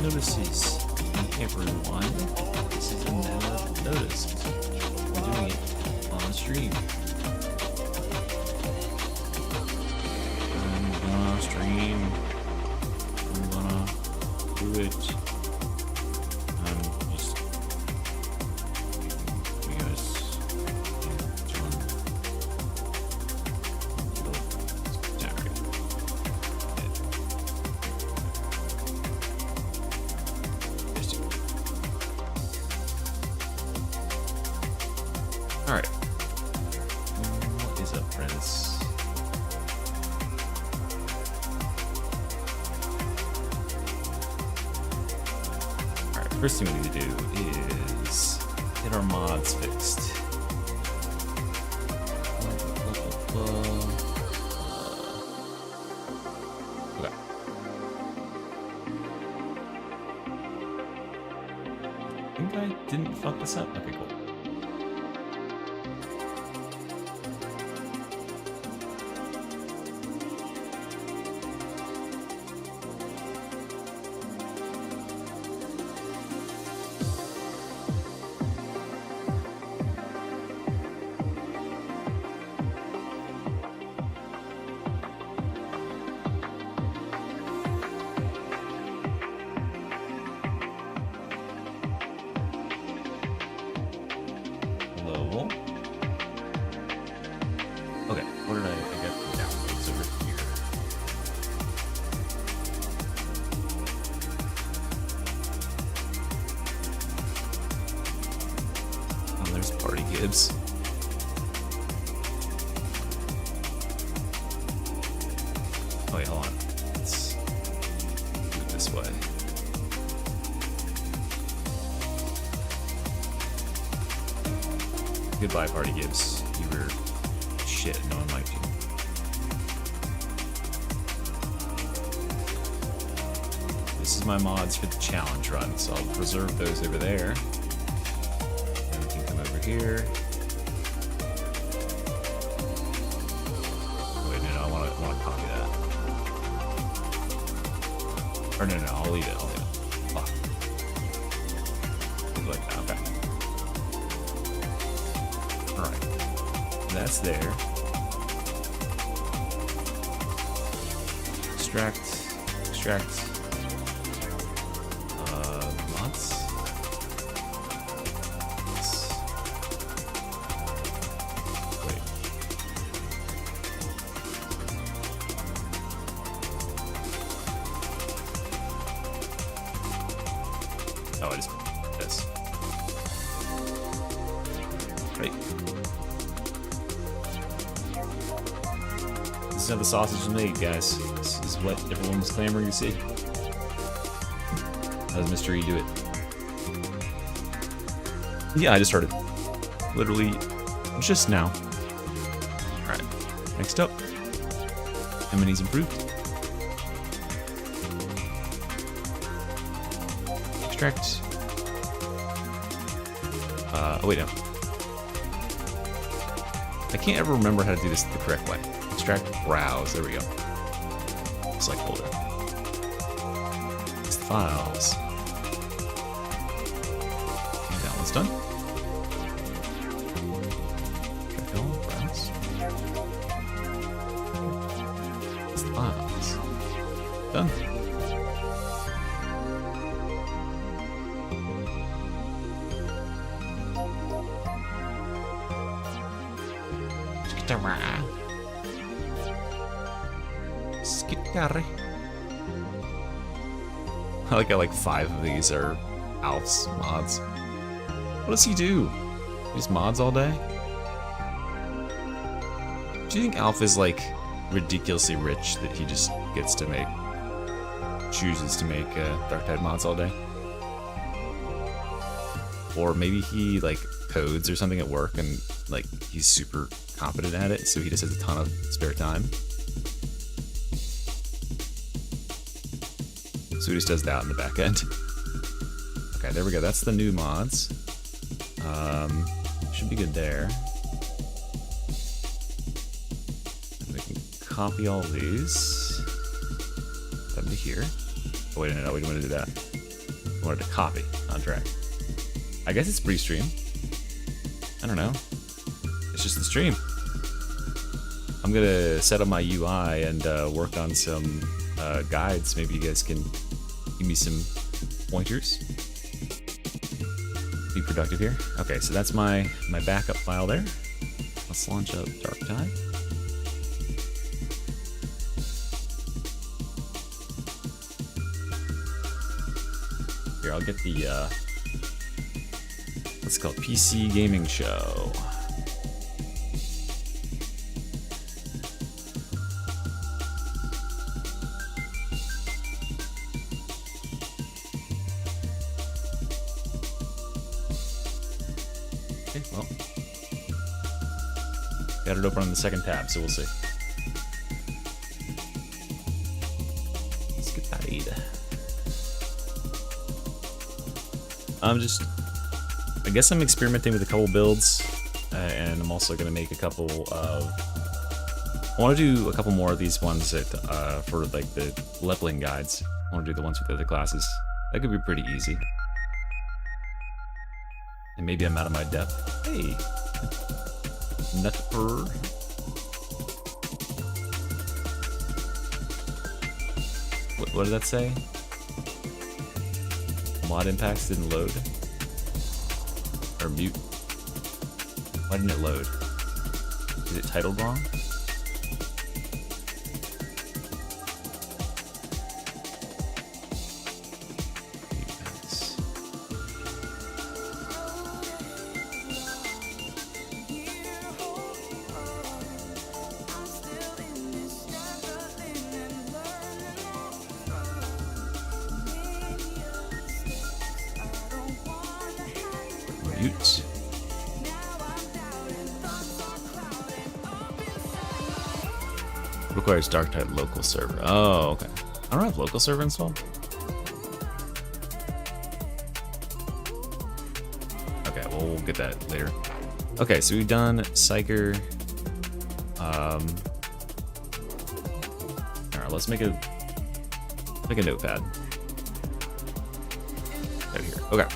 notices. Everyone, this is a never noticed. I'm doing it on stream. I'm gonna stream. I'm gonna do it. I'm just you guys join. Alright. What is up, friends? Alright, first thing we need to do is get our mods fixed. Okay. I think I didn't fuck this up. Okay, cool. Okay, what did I get from downloads over here? Oh, there's Party Gibbs. Oh wait, hold on. Let's do it this way. Goodbye, Party Gibbs. You were shit, no one liked you. This is my mods for the challenge run, so I'll preserve those over there. And we can come over here. Wait, no, I want to copy that. Or no, I'll leave it. Fuck. Like that, okay. Alright. That's there. Extract, mods. Wait. Oh, I just this. Right. This is how the sausage is made, guys. This is what everyone's clamoring to see. How does Mr. E do it? Yeah, I just started. Literally just now. Alright, next up. Eminy's improved. Extract. Oh wait, no. I can't ever remember how to do this the correct way. Extract, browse, there we go. Select folder. It's the files. And that one's done. Extract all, browse. It's the files. Done. SKITARII. I like 5 of these are Alf's mods. What does he do? Just mods all day? Do you think Alf is like ridiculously rich that he just gets to chooses to make Darktide mods all day? Or maybe he like codes or something at work and like he's super competent at it, so he just has a ton of spare time. So he just does that in the back end. Okay, there we go. That's the new mods. Should be good there. And we can copy all these. Put them to here. Oh, wait, no, we don't want to do that. wanted to copy on track. I guess it's pre-stream. I don't know. It's just the stream. I'm gonna set up my UI and work on some guides. Maybe you guys can give me some pointers. Be productive here. Okay, so that's my backup file there. Let's launch up Darktide. Here, I'll get the what's it called? PC Gaming Show. Okay, well, got it open on the second tab, so we'll see. SKITARII. I guess I'm experimenting with a couple builds, and I'm also gonna make a couple of. I want to do a couple more of these ones that for like the leveling guides. I want to do the ones with the other classes. That could be pretty easy. And maybe I'm out of my depth. Hey, Nutper. What did that say? Mod impacts didn't load. Or mute. Why didn't it load? Is it titled wrong? Mute. Requires Darktide local server. Oh, okay. I don't have local server installed. Okay, well, we'll get that later. Okay, so we've done Psyker. Alright, let's make a notepad. Right here. Okay.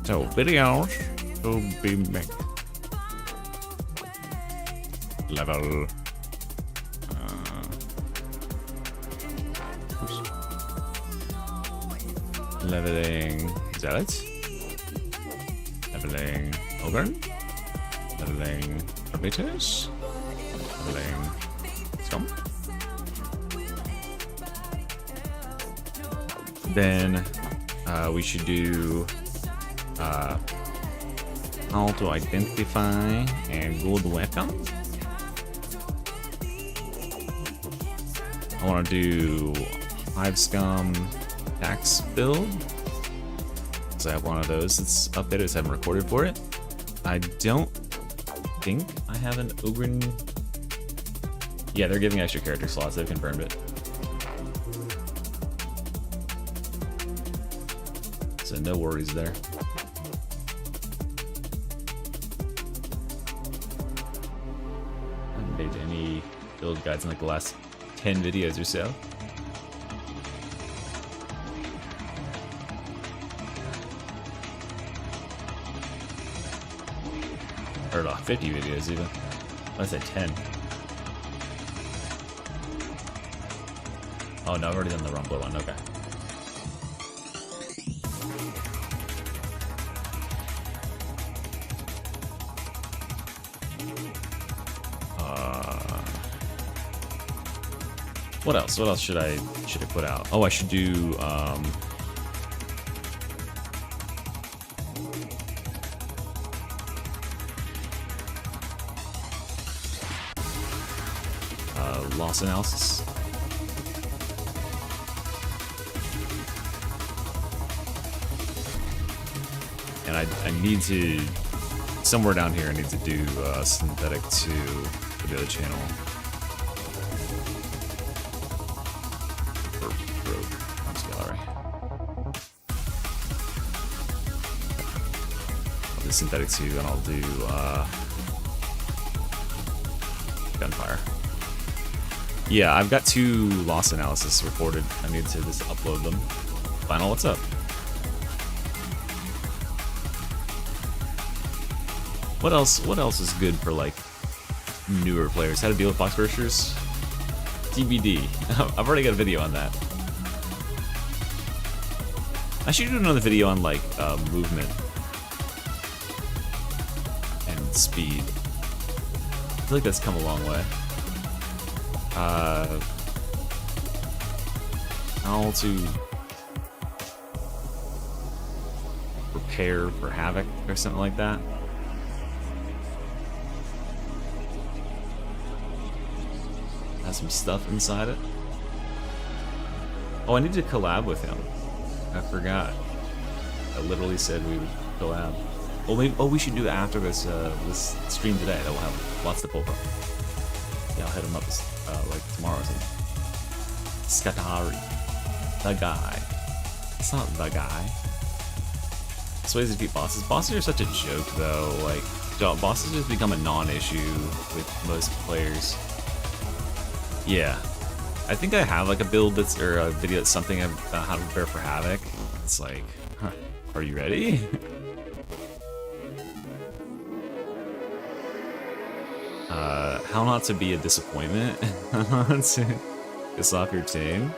So videos will be made. Level. Leveling. Is that it? Leveling Ogre. Leveling Arbiters. Leveling Scum. Then we should do how to identify a good weapon. I want to do Hive Scum tax build, because I have one of those that's updated. I just haven't recorded for it. I don't think I have an Ogren. Yeah, they're giving extra character slots. They've confirmed it. So no worries there. I haven't made any build guides in like the last 10 videos or so. Or 50 videos even. I said 10. Oh no, I've already done the Rumble one, okay. What else? What else should I put out? Oh, I should do loss analysis. And I need to, somewhere down here I need to do synthetic 2 for the other channel. For Rogue on Scalery. I'll do synthetic 2 and I'll do gunfire. Yeah, I've got 2 loss analysis recorded. I need to just upload them. Final, what's up? What else? What else is good for like newer players? How to deal with box bursters? TBD. I've already got a video on that. I should do another video on like movement and speed. I feel like that's come a long way. How to prepare for Havoc or something like that. Has some stuff inside it. Oh, I need to collab with him. I forgot. I literally said we would collab. Well, maybe, oh, we should do it after this this stream today. That will have lots to pull from. Yeah, I'll hit him up like tomorrow or something. SKITARII, the guy. It's not the guy. It's ways to defeat bosses. Bosses are such a joke, though. Like, bosses just become a non-issue with most players. Yeah, I think I have like a build that's or a video that's something about how to prepare for Havoc. It's like, huh, are you ready? How not to be a disappointment? How not to piss off your team?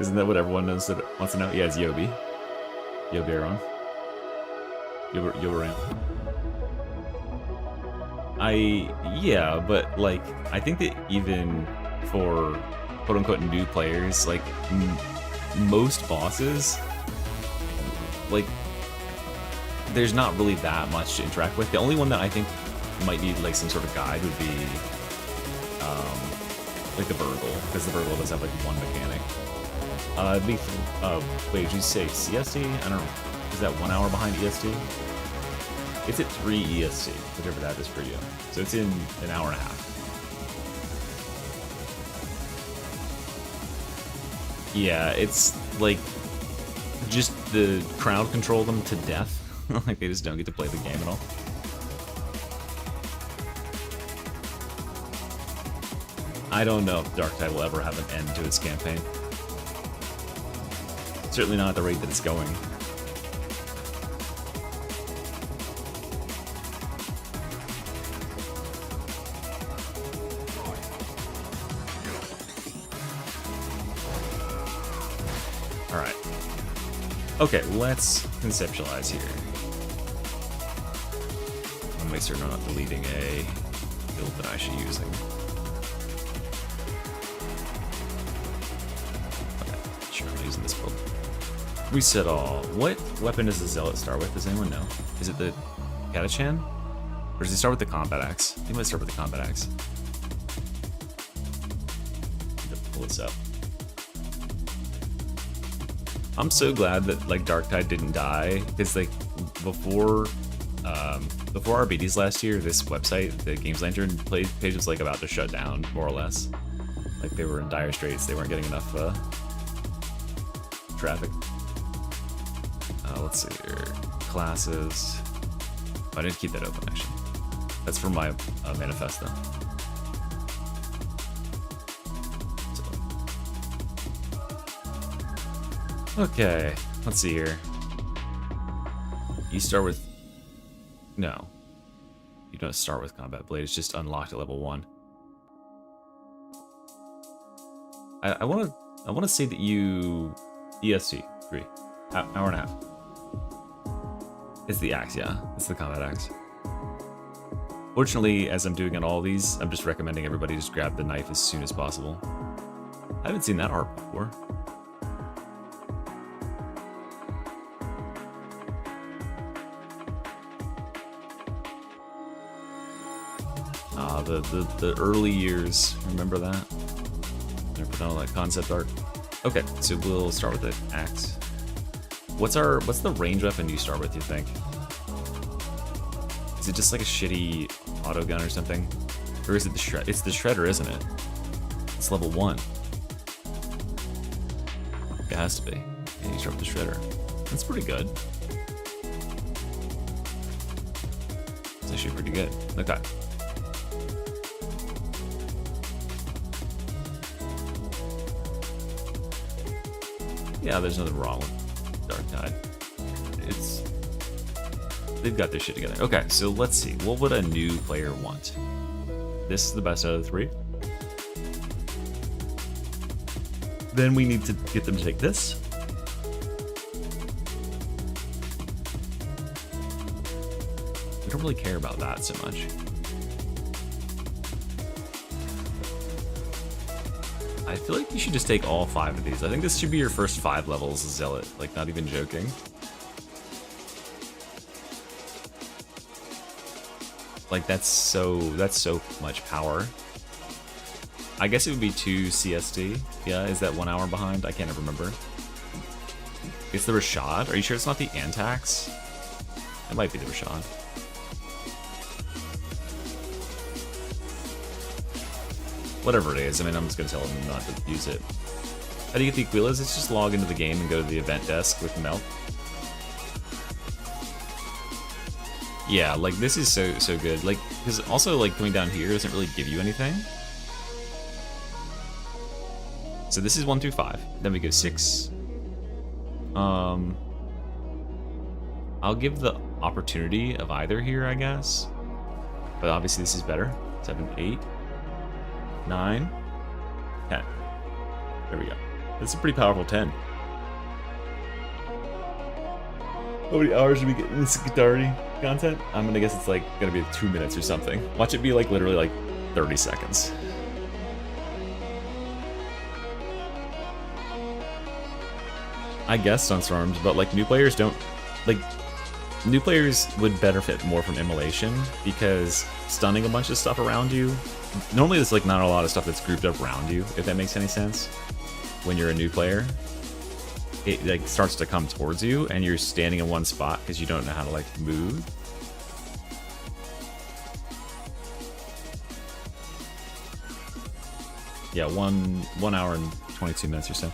Isn't that what everyone knows that wants to know? Yeah, it's Yobi. Yobi Yobi. Yeah, but like, I think that even for quote-unquote new players, like, most bosses, like, there's not really that much to interact with. The only one that I think might need, like, some sort of guide would be, like, the Burgle, because the Burgle does have, like, one mechanic. Wait, did you say CST? I don't know. Is that 1 hour behind EST? It's at 3 EST, whatever that is for you. So it's in an hour and a half. Yeah, it's like just the crowd control them to death. Like they just don't get to play the game at all. I don't know if Darktide will ever have an end to its campaign. Certainly not at the rate that it's going. Alright. Okay, let's conceptualize here. I'll make certain I'm not deleting a build that I should be using. Okay, sure, I'm using this build. Reset all. What weapon does the Zealot start with? Does anyone know? Is it the Katachan? Or does he start with the Combat Axe? He might start with the Combat Axe. Pull this up. I'm so glad that like Darktide didn't die, because like before RBDs last year, this website, the Games Lantern page was like about to shut down, more or less. Like they were in dire straits. They weren't getting enough traffic. Let's see here. Classes. Oh, I didn't keep that open actually. That's for my Manifesto. Okay, let's see here. You start with... No. You don't start with Combat Blade, it's just unlocked at level 1. I wanna say that you... EST, 3. Hour and a half. It's the axe, yeah. It's the Combat Axe. Fortunately, as I'm doing on all these, I'm just recommending everybody just grab the knife as soon as possible. I haven't seen that art before. The early years, remember that? I put on all that concept art. Okay, so we'll start with the axe. What's the range weapon you start with, you think? Is it just like a shitty auto gun or something? Or is it the shred? It's the shredder, isn't it? It's level 1. It has to be. Yeah, you start with the shredder. That's pretty good. It's actually pretty good. Okay. Yeah, there's nothing wrong with Darktide. It's they've got their shit together. Okay, so let's see. What would a new player want? This is the best out of the 3. Then we need to get them to take this. We don't really care about that so much. I feel like you should just take all 5 of these. I think this should be your first 5 levels of Zealot. Like, not even joking. Like, that's so much power. I guess it would be 2 CSD. Yeah, is that 1 hour behind? I can't ever remember. It's the Rashad. Are you sure it's not the Antax? It might be the Rashad. Whatever it is, I mean, I'm just gonna tell them not to use it. How do you get the Aquilas? It's just log into the game and go to the event desk with Melt. Yeah, like, this is so good. Like, because also, like, coming down here doesn't really give you anything. So this is 1 through 5. Then we go 6. I'll give the opportunity of either here, I guess. But obviously this is better. 7, 8, 9, 10. There we go. That's a pretty powerful 10. How many hours did we get in this SKITARII content? I'm gonna guess it's like gonna be 2 minutes or something. Watch it be like literally like 30 seconds. I guess Sunstorms, but like new players don't, like, new players would benefit more from immolation because stunning a bunch of stuff around you, normally there's like not a lot of stuff that's grouped up around you, if that makes any sense. When you're a new player, it like starts to come towards you and you're standing in one spot because you don't know how to like move. Yeah, one hour and 22 minutes or so.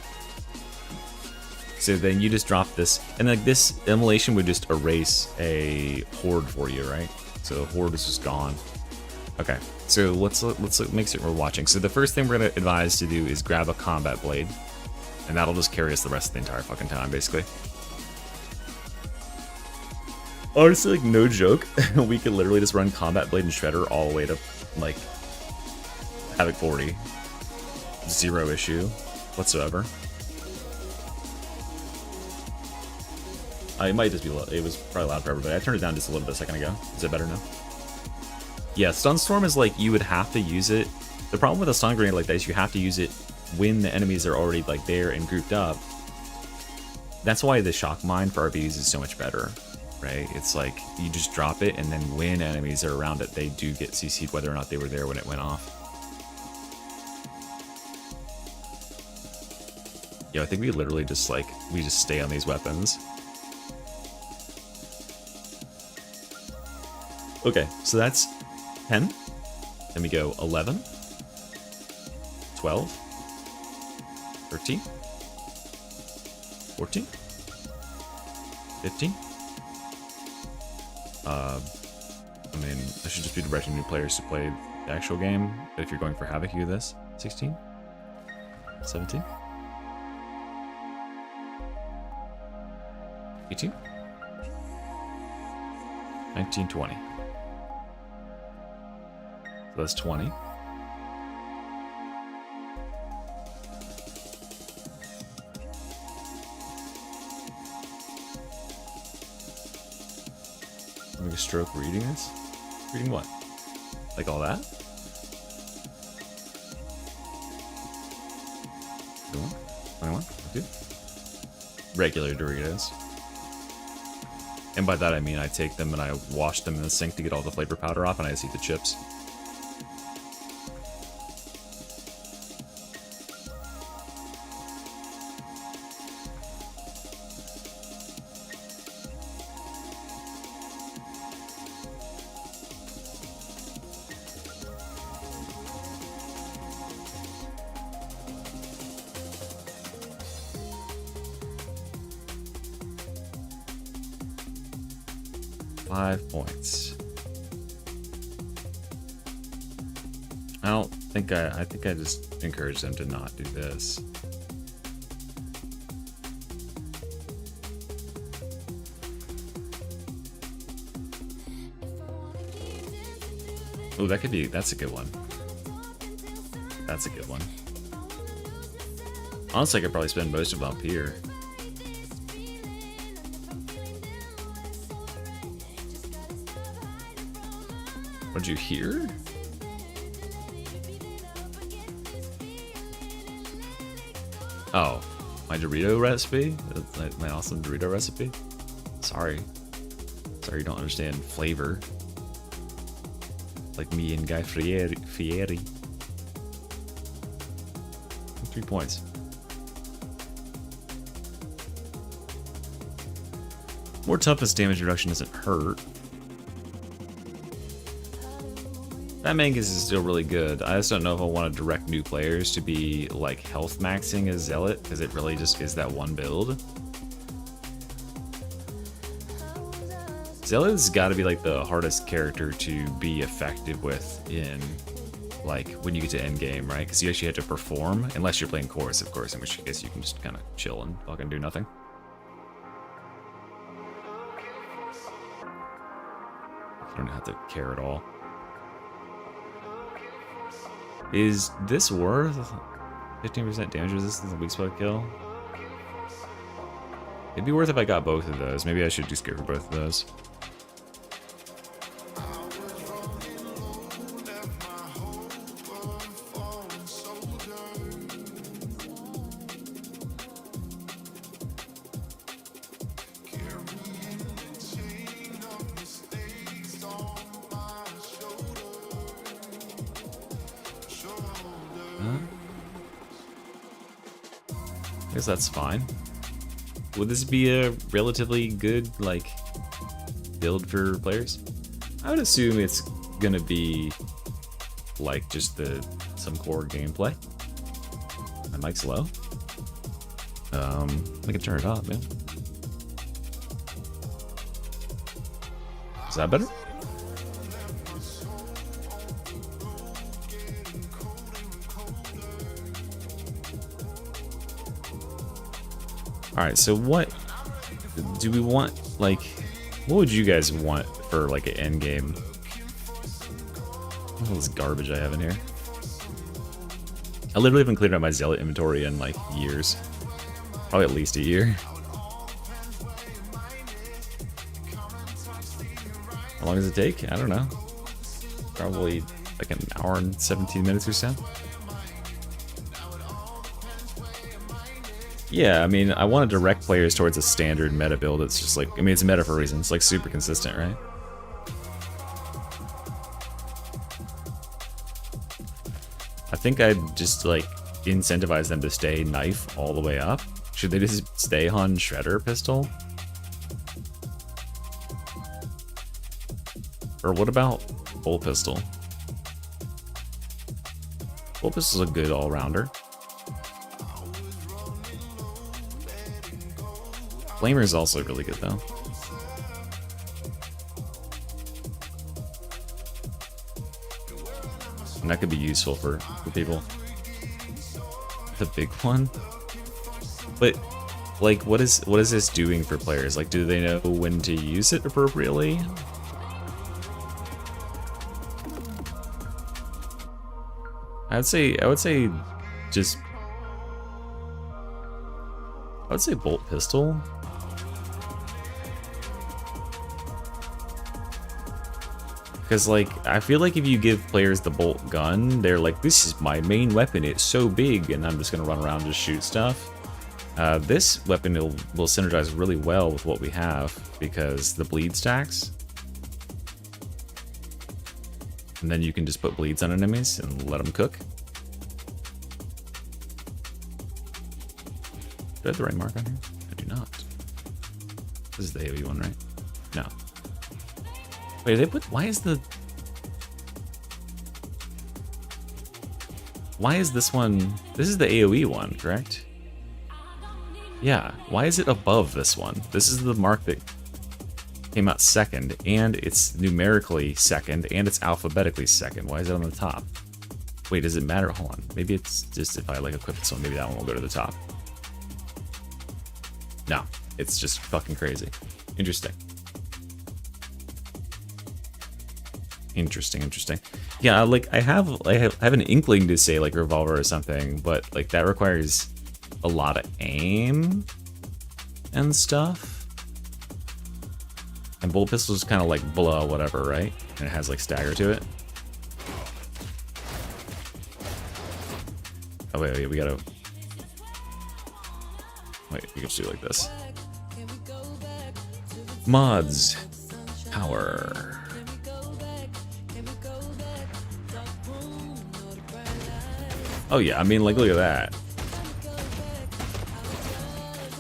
So then you just drop this, and like this immolation would just erase a horde for you, right? So the horde is just gone. Okay, so let's make sure we're watching. So the first thing we're gonna advise to do is grab a combat blade, and that'll just carry us the rest of the entire fucking time, basically. Honestly, like, no joke, we could literally just run combat blade and shredder all the way to like Havoc 40. Zero issue whatsoever. It might just be loud. It was probably loud for everybody. I turned it down just a little bit a second ago. Is it better now? Yeah, Sunstorm is like, you would have to use it. The problem with a stun grenade like that is you have to use it when the enemies are already like there and grouped up. That's why the shock mine for RBs is so much better, right? It's like, you just drop it, and then when enemies are around it, they do get CC'd whether or not they were there when it went off. Yo, I think we literally just like, we just stay on these weapons. Okay, so that's 10. Then we go 11, 12, 13, 14, 15. I mean, I should just be directing new players to play the actual game. But if you're going for Havoc, you do this. 16, 17, 18, 19, 20. So that's 20. Having a stroke reading this? Reading what? Like all that? 21? 21? 22? Regular Doritos. And by that I mean I take them and I wash them in the sink to get all the flavor powder off, and I just eat the chips. Points. I think I just encourage them to not do this. Oh, that could be, that's a good one. That's a good one. Honestly, I could probably spend most of them up here. What'd you hear? Oh, my Dorito recipe? My awesome Dorito recipe? Sorry. Sorry you don't understand flavor. Like me and Guy Fieri. 3 points. More toughness damage reduction doesn't hurt. That Mangus is still really good. I just don't know if I want to direct new players to be like health maxing as Zealot, because it really just is that one build. Zealot's got to be like the hardest character to be effective with in like when you get to end game, right? Because you actually have to perform, unless you're playing chorus, of course, in which case you can just kind of chill and fucking do nothing. You don't have to care at all. Is this worth 15% damage resistance and weak spot kill? It'd be worth if I got both of those. Maybe I should just go for both of those. I guess that's fine. Would this be a relatively good, like, build for players? I would assume it's gonna be, like, just some core gameplay. My mic's low. I can turn it off, man. Is that better? Alright, so what do we want, like, what would you guys want for, like, an end game? All this garbage I have in here. I literally haven't cleared out my Zealot inventory in, like, years. Probably at least a year. How long does it take? I don't know. Probably, like, an hour and 17 minutes or so. Yeah, I mean, I want to direct players towards a standard meta build. It's just like, I mean, it's meta for a reason. It's like super consistent, right? I think I'd just like incentivize them to stay knife all the way up. Should they just stay on shredder pistol? Or what about bolt pistol? Bolt pistol's a good all-rounder. Flamer is also really good, though. And that could be useful for people. The big one? But, like, what is this doing for players? Like, do they know when to use it appropriately? I would say bolt pistol. Because, like, I feel like if you give players the bolt gun, they're like, this is my main weapon, it's so big, and I'm just going to run around and just shoot stuff. This weapon will synergize really well with what we have, because the bleed stacks. And then you can just put bleeds on enemies and let them cook. Do I have the right mark on here? I do not. This is the AoE one, right? No. Wait, they put, why is this one, this is the AoE one, correct? Yeah, why is it above this one? This is the mark that came out second, and it's numerically second, and it's alphabetically second. Why is it on the top? Wait, does it matter? Hold on. Maybe it's just if I like equip this one, maybe that one will go to the top. No, it's just fucking crazy. Interesting. Interesting, interesting. Yeah, like I have an inkling to say like revolver or something, but like that requires a lot of aim and stuff. And bolt pistol's kind of like blah whatever, right? And it has like stagger to it. Oh wait, we gotta. Wait, we can just do it like this. Mods, power. Oh yeah, I mean, like, look at that.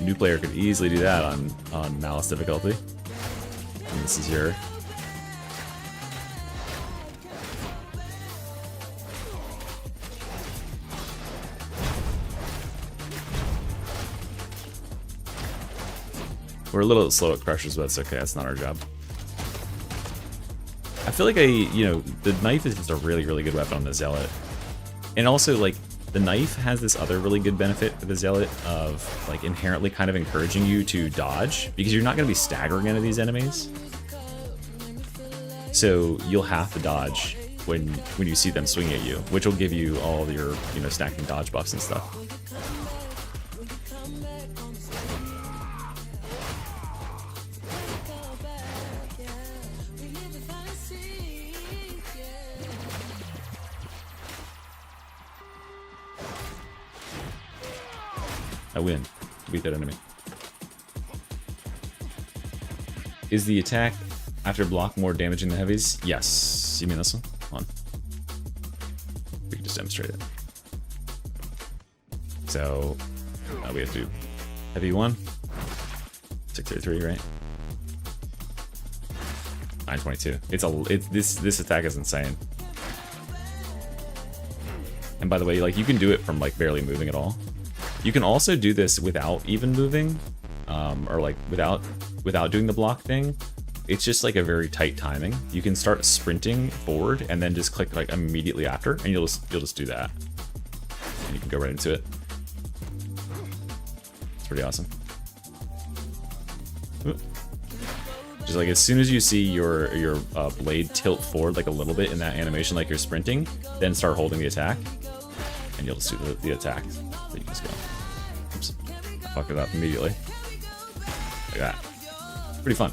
New player could easily do that on Malice difficulty. And this is your... We're a little slow at crushers, but it's okay, that's not our job. I feel like the knife is just a really, really good weapon on the Zealot. And also, like, the knife has this other really good benefit for the Zealot of, like, inherently kind of encouraging you to dodge, because you're not going to be staggering into these enemies. So you'll have to dodge when you see them swing at you, which will give you all of your, stacking dodge buffs and stuff. I win. Beat that enemy. Is the attack after block more damaging than heavies? Yes. You mean this one? Hold on. We can just demonstrate it. So we have to do heavy 1. 633, right? 922. This attack is insane. And by the way, like, you can do it from like barely moving at all. You can also do this without even moving, or like without doing the block thing. It's just like a very tight timing. You can start sprinting forward and then just click like immediately after, and you'll just do that, and you can go right into it. It's pretty awesome. Just like as soon as you see your blade tilt forward like a little bit in that animation, like you're sprinting, then start holding the attack, and you'll just do the attack. So you just go. Oops. I fucked it up immediately. Like that. Pretty fun.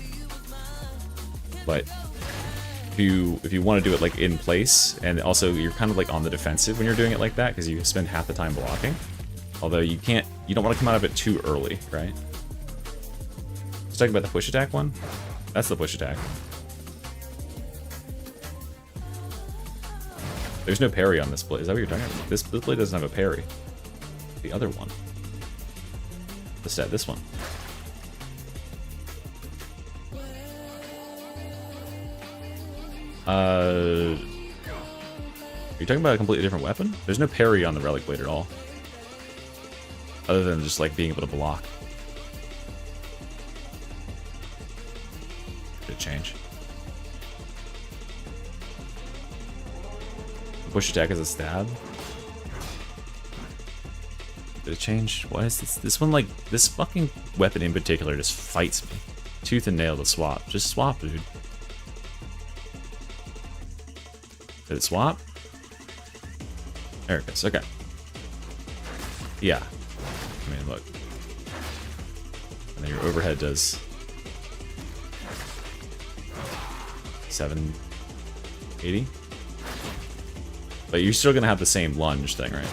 But if you want to do it like in place, and also you're kind of like on the defensive when you're doing it like that, because you spend half the time blocking. Although you don't want to come out of it too early, right? Let's talk about the push attack one. That's the push attack. There's no parry on this blade. Is that what you're talking about? This blade doesn't have a parry. The other one. This one. Are you talking about a completely different weapon? There's no parry on the relic blade at all. Other than just like being able to block. Good change. Push attack is a stab. Did it change? Why is this one like this fucking weapon in particular just fights me tooth and nail to swap? Just swap, dude. Did it swap? There it goes. Okay. Yeah. I mean, look. And then your overhead does 780. But you're still gonna have the same lunge thing, right?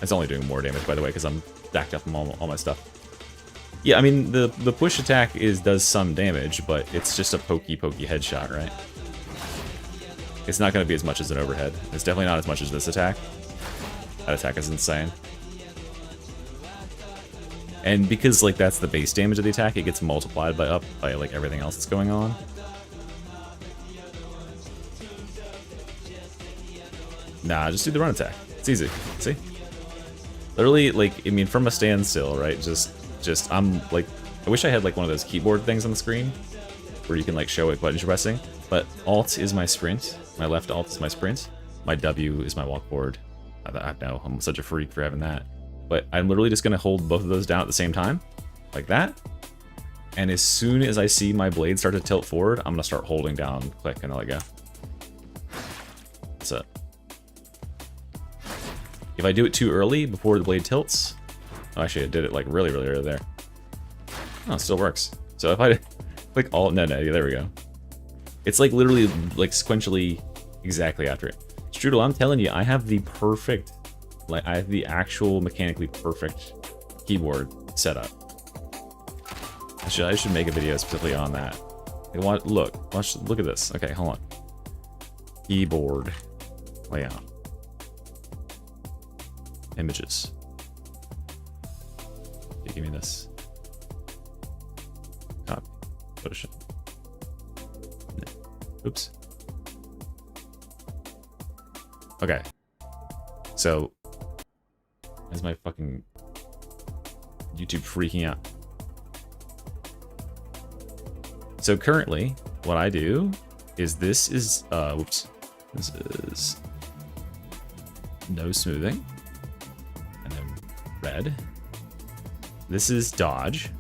It's only doing more damage, by the way, because I'm stacked up on all my stuff. Yeah, I mean, the push attack does some damage, but it's just a pokey headshot, right? It's not going to be as much as an overhead. It's definitely not as much as this attack. That attack is insane. And because, like, that's the base damage of the attack, it gets multiplied by like, everything else that's going on. Nah, just do the run attack. It's easy. See? Literally, like, I mean, from a standstill, right? I'm, like, I wish I had, like, one of those keyboard things on the screen where you can, like, show what buttons you're pressing. But Alt is my sprint. My left Alt is my sprint. My W is my walk forward. I know, I'm such a freak for having that. But I'm literally just going to hold both of those down at the same time. Like that. And as soon as I see my blade start to tilt forward, I'm gonna start holding down click and let go. That's it. If I do it too early before the blade tilts, oh, actually I did it like really early there. Oh, it still works. So if I click all, no, yeah, there we go. It's like literally like sequentially exactly after it. Strudel, I'm telling you, I have the perfect, like I have the actual mechanically perfect keyboard setup. I should make a video specifically on that. Look at this. Okay, hold on. Keyboard layout. Images. Okay, give me this. Copy. Push it. Oops. Okay. So, is my fucking YouTube freaking out? So currently, what I do is this is no smoothing, and then red. This is dodge.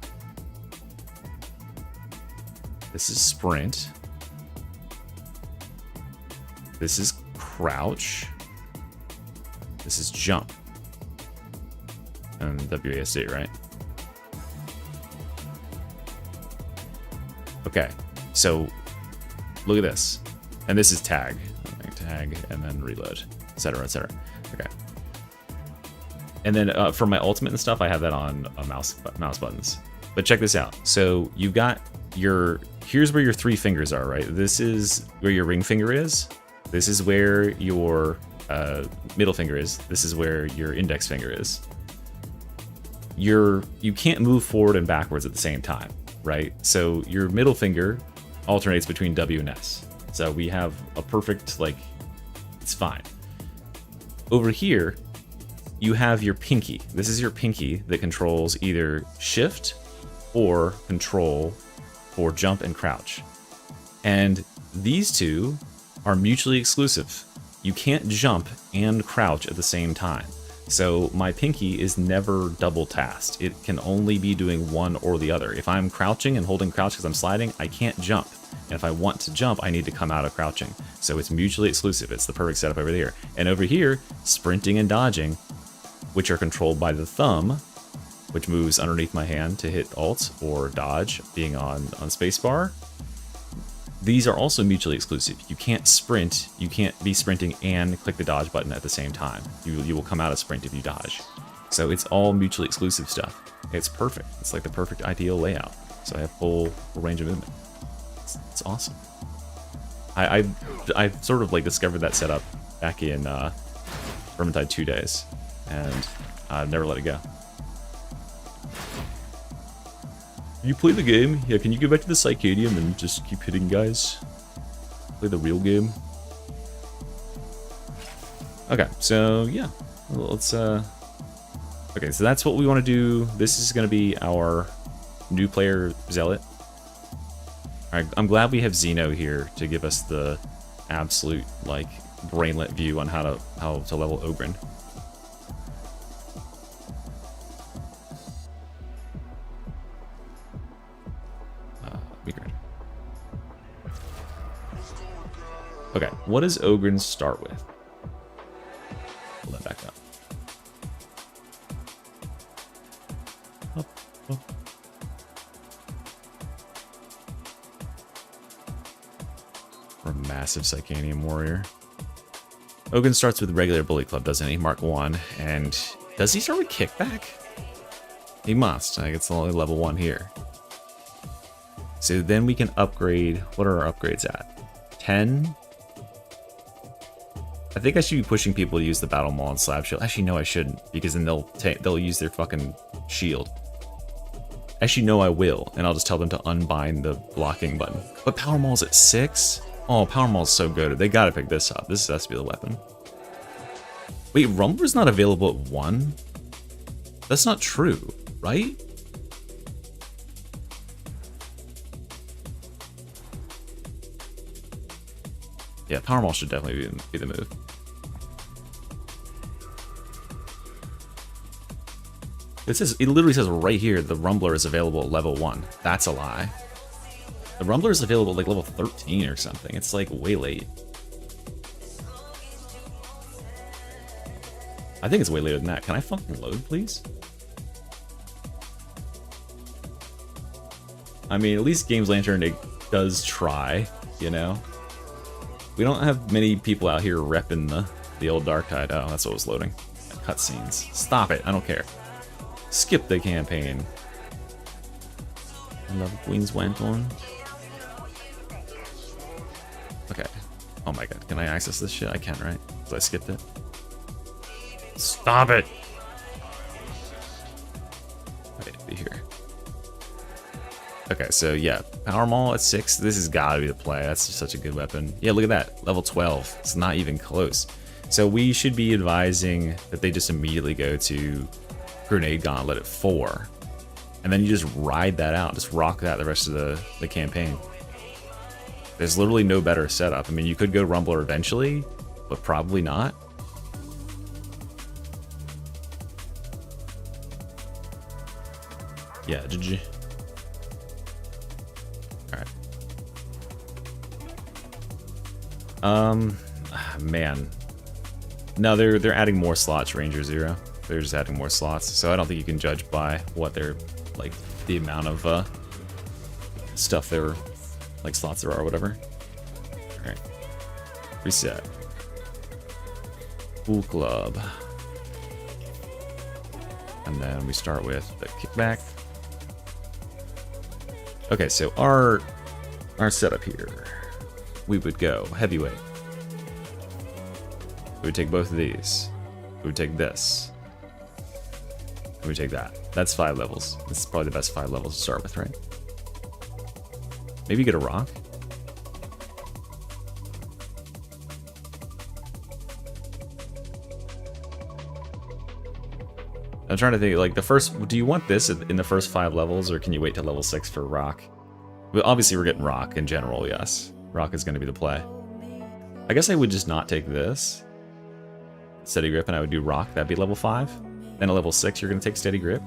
This is sprint. This is crouch. This is jump. And WASD, right? Okay, so look at this. And this is tag. Tag and then reload, etc., etc. Okay. And then for my ultimate and stuff, I have that on mouse buttons. But check this out. So you got your, here's where your 3 fingers are, right? This is where your ring finger is. This is where your middle finger is. This is where your index finger is. You can't move forward and backwards at the same time, right? So your middle finger alternates between W and S. So we have a perfect, like, it's fine. Over here, you have your pinky. This is your pinky that controls either shift or control for jump and crouch. And these two are mutually exclusive. You can't jump and crouch at the same time. So my pinky is never double tasked. It can only be doing one or the other. If I'm crouching and holding crouch because I'm sliding, I can't jump. And if I want to jump, I need to come out of crouching. So it's mutually exclusive. It's the perfect setup over there. And over here, sprinting and dodging, which are controlled by the thumb, which moves underneath my hand to hit Alt or dodge, being on spacebar. These are also mutually exclusive. You can't sprint, you can't be sprinting and click the dodge button at the same time. You will come out of sprint if you dodge. So it's all mutually exclusive stuff. It's perfect. It's like the perfect ideal layout. So I have full range of movement. It's awesome. I sort of like discovered that setup back in Vermintide 2 days, and I've never let it go. You play the game? Yeah, can you go back to the Psychadium and just keep hitting guys? Play the real game? Okay, so yeah. Let's okay, so that's what we want to do. This is gonna be our new player Zealot. Alright, I'm glad we have Xeno here to give us the absolute like brainlet view on how to level Ogren. Okay, what does Ogren start with? Pull that back up. Up. We're a massive Psychanium warrior. Ogren starts with regular Bully Club, doesn't he? Mark 1. And does he start with Kickback? He must. Like, it's only level 1 here. So then we can upgrade. What are our upgrades at? 10? I think I should be pushing people to use the Battle Maul and Slab Shield. Actually, no, I shouldn't, because then they'll use their fucking shield. Actually, no, I will, and I'll just tell them to unbind the blocking button. But Power Maul's at 6? Oh, Power Maul's so good. They gotta pick this up. This has to be the weapon. Wait, Rumbler's not available at 1? That's not true, right? Yeah, Power Maul should definitely be the move. It literally says right here the Rumbler is available at level 1. That's a lie. The Rumbler is available at like level 13 or something. It's like way late. I think it's way later than that. Can I fucking load, please? I mean, at least Games Lantern, it does try, you know? We don't have many people out here repping the old Darktide. Oh, that's what was loading. Cutscenes. Stop it. I don't care. Skip the campaign. Love Queen's went on. Okay. Oh my god. Can I access this shit? I can, right? Because I skipped it. Stop it! Wait, be here. Okay, so yeah, Power Maul at 6. This has got to be the play. That's just such a good weapon. Yeah, look at that. Level 12. It's not even close. So we should be advising that they just immediately go to Grenade Gauntlet at 4. And then you just ride that out. Just rock that the rest of the campaign. There's literally no better setup. I mean, you could go Rumbler eventually, but probably not. Yeah, GG. Alright. Man. No, they're adding more slots, Ranger Zero. They're just adding more slots, so I don't think you can judge by what they're, like, the amount of, stuff there, like, slots there are or whatever. Alright. Reset. Pool Club. And then we start with the kickback. Okay, so our setup here, we would go heavyweight. We would take both of these. We would take this. We would take that. That's 5 levels. This is probably the best 5 levels to start with, right? Maybe get a rock. I'm trying to think, like, the first... Do you want this in the first 5 levels, or can you wait till level 6 for rock? Well, obviously, we're getting rock in general, yes. Rock is going to be the play. I guess I would just not take this. Steady grip, and I would do rock. That'd be level 5. Then at level 6, you're going to take steady grip.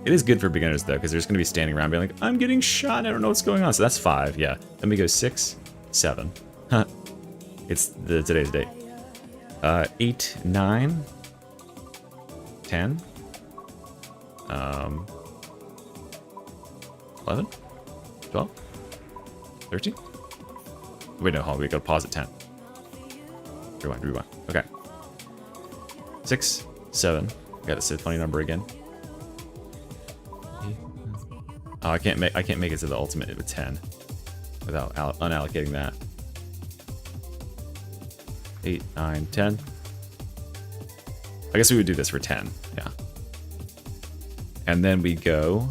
It is good for beginners, though, because there's going to be standing around being like, I'm getting shot, I don't know what's going on. So that's 5, yeah. Then we go 6, 7. Huh. It's today's date. 8, 9... 10, 11, 12, 13. Wait, no, hold on, we gotta pause at 10. Rewind. Okay. 6, 7. Got to say the funny number again. Oh, I can't make it to the ultimate with 10 without unallocating that. 8, 9, 10. I guess we would do this for 10, yeah. And then we go...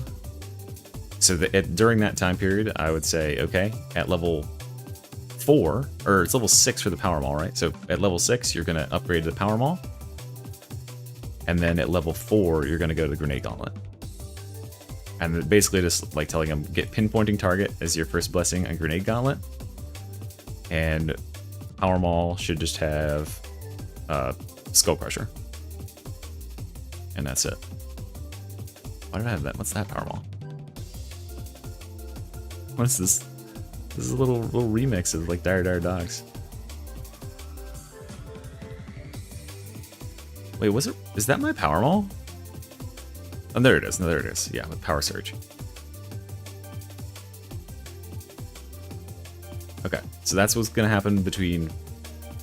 So during that time period, I would say, okay, at level 4, or it's level 6 for the Power Maul, right? So at level 6, you're going to upgrade to the Power Maul. And then at level 4, you're going to go to the Grenade Gauntlet. And basically just like telling them, get pinpointing target as your first blessing on Grenade Gauntlet. And Power Maul should just have Skull Crusher. And that's it. Why did I have that? What's that Power Maul? What is this? This is a little remix of like Dire Dogs. Wait, was it? Is that my Power Maul? Oh, there it is. No, there it is. Yeah, with Power Surge. Okay, so that's what's gonna happen between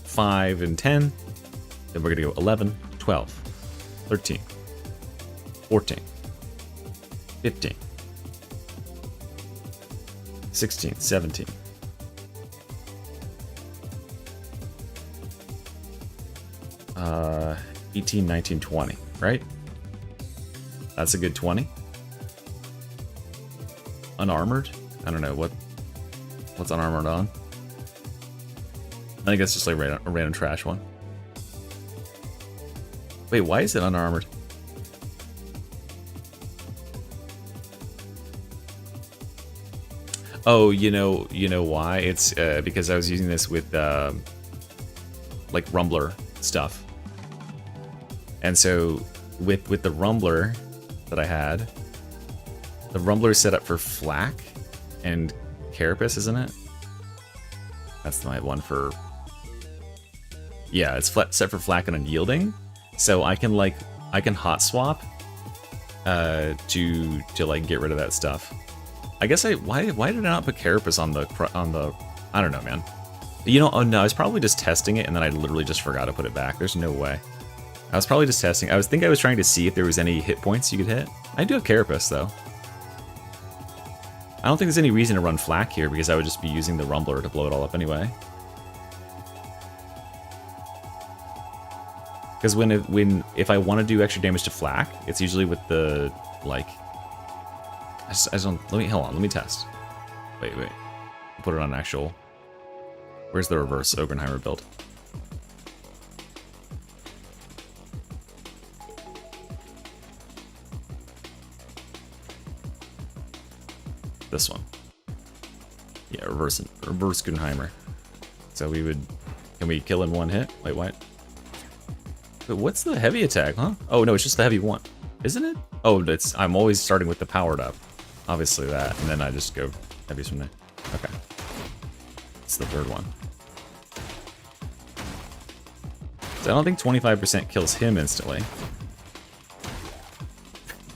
5 and 10. Then we're gonna go 11, 12, 13. 14, 15, 16, 17, 18, 19, 20, right? That's a good 20. Unarmored? I don't know, what's unarmored on? I think that's just like a random trash one. Wait, why is it unarmored? Oh, you know why? It's because I was using this with like Rumbler stuff, and so with the Rumbler, that I had. The Rumbler is set up for Flak and Carapace, isn't it? That's my one for... Yeah, it's set for Flak and Unyielding. So I can hot swap to like get rid of that stuff. I guess why did I not put Carapace on the I don't know, man. You know, oh no, I was probably just testing it and then I literally just forgot to put it back. There's no way. I was probably just testing. I was trying to see if there was any hit points you could hit. I do have Carapace though. I don't think there's any reason to run Flak here because I would just be using the Rumbler to blow it all up anyway. Because if I want to do extra damage to Flak, it's usually with the like. I just don't. Hold on. Let me test. Wait. Put it on actual. Where's the reverse Ogrenheimer build? This one. Yeah, reverse Ogrenheimer. So can we kill in one hit? Wait, what? But what's the heavy attack, huh? Oh no, it's just the heavy one, isn't it? Oh, I'm always starting with the powered up. Obviously that, and then I just go heavies from there. Okay. It's the third one. So I don't think 25% kills him instantly.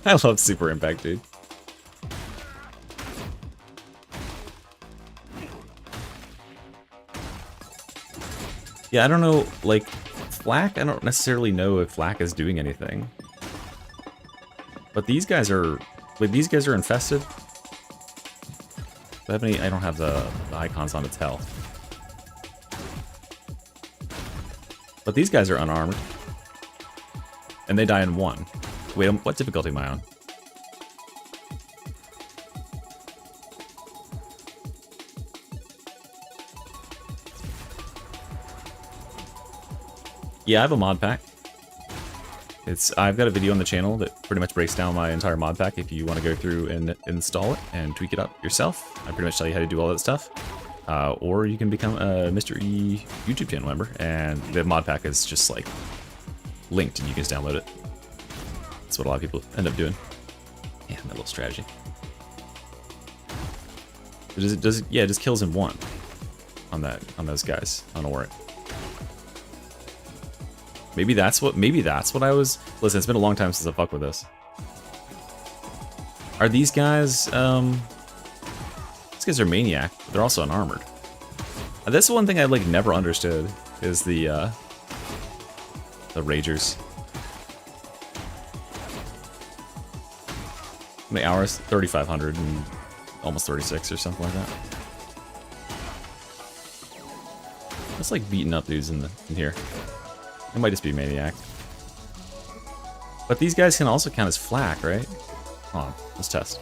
I love Super Impact, dude. Yeah, I don't know, like, Flak, I don't necessarily know if Flak is doing anything. But these guys are, like, infested. Do I have any? I don't have the icons on to tell. But these guys are unarmed. And they die in one. Wait, what difficulty am I on? Yeah, I have a mod pack. I've got a video on the channel that pretty much breaks down my entire mod pack if you want to go through and install it and tweak it up yourself. I pretty much tell you how to do all that stuff. Or you can become a Mr. E YouTube channel member, and the mod pack is just like linked and you can just download it. That's what a lot of people end up doing. Yeah, that little strategy. Yeah, it just kills in one on those guys. I don't know where Maybe that's what I was. Listen, it's been a long time since I fucked with this. Are these guys? These guys are maniac, but they're also unarmored. That's the one thing I like never understood is the ragers. How many hours? 3,500 and almost 36 or something like that. It's like beating up dudes in here. It might just be maniac. But these guys can also count as flak, right? Hold on, let's test.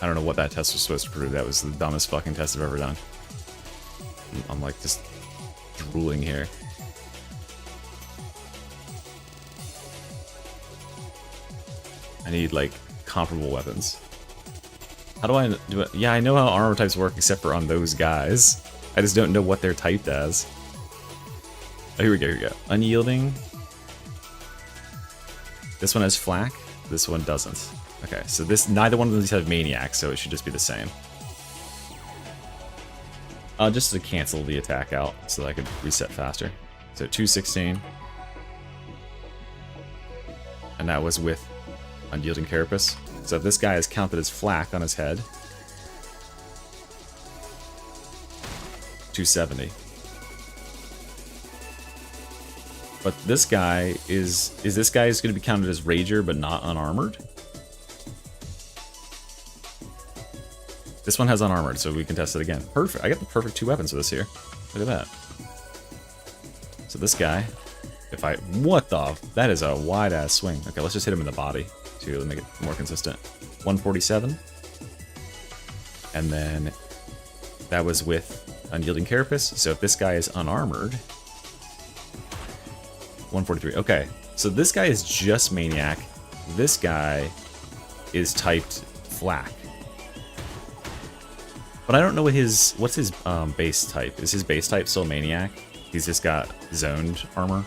I don't know what that test was supposed to prove. That was the dumbest fucking test I've ever done. I'm like just drooling here. I need like comparable weapons. How do I do it? Yeah, I know how armor types work except for on those guys. I just don't know what they're typed as. Oh, here we go, Unyielding. This one has flak, this one doesn't. Okay, so neither one of these have maniac, so it should just be the same. Just to cancel the attack out so that I could reset faster. So 216. And that was with Unyielding Carapace. So if this guy is counted as flak on his head, 270. But this guy this guy going to be counted as rager but not unarmored? This one has unarmored, so we can test it again. Perfect. I got the perfect two weapons for this here. Look at that. So this guy, that is a wide ass swing. Okay, let's just hit him in the body to make it more consistent. 147. And then that was with Unyielding Carapace. So if this guy is unarmored, 143. Okay, so this guy is just maniac. This guy is typed flak. But I don't know what's his base type. Is his base type still Maniac? He's just got zoned armor.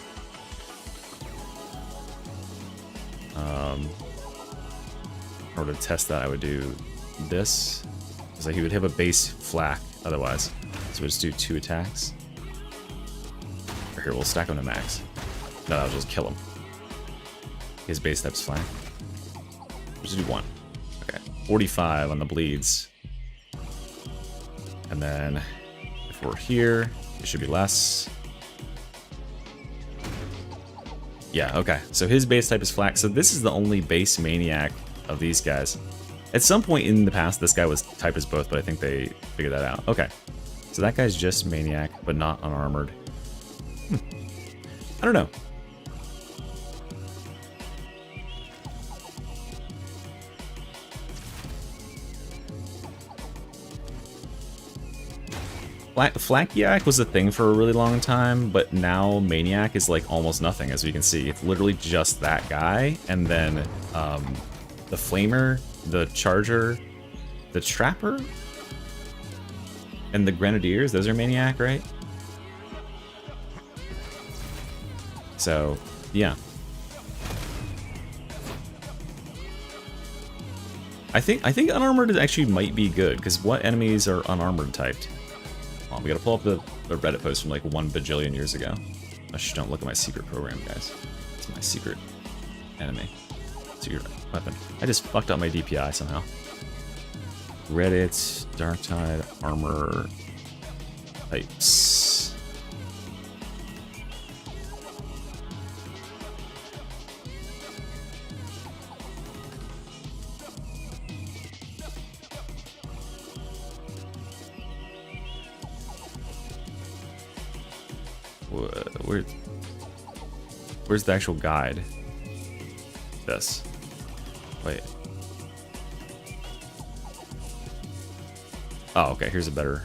In order to test that, I would do this. So he would have a base flak otherwise. So we'll just do 2 attacks. Or here, we'll stack him to max. No, that'll just kill him. His base type's flak. We'll just do 1. Okay, 45 on the bleeds. And then if we're here, it should be less. Yeah, okay. So his base type is flak. So this is the only base Maniac of these guys. At some point in the past, this guy was type as both, but I think they figured that out. Okay. So that guy's just Maniac, but not unarmored. I don't know. Flakiac was a thing for a really long time, but now Maniac is like almost nothing, as you can see. It's literally just that guy, and then the Flamer, the Charger, the Trapper, and the Grenadiers. Those are Maniac, right? So, yeah. I think unarmored actually might be good, because what enemies are unarmored typed? Oh, we gotta pull up the Reddit post from like 1 bajillion years ago. Don't look at my secret program, guys. It's my secret enemy. Secret weapon. I just fucked up my DPI somehow. Reddit, Darktide, armor types. Where's the actual guide? This. Wait. Oh, okay, here's a better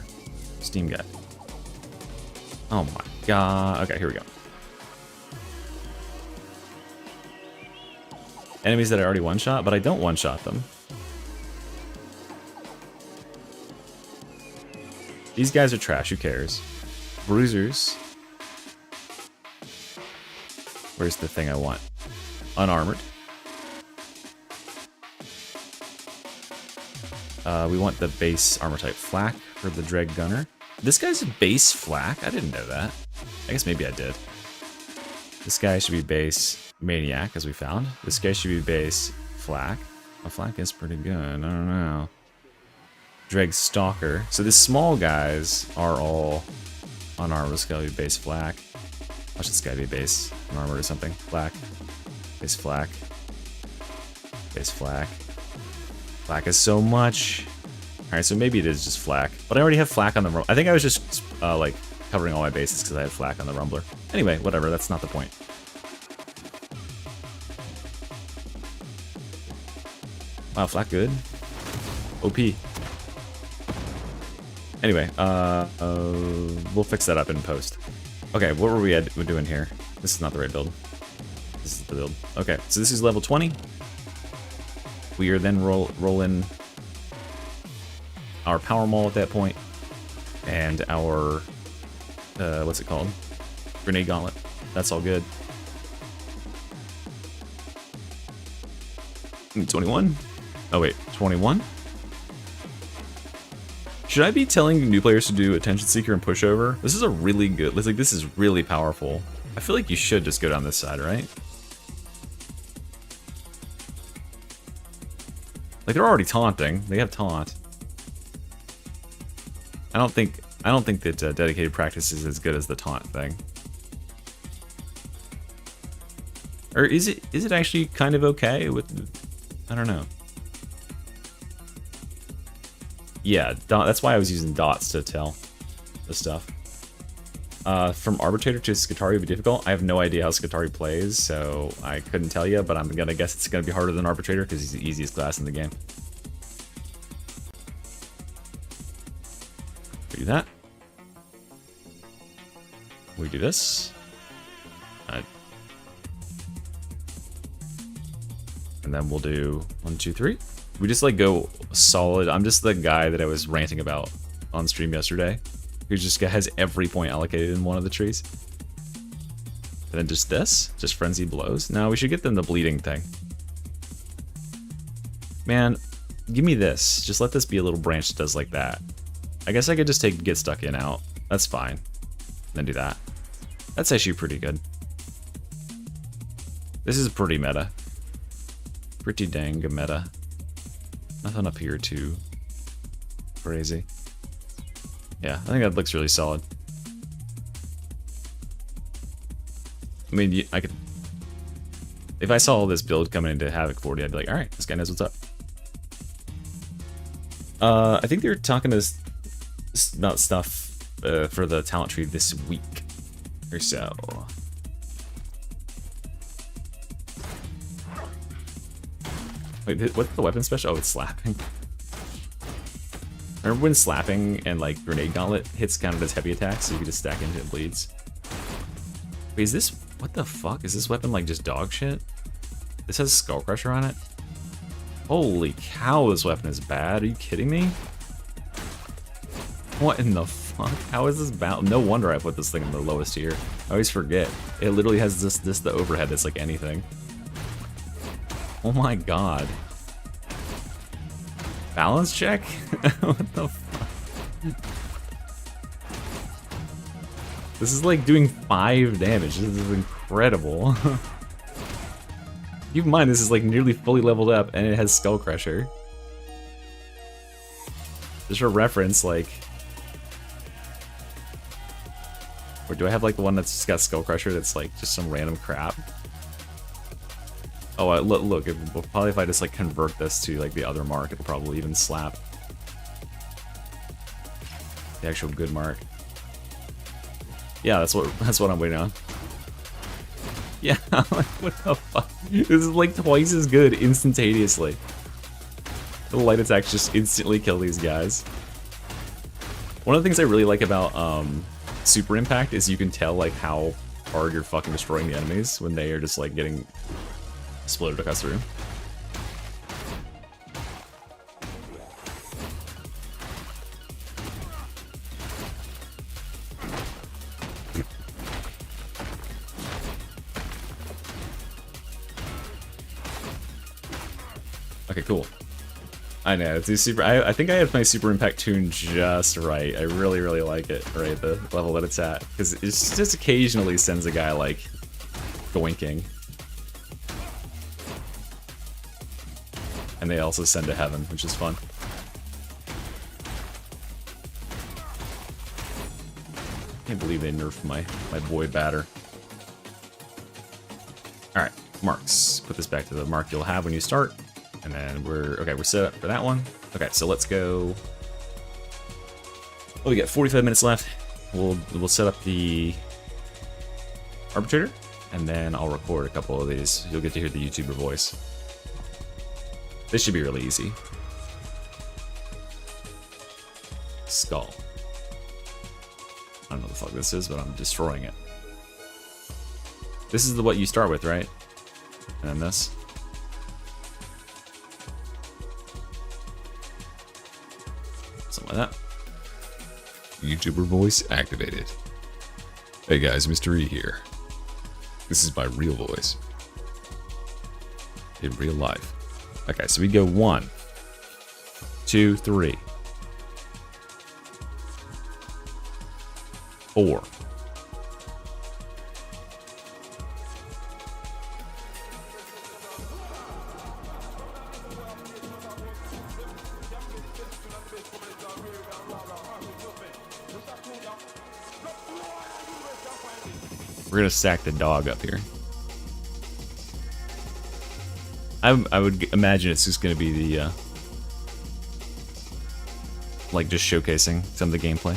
Steam guide. Oh my god. Okay, here we go. Enemies that I already one-shot, but I don't one-shot them. These guys are trash, who cares? Bruisers. Where's the thing I want? Unarmored. We want the base armor type flak for the Dread Gunner. This guy's a base flak? I didn't know that. I guess maybe I did. This guy should be base Maniac, as we found. This guy should be base flak. A flak is pretty good, I don't know. Dreg Stalker. So the small guys are all unarmored. This guy will be base flak. Watch this guy be base unarmored or something. Flak. Base flak. Base flak. Flak is so much. Alright, so maybe it is just flak. But I already have flak on the Rumbler. I think I was just like covering all my bases because I had flak on the Rumbler. Anyway, whatever, that's not the point. Wow, flak good. OP. Anyway, we'll fix that up in post. Okay, what were we're doing here? This is not the right build. This is the build. Okay, so this is level 20. We are then rolling our Power Maul at that point, and our, what's it called? Grenade Gauntlet. That's all good. 21? Oh wait, 21? Should I be telling new players to do Attention Seeker and Pushover? This is a really good, like, this is really powerful. I feel like you should just go down this side, right? Like, they're already taunting. They have taunt. I don't think that dedicated practice is as good as the taunt thing. Or is it actually kind of okay with? I don't know. Yeah, that's why I was using dots to tell the stuff. From Arbitrator to SKITARII would be difficult. I have no idea how SKITARII plays, so I couldn't tell you, but I'm gonna guess it's gonna be harder than Arbitrator because he's the easiest class in the game. We do that. We do this. And then we'll do 1, 2, 3. We just like go solid. I'm just the guy that I was ranting about on stream yesterday, who just has every point allocated in one of the trees. And then just this, just frenzy blows. No, we should get them the bleeding thing. Man, give me this. Just let this be a little branch that does like that. I guess I could just take get stuck in out. That's fine. Then do that. That's actually pretty good. This is pretty meta. Pretty dang meta. Nothing up here too crazy. Yeah, I think that looks really solid. I mean, I could... If I saw all this build coming into Havoc 40, I'd be like, alright, this guy knows what's up. I think they're talking to us about stuff for the talent tree this week or so. Wait, what's the weapon special? Oh, it's slapping. Remember when slapping and like grenade gauntlet hits counted as heavy attacks, so you can just stack into it and bleeds? Wait, is this... What the fuck? Is this weapon like just dog shit? This has Skull Crusher on it? Holy cow, this weapon is bad. Are you kidding me? What in the fuck? How is this bound? No wonder I put this thing in the lowest tier. I always forget. It literally has the overhead that's like anything. Oh my god. Balance check? What the fuck? This is like doing 5 damage. This is incredible. Keep in mind, this is like nearly fully leveled up and it has Skull Crusher. Just for reference, like... Or do I have like the one that's just got Skull Crusher that's like just some random crap? Oh, look, probably if I just like convert this to like the other mark, it'll probably even slap. The actual good mark. Yeah, that's what I'm waiting on. Yeah, what the fuck? This is like twice as good instantaneously. The light attacks just instantly kill these guys. One of the things I really like about Super Impact is you can tell like how hard you're fucking destroying the enemies when they are just like getting exploded across the room. Okay, cool. I know, it's super. I think I have my Super Impact tune just right. I really, really like it, right? The level that it's at. Because it just occasionally sends a guy, like, doinking. And they also send to heaven, which is fun. Can't believe they nerfed my boy batter. Alright, marks. Put this back to the mark you'll have when you start. And then we're set up for that one. Okay, so let's go. Oh, we got 45 minutes left. We'll set up the arbitrator, and then I'll record a couple of these. You'll get to hear the YouTuber voice. This should be really easy. Skull. I don't know what the fuck this is, but I'm destroying it. This is what you start with, right? And then this. Something like that. YouTuber voice activated. Hey guys, Mr. E here. This is my real voice. In real life. Okay, so we go 1, 2, 3, 4. We're gonna stack the dog up here. I would imagine it's just gonna be the like just showcasing some of the gameplay.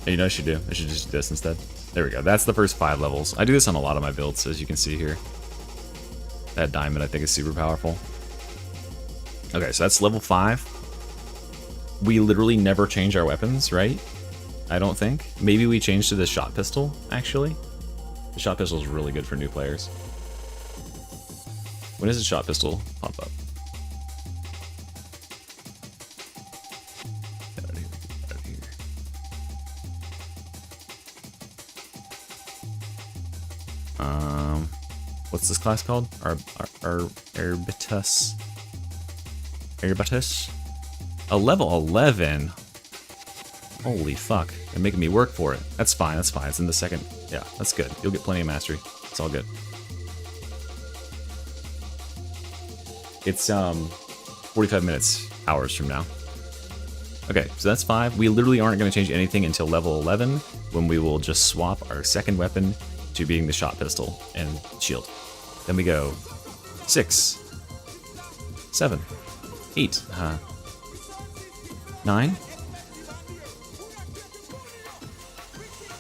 Hey, you know what I should do? I should just do this instead. There we go. That's the first 5 levels. I do this on a lot of my builds, as you can see here. That diamond, I think, is super powerful. Okay, so that's level 5. we literally never change our weapons, right? I don't think. Maybe we change to the shot pistol, actually. The shot pistol is really good for new players. When does the shot pistol pop up? Get out of here, get out of here. What's this class called? Arbitus. Arbitus? A level 11? Holy fuck. They're making me work for it. That's fine, that's fine. It's in the second. Yeah, that's good. You'll get plenty of mastery. It's all good. It's 45 minutes, hours from now. Okay, so that's 5. We literally aren't going to change anything until level 11, when we will just swap our second weapon to being the shot pistol and shield. Then we go 6, 7, 8, 9,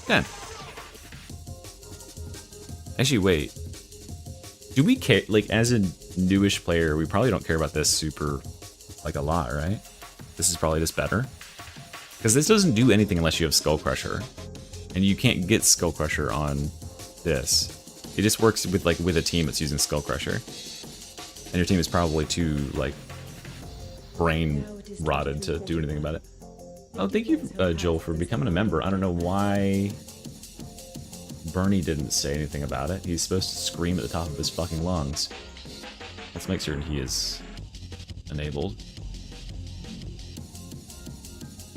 10. Actually, wait. Do we care, like, as a newish player, we probably don't care about this super, like, a lot, right? This is probably just better. Because this doesn't do anything unless you have Skull Crusher. And you can't get Skull Crusher on this. It just works with, like, with a team that's using Skull Crusher. And your team is probably too, like, brain rotted to do anything about it. Oh, thank you, Joel, for becoming a member. I don't know why Bernie didn't say anything about it. He's supposed to scream at the top of his fucking lungs. Let's make certain he is enabled.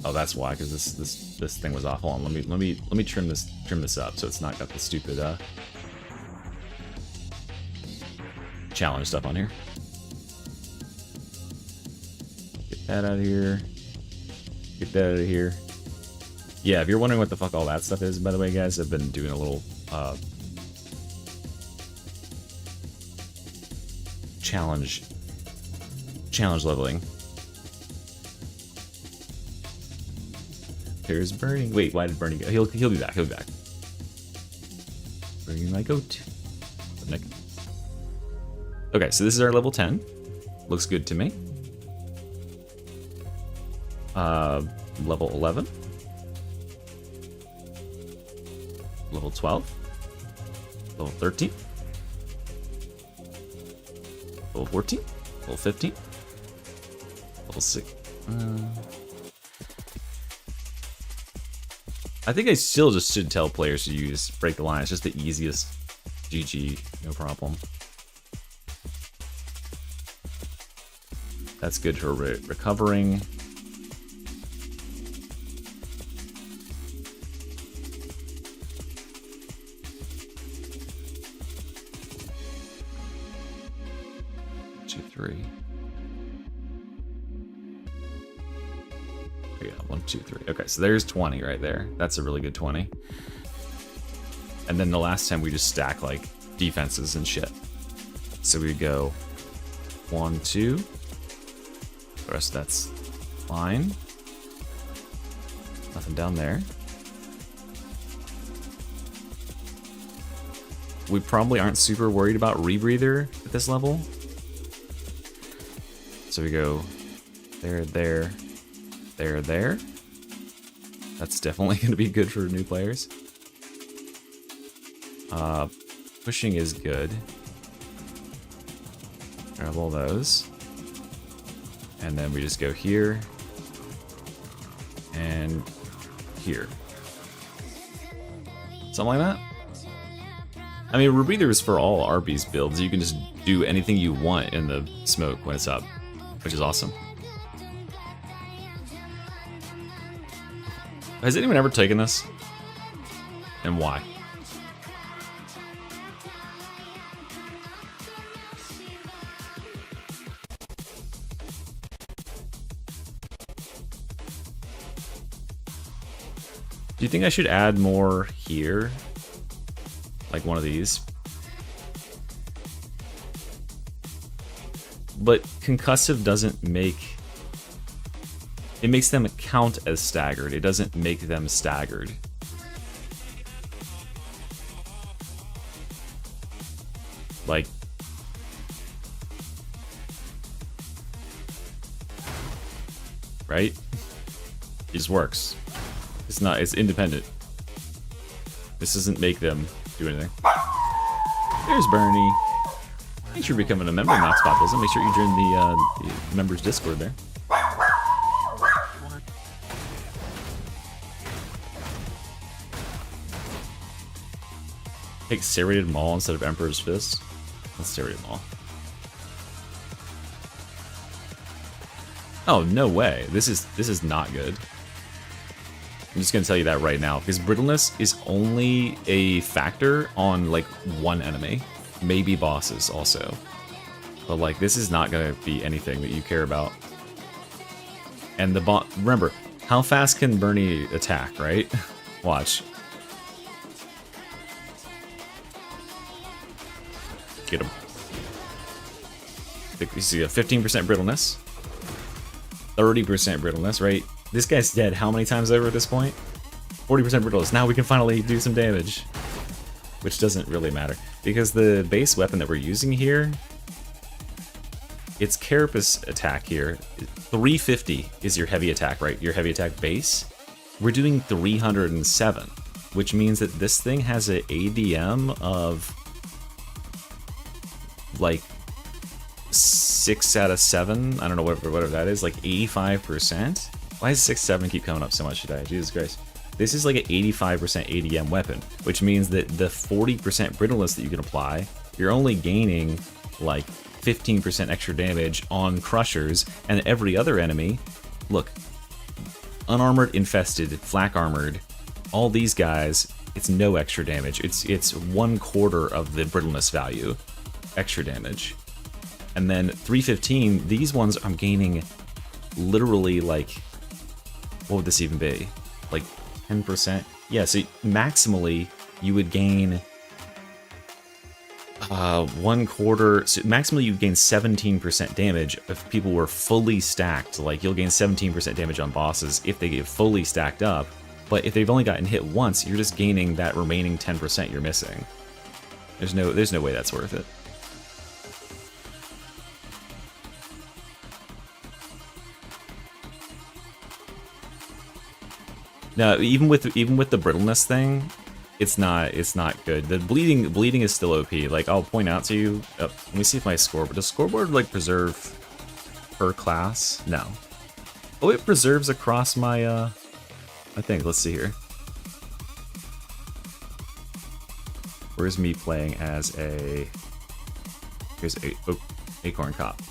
Oh, that's why, because this thing was off. Hold on, let me trim this up so it's not got the stupid challenge stuff on here. Get that out of here. Get that out of here. Yeah, if you're wondering what the fuck all that stuff is, by the way, guys, I've been doing a little challenge leveling. There's Bernie. Wait, why did Bernie go? He'll be back. He'll be back. Bernie, my goat. Nick. Okay, so this is our level 10. Looks good to me. Level 11. Level 12. Level 13. Level 14. Level 15. Level 6. I think I still just should tell players to use Break the Line. It's just the easiest. GG, no problem. That's good for recovering. Yeah, 1, 2, 3. Okay, so there's 20 right there. That's a really good 20. And then the last time we just stack like defenses and shit. So we go 1, 2. The rest that's fine. Nothing down there. We probably aren't super worried about rebreather at this level. So we go there, there, there, there. That's definitely going to be good for new players. Pushing is good. Grab all those. And then we just go here. And here. Something like that. I mean, rebreather is for all Arby's builds. You can just do anything you want in the smoke when it's up, which is awesome. Has anyone ever taken this? And why? Do you think I should add more here? Like one of these? But concussive doesn't make... It makes them count as staggered. It doesn't make them staggered. Like... Right? just works. It's not. It's independent. This doesn't make them do anything. There's Bernie. Make sure you're becoming a member. Knoxbot doesn't. Make sure you join the members Discord there. Take serrated maul instead of Emperor's Fist. Let's serrated maul. Oh no way! This is not good. I'm just gonna tell you that right now, because brittleness is only a factor on like one enemy, maybe bosses also. But like this is not gonna be anything that you care about. And the remember, how fast can Bernie attack? Right? Watch. Get him. You see a 15% brittleness, 30% brittleness, right? This guy's dead how many times over at this point? 40% brittleness. Now we can finally do some damage. Which doesn't really matter. Because the base weapon that we're using here, it's Carapace attack here. 350 is your heavy attack, right? Your heavy attack base. We're doing 307, which means that this thing has an ADM of like 6 out of 7. I don't know whatever that is, like 85%. Why does 6-7 keep coming up so much today? Jesus Christ. This is like an 85% ADM weapon, which means that the 40% brittleness that you can apply, you're only gaining like 15% extra damage on crushers, and every other enemy, look, unarmored, infested, flak armored, all these guys, it's no extra damage. It's 1/4 of the brittleness value, extra damage. And then 315, these ones I'm gaining literally like, what would this even be? Like 10%? Yeah, so maximally you would gain 1/4, so maximally you gain 17% damage if people were fully stacked. Like you'll gain 17% damage on bosses if they get fully stacked up, but if they've only gotten hit once, you're just gaining that remaining 10% you're missing. There's no way that's worth it. No, even with the brittleness thing, it's not good. The bleeding is still OP. Like I'll point out to you. Let me see if my scoreboard does scoreboard like preserve per class? No. Oh, it preserves across my I think. Let's see here. Where's me playing as a? Here's Acorn Cop.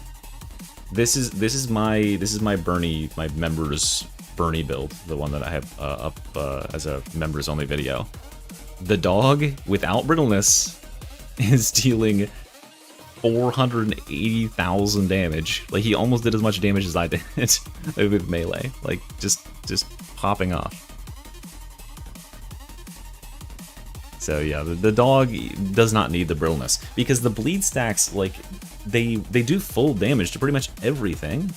This is my Bernie, my members Bernie build, the one that I have up as a members only video. The dog without brittleness is dealing 480,000 damage. Like he almost did as much damage as I did with melee. Like just popping off. So yeah, the dog does not need the brittleness because the bleed stacks, like they do full damage to pretty much everything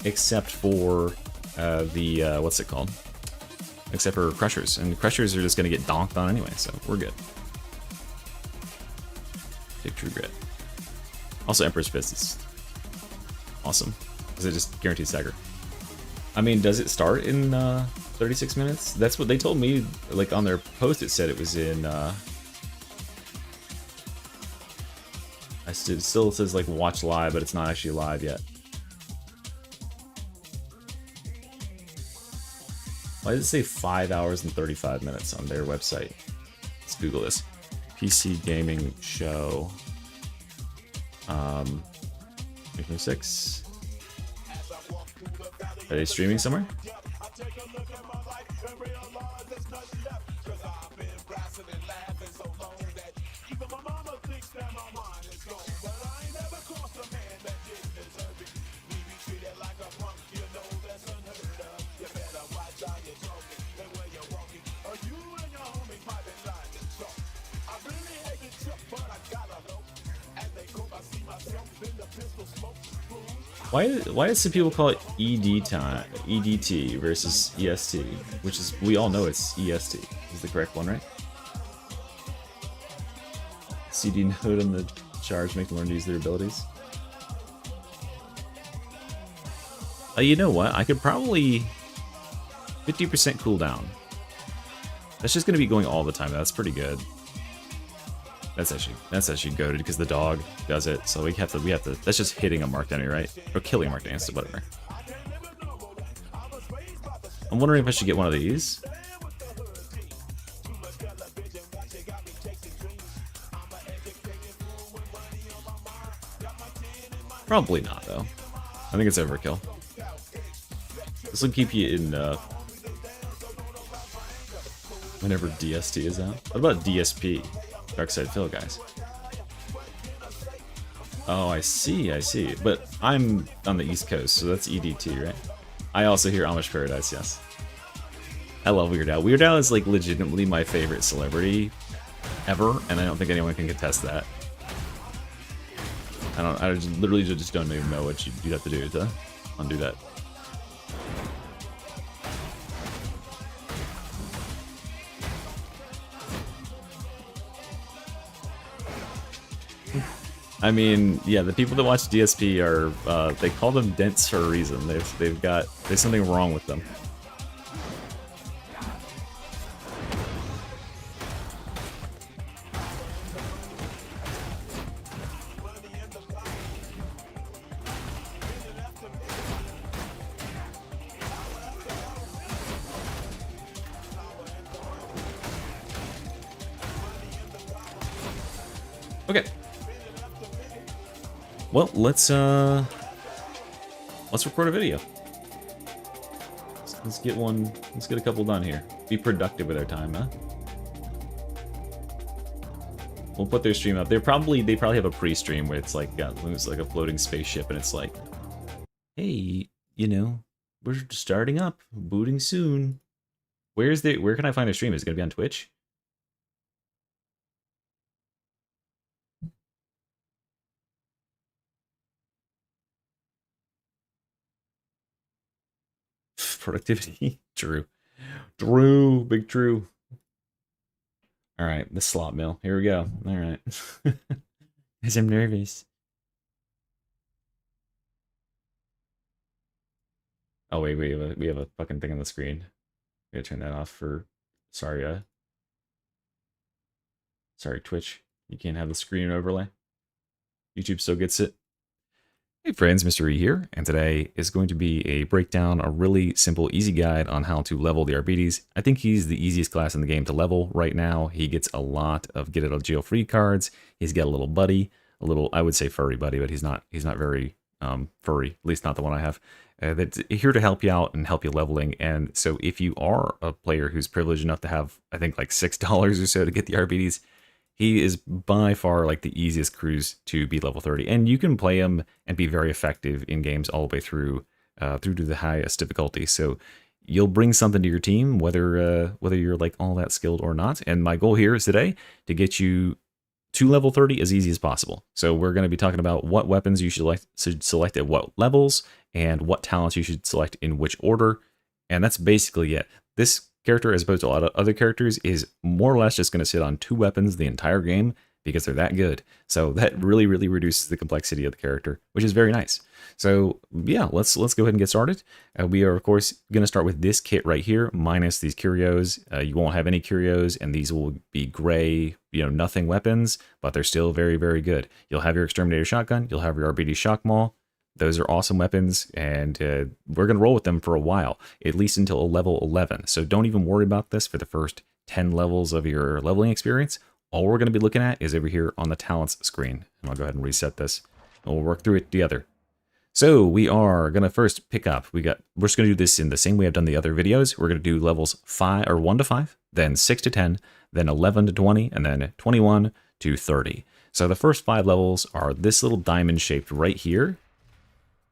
except for what's it called? Except for crushers, and crushers are just gonna get donked on anyway, so we're good. Take True Grit. Also, Emperor's Fist is awesome because it just guarantees stagger. I mean, does it start in 36 minutes? That's what they told me. Like on their post, it said it was in. It still says like watch live, but it's not actually live yet. Why does it say 5 hours and 35 minutes on their website? Let's Google this. PC Gaming Show. 2026. Are they streaming somewhere? Why do some people call it EDT versus EST, which is, we all know it's EST is the correct one, right? CD node on the charge make them learn to use their abilities. You know what? I could probably 50% cooldown. That's just gonna be going all the time. That's pretty good. That's actually goated because the dog does it. So we have to. That's just hitting a marked enemy, right? Or killing a marked enemy, so whatever. I'm wondering if I should get one of these. Probably not, though. I think it's overkill. This will keep you in, whenever DST is out. What about DSP? Darkside Fill, guys. Oh, I see. But I'm on the East Coast, so that's EDT, right? I also hear Amish Paradise, yes. I love Weird Al. Weird Al is, like, legitimately my favorite celebrity ever, and I don't think anyone can contest that. I literally just don't even know what you'd have to do to undo that. I mean, yeah, the people that watch DSP are, they call them dents for a reason. There's something wrong with them. Okay. Well, let's record a video. Let's get one. Let's get a couple done here. Be productive with our time, huh? We'll put their stream up. They probably have a pre-stream where it's like a floating spaceship, and it's like, hey, you know, we're starting up, booting soon. Where can I find their stream? Is it gonna be on Twitch? Productivity. True. Big true. Alright, the slot mill. Here we go. Alright. Because I'm nervous. Oh wait, we have a fucking thing on the screen. We gotta turn that off for sorry, Twitch. You can't have the screen overlay. YouTube still gets it. Hey friends, Mr. E here, and today is going to be a breakdown, a really simple, easy guide on how to level the Arbites. I think he's the easiest class in the game to level right now. He gets a lot of get out of jail free cards. He's got a little buddy, I would say furry buddy, but he's not very furry, at least not the one I have. That's here to help you out and help you leveling. And so if you are a player who's privileged enough to have, I think like $6 or so to get the Arbites, he is by far like the easiest cruise to be level 30, and you can play him and be very effective in games all the way through to the highest difficulty. So you'll bring something to your team, whether you're like all that skilled or not. And my goal here is today to get you to level 30 as easy as possible. So we're going to be talking about what weapons you should select at what levels, and what talents you should select in which order. And that's basically it. This character, as opposed to a lot of other characters, is more or less just going to sit on 2 weapons the entire game because they're that good. So that really reduces the complexity of the character, which is very nice. So yeah, let's go ahead and get started. We are of course going to start with this kit right here, minus these curios. You won't have any curios, and these will be gray, nothing weapons, but they're still very good. You'll have your exterminator shotgun, you'll have your RBD shock maul. Those are awesome weapons, and we're going to roll with them for a while, at least until level 11. So don't even worry about this for the first 10 levels of your leveling experience. All we're going to be looking at is over here on the talents screen. And I'll go ahead and reset this, and we'll work through it together. So we are going to first pick up. We're just going to do this in the same way I've done the other videos. We're going to do levels 1 to 5, then 6 to 10, then 11 to 20, and then 21 to 30. So the first 5 levels are this little diamond shaped right here,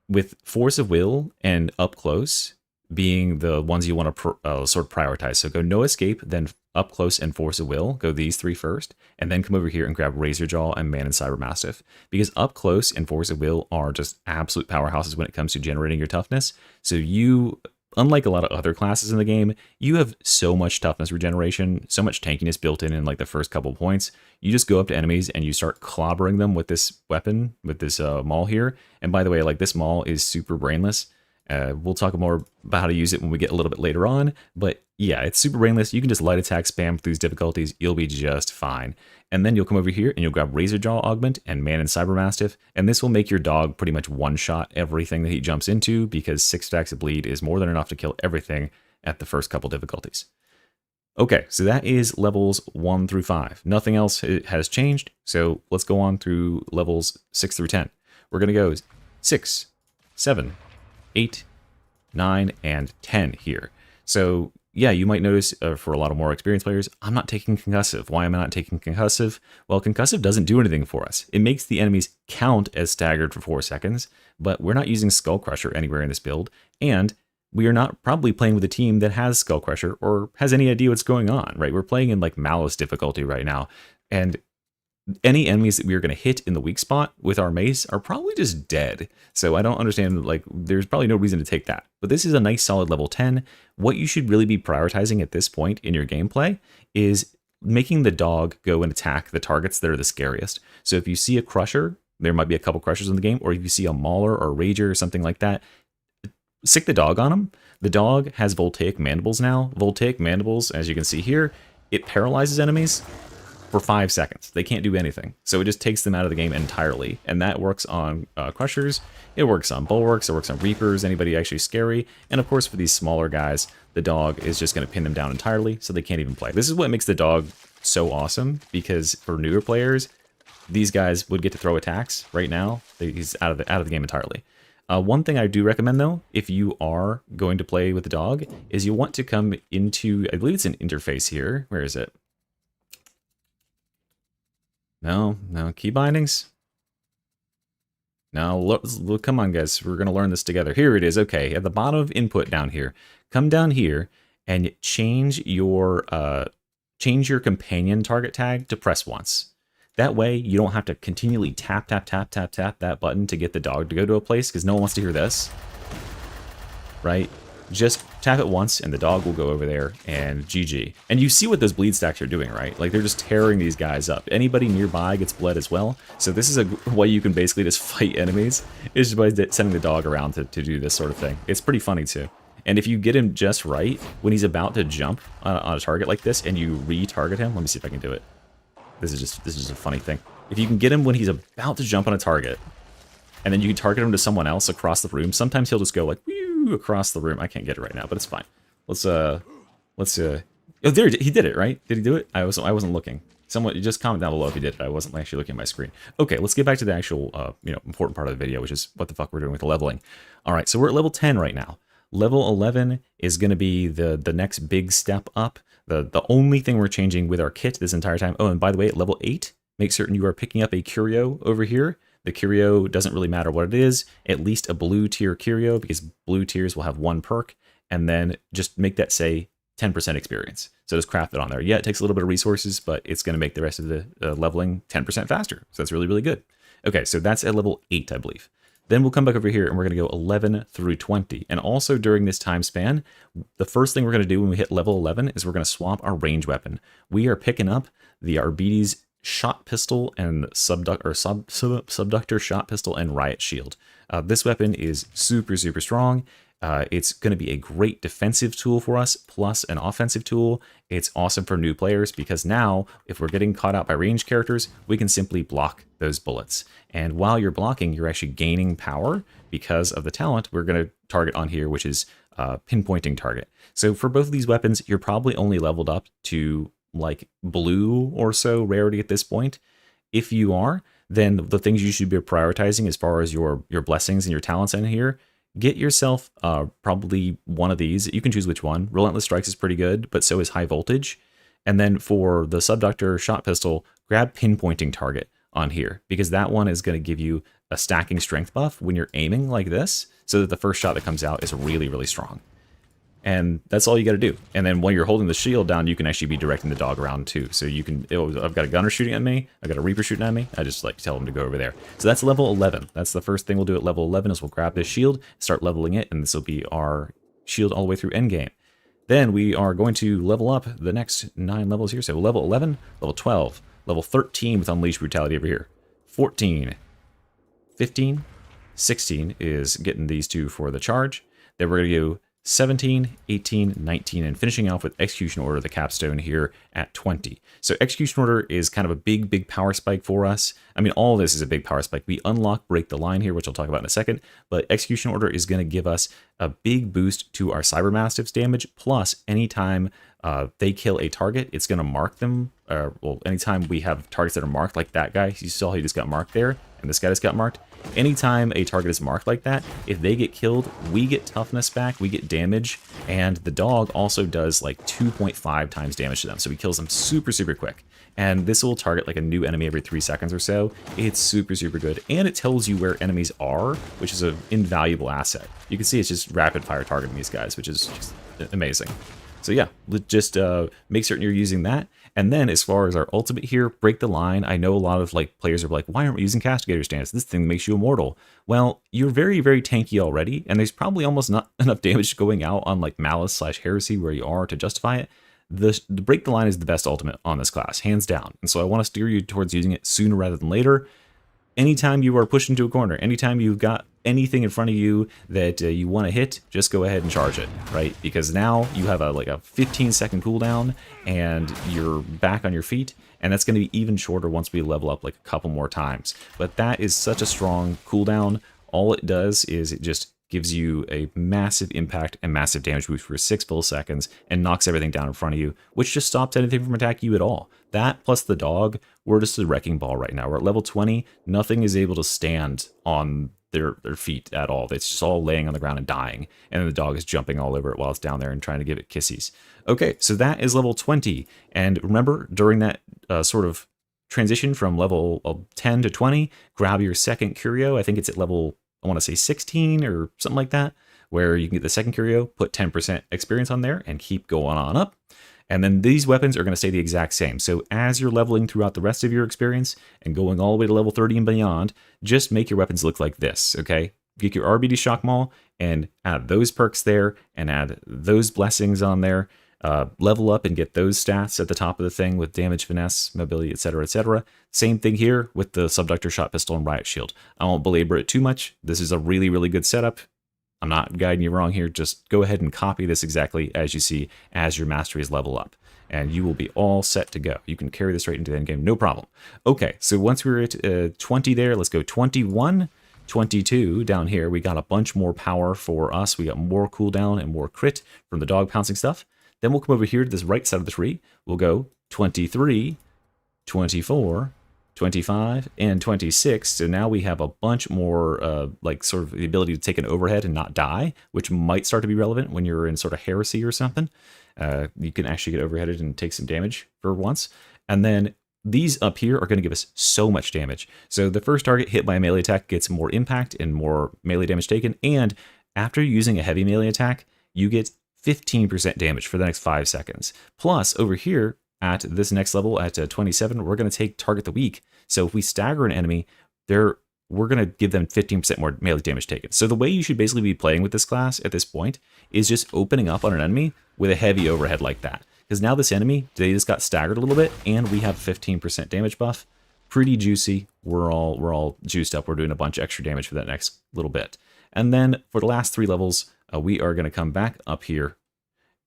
with Force of Will and Up Close being the ones you want to sort of prioritize. So go No Escape, then Up Close and Force of Will. Go these 3 first, and then come over here and grab Razor Jaw and Man and Cyber Mastiff. Because Up Close and Force of Will are just absolute powerhouses when it comes to generating your toughness. So you, unlike a lot of other classes in the game, you have so much toughness regeneration, so much tankiness built in like the first couple points. You just go up to enemies and you start clobbering them with this weapon, with this maul here. And by the way, like this maul is super brainless. We'll talk more about how to use it when we get a little bit later on, but yeah, it's super brainless. You can just light attack spam through these difficulties. You'll be just fine. And then you'll come over here and you'll grab Razor Jaw Augment and Man and Cyber Mastiff, and this will make your dog pretty much one-shot everything that he jumps into, because 6 stacks of bleed is more than enough to kill everything at the first couple difficulties. Okay, so that is levels 1 through 5. Nothing else has changed, so let's go on through levels 6 through 10. We're going to go 6, 7, 8, 9, and 10 here. So yeah, you might notice for a lot of more experienced players, I'm not taking Concussive. Why am I not taking Concussive? Well, Concussive doesn't do anything for us. It makes the enemies count as staggered for 4 seconds, but we're not using Skull Crusher anywhere in this build, and we are not probably playing with a team that has Skull Crusher or has any idea what's going on, right? We're playing in like Malice difficulty right now, and any enemies that we are going to hit in the weak spot with our mace are probably just dead. So I don't understand, like, there's probably no reason to take that. But this is a nice solid level 10. What you should really be prioritizing at this point in your gameplay is making the dog go and attack the targets that are the scariest. So if you see a Crusher, there might be a couple Crushers in the game, or if you see a Mauler or a Rager or something like that, sick the dog on him. The dog has Voltaic Mandibles now. Voltaic Mandibles, as you can see here, it paralyzes enemies for 5 seconds. They can't do anything. So it just takes them out of the game entirely. And that works on Crushers, it works on Bulwarks, it works on Reapers, anybody actually scary. And of course for these smaller guys, the dog is just going to pin them down entirely, so they can't even play. This is what makes the dog so awesome, because for newer players, these guys would get to throw attacks right now. He's out of the game entirely. One thing I do recommend, though, if you are going to play with the dog, is you want to come into, I believe it's an interface here. Where is it? No, key bindings. No, look, come on, guys. We're going to learn this together. Here it is. Okay, at the bottom of input down here, come down here and change your companion target tag to press once. That way, you don't have to continually tap that button to get the dog to go to a place, because no one wants to hear this, right? Just tap it once, and the dog will go over there, and GG. And you see what those bleed stacks are doing, right? Like, they're just tearing these guys up. Anybody nearby gets bled as well, so this is a way you can basically just fight enemies, is just by sending the dog around to do this sort of thing. It's pretty funny, too. And if you get him just right, when he's about to jump on a target like this, and you re-target him, let me see if I can do it. This is just a funny thing. If you can get him when he's about to jump on a target, and then you can target him to someone else across the room, sometimes he'll just go like, whew, across the room. I can't get it right now, but it's fine. Let's oh, there, he did it, right? Did he do it? I wasn't looking. Someone, just comment down below if you did it. I wasn't actually looking at my screen. Okay, let's get back to the actual, important part of the video, which is what the fuck we're doing with the leveling. All right, so we're at level 10 right now. Level 11 is going to be the next big step up. The only thing we're changing with our kit this entire time. Oh, and by the way, at level 8, make certain you are picking up a curio over here. The curio doesn't really matter what it is, at least a blue tier curio, because blue tiers will have 1 perk, and then just make that say 10% experience. So just craft it on there. Yeah, it takes a little bit of resources, but it's going to make the rest of the leveling 10% faster. So that's really, really good. Okay, so that's at level 8, I believe. Then we'll come back over here and we're going to go 11 through 20. And also during this time span, the first thing we're going to do when we hit level 11 is we're going to swap our range weapon. We are picking up the Arbides shot pistol and subductor shot pistol and riot shield. This weapon is super, super strong. It's going to be a great defensive tool for us, plus an offensive tool. It's awesome for new players because now, if we're getting caught out by ranged characters, we can simply block those bullets. And while you're blocking, you're actually gaining power because of the talent we're going to target on here, which is pinpointing target. So for both of these weapons, you're probably only leveled up to like blue or so rarity at this point. If you are, then the things you should be prioritizing as far as your blessings and your talents in here, get yourself probably one of these. You can choose which one. Relentless Strikes is pretty good, but so is High Voltage. And then for the Subductor Shot Pistol, grab Pinpointing Target on here, because that one is going to give you a stacking strength buff when you're aiming like this, so that the first shot that comes out is really, really strong. And that's all you got to do. And then while you're holding the shield down, you can actually be directing the dog around too. So you can, I've got a gunner shooting at me, I've got a reaper shooting at me, I just like tell them to go over there. So that's level 11. That's the first thing we'll do at level 11 is we'll grab this shield, start leveling it, and this will be our shield all the way through endgame. Then we are going to level up the next 9 levels here. So level 11, level 12, level 13 with Unleash Brutality over here, 14, 15, 16 is getting these two for the charge. Then we're going to go 17, 18, 19, and finishing off with Execution Order, the capstone here at 20. So Execution Order is kind of a big power spike for us. I mean, all of this is a big power spike. We unlock Break the Line here, which I'll talk about in a second, but Execution Order is going to give us a big boost to our Cybermastiff's damage, plus anytime they kill a target, it's going to mark them. Well, anytime we have targets that are marked, like that guy, you saw he just got marked there, and this guy just got marked. Anytime a target is marked like that, if they get killed, we get toughness back, we get damage, and the dog also does like 2.5 times damage to them, so he kills them super quick. And this will target like a new enemy every 3 seconds or so. It's super good, and it tells you where enemies are, which is an invaluable asset. You can see it's just rapid fire targeting these guys, which is just amazing. So yeah, just make certain you're using that. And then as far as our ultimate here, Break the Line, I know a lot of like players are like, why aren't we using Castigator stance? This thing makes you immortal. Well, you're very tanky already, and there's probably almost not enough damage going out on like Malice/Heresy where you are to justify it. The Break the Line is the best ultimate on this class, hands down. And so I want to steer you towards using it sooner rather than later. Anytime you are pushed into a corner, anytime you've got anything in front of you that you want to hit, just go ahead and charge it, right? Because now you have like a 15-second cooldown and you're back on your feet, and that's going to be even shorter once we level up like a couple more times. But that is such a strong cooldown. All it does is it just gives you a massive impact and massive damage boost for 6 full seconds and knocks everything down in front of you, which just stops anything from attacking you at all. That plus the dog, we're just a wrecking ball right now. We're at level 20. Nothing is able to stand on their feet at all. It's just all laying on the ground and dying. And then the dog is jumping all over it while it's down there and trying to give it kissies. Okay, so that is level 20. And remember, during that sort of transition from level 10 to 20, grab your second curio. I think it's at level, I want to say 16 or something like that, where you can get the second curio, put 10% experience on there, and keep going on up. And then these weapons are going to stay the exact same. So as you're leveling throughout the rest of your experience and going all the way to level 30 and beyond, just make your weapons look like this, okay? Get your RBD Shock Maul and add those perks there and add those blessings on there. Level up and get those stats at the top of the thing with damage, finesse, mobility, etc., etc. Same thing here with the Subductor Shot Pistol and Riot Shield. I won't belabor it too much. This is a really good setup. I'm not guiding you wrong here. Just go ahead and copy this exactly as you see as your masteries level up, and you will be all set to go. You can carry this right into the end game, no problem. Okay, so once we're at 20 there, let's go 21, 22 down here. We got a bunch more power for us. We got more cooldown and more crit from the dog pouncing stuff. Then we'll come over here to this right side of the tree. We'll go 23, 24, 25, and 26. So now we have a bunch more, like sort of the ability to take an overhead and not die, which might start to be relevant when you're in sort of heresy or something. You can actually get overheaded and take some damage for once. And then these up here are going to give us so much damage. So the first target hit by a melee attack gets more impact and more melee damage taken. And after using a heavy melee attack, you get 15% damage for the next 5 seconds. Plus, over here, at this next level, at 27, we're going to take Target the Weak. So if we stagger an enemy, we're going to give them 15% more melee damage taken. So the way you should basically be playing with this class at this point is just opening up on an enemy with a heavy overhead like that. Because now this enemy, they just got staggered a little bit, and we have 15% damage buff. Pretty juicy. We're all juiced up. We're doing a bunch of extra damage for that next little bit. And then for the last 3 levels, we are going to come back up here.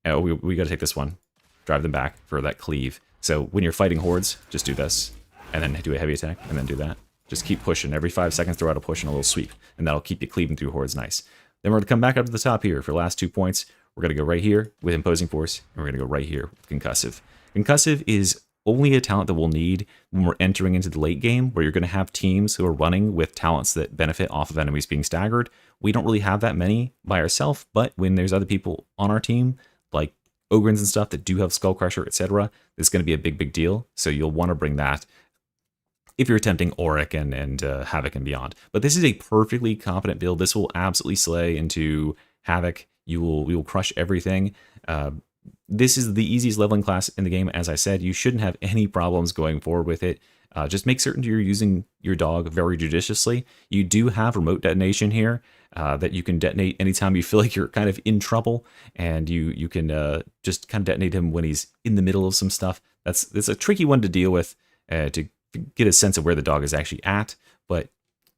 We got to take this one. Drive them back for that cleave. So when you're fighting hordes, just do this, and then do a heavy attack, and then do that. Just keep pushing. Every 5 seconds, throw out a push and a little sweep, and that'll keep you cleaving through hordes nice. Then we're going to come back up to the top here for the last 2 points. We're going to go right here with Imposing Force, and we're going to go right here with Concussive. Concussive is only a talent that we'll need when we're entering into the late game, where you're going to have teams who are running with talents that benefit off of enemies being staggered. We don't really have that many by ourselves, but when there's other people on our team, like Ogrins and stuff that do have Skull Crusher, etc., it's going to be a big deal. So you'll want to bring that if you're attempting Auric and Havoc and beyond. But this is a perfectly competent build. This will absolutely slay into Havoc. You will crush everything. This is the easiest leveling class in the game. As I said, you shouldn't have any problems going forward with it. Just make certain you're using your dog very judiciously. You do have remote detonation here that you can detonate anytime you feel like you're kind of in trouble, and you can just kind of detonate him when he's in the middle of some stuff. That's a tricky one to deal with to get a sense of where the dog is actually at, but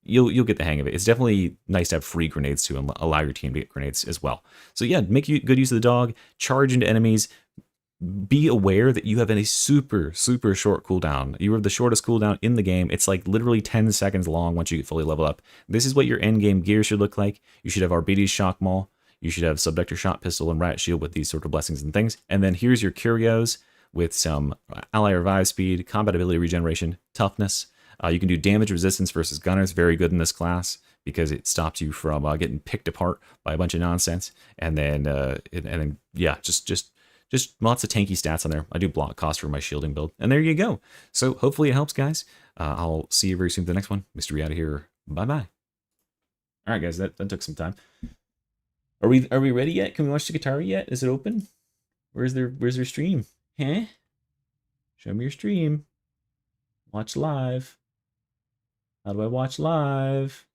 you'll get the hang of it. It's definitely nice to have free grenades to allow your team to get grenades as well. So yeah, make good use of the dog, charge into enemies. Be aware that you have a super short cooldown. You have the shortest cooldown in the game. It's like literally 10 seconds long once you get fully leveled up. This is what your end game gear should look like. You should have Arbides Shock Maul. You should have Subductor Shot Pistol and Riot Shield with these sort of blessings and things. And then here's your curios with some ally revive speed, combat ability regeneration, toughness. You can do damage resistance versus gunners, very good in this class because it stops you from getting picked apart by a bunch of nonsense. And then yeah, just lots of tanky stats on there. I do block cost for my shielding build, and there you go. So hopefully it helps, guys. I'll see you very soon for the next one. Mystery out of here. Bye bye. All right, guys, that took some time. Are we ready yet? Can we watch SKITARII yet? Is it open? Where's their stream? Huh? Show me your stream. Watch live. How do I watch live?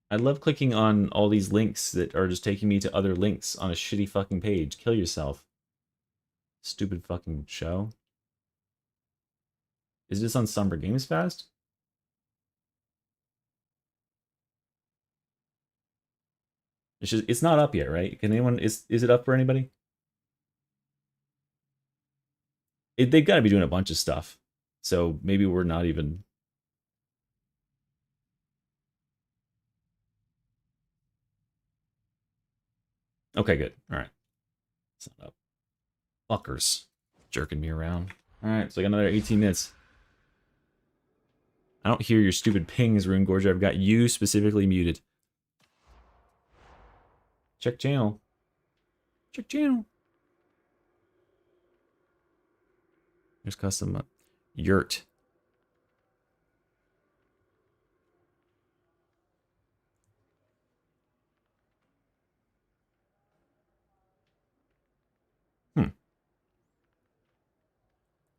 I love clicking on all these links that are just taking me to other links on a shitty fucking page. Kill yourself. Stupid fucking show. Is this on Summer Games Fast? It's not up yet, right? Can anyone is it up for anybody? They've got to be doing a bunch of stuff. So maybe we're not even. Okay, good. All right. It's not up. Fuckers. Jerking me around. All right, so I got another 18 minutes. I don't hear your stupid pings, Runegorger. I've got you specifically muted. Check channel. Check channel. There's custom yurt.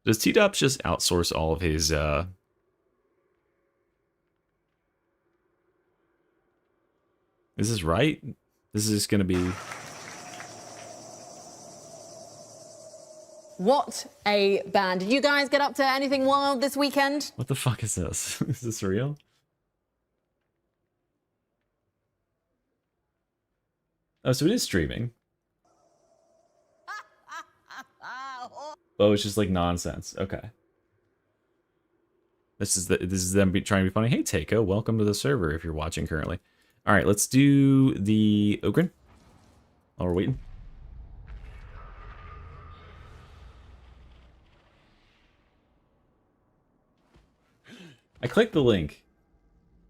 Does T-Dops just outsource all of his, Is this right? This is gonna be... What a band. Did you guys get up to anything wild this weekend? What the fuck is this? Is this real? Oh, so it is streaming. Oh, it's just like nonsense. Okay. This is them trying to be funny. Hey, Takeo, welcome to the server if you're watching currently. All right, let's do the Ogren. While we're waiting. I clicked the link.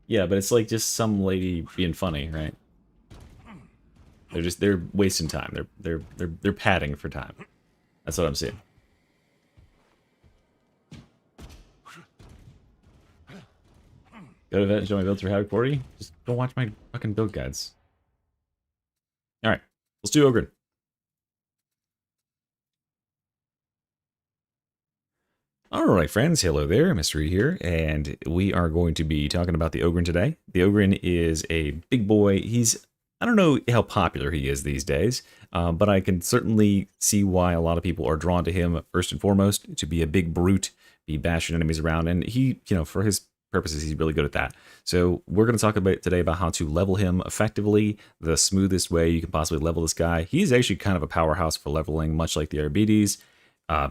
Yeah, but it's like just some lady being funny, right? They're wasting time. They're padding for time. That's what I'm seeing. Go to event and show my builds for Havoc 40. Just go watch my fucking build guides. Alright, let's do Ogren. Alright friends, hello there, Mystery here, and we are going to be talking about the Ogren today. The Ogren is a big boy. I don't know how popular he is these days, but I can certainly see why a lot of people are drawn to him first and foremost, to be a big brute, be bashing enemies around, and he, for his purposes, he's really good at that. So we're going to talk about today about how to level him effectively, the smoothest way you can possibly level this guy. He's actually kind of a powerhouse for leveling, much like the Arbides,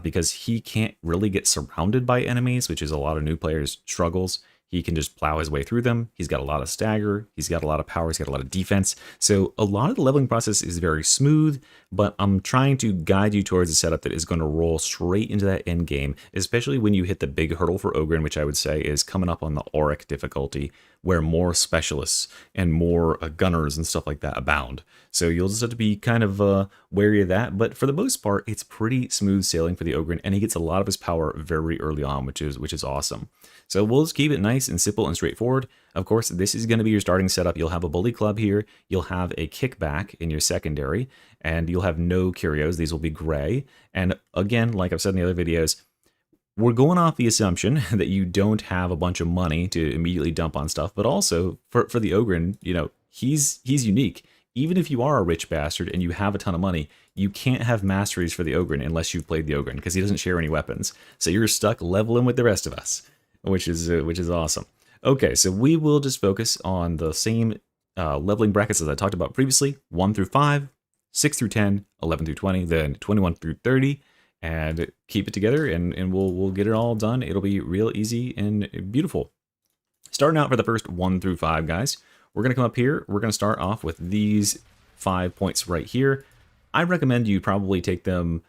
because he can't really get surrounded by enemies, which is a lot of new players' struggles. He can just plow his way through them. He's got a lot of stagger. He's got a lot of power. He's got a lot of defense. So a lot of the leveling process is very smooth, but I'm trying to guide you towards a setup that is going to roll straight into that end game, especially when you hit the big hurdle for Ogren, which I would say is coming up on the Auric difficulty, where more specialists and more gunners and stuff like that abound. So you'll just have to be kind of wary of that. But for the most part, it's pretty smooth sailing for the Ogren, and he gets a lot of his power very early on, which is awesome. So we'll just keep it nice and simple and straightforward. Of course, this is going to be your starting setup. You'll have a bully club here. You'll have a kickback in your secondary, and you'll have no curios. These will be gray. And again, like I've said in the other videos, we're going off the assumption that you don't have a bunch of money to immediately dump on stuff, but also for the Ogren, you know, he's unique. Even if you are a rich bastard and you have a ton of money, you can't have masteries for the Ogren unless you've played the Ogren, because he doesn't share any weapons. So you're stuck leveling with the rest of us, which is awesome. Okay, so we will just focus on the same leveling brackets as I talked about previously: 1 through 5, 6 through 10, 11 through 20, then 21 through 30, and keep it together, and we'll get it all done. It'll be real easy and beautiful. Starting out for the first 1 through 5, guys, we're going to come up here. We're going to start off with these 5 points right here. I recommend you probably take them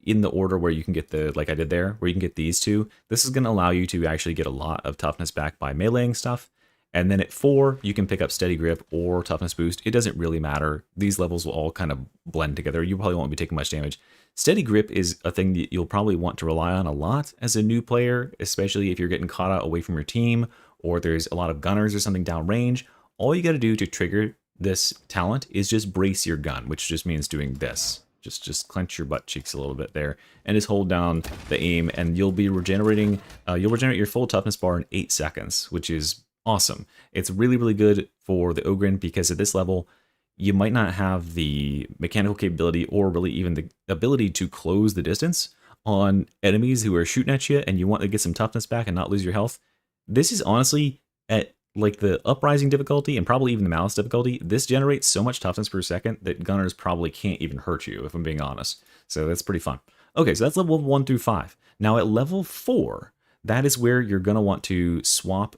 in the order where you can get the, like I did there, where you can get these two. This is going to allow you to actually get a lot of toughness back by meleeing stuff. And then at 4, you can pick up Steady Grip or Toughness Boost. It doesn't really matter. These levels will all kind of blend together. You probably won't be taking much damage. Steady Grip is a thing that you'll probably want to rely on a lot as a new player, especially if you're getting caught out away from your team, or there's a lot of gunners or something downrange. All you got to do to trigger this talent is just brace your gun, which just means doing this. Just clench your butt cheeks a little bit there, and just hold down the aim, and you'll be regenerating. You'll regenerate your full toughness bar in 8 seconds, which is awesome. It's really, really good for the Ogren, because at this level, you might not have the mechanical capability or really even the ability to close the distance on enemies who are shooting at you, and you want to get some toughness back and not lose your health. This is honestly, at like the uprising difficulty and probably even the malice difficulty, this generates so much toughness per second that gunners probably can't even hurt you, if I'm being honest. So that's pretty fun. Okay, so that's level 1 through 5. Now at level 4, that is where you're going to want to swap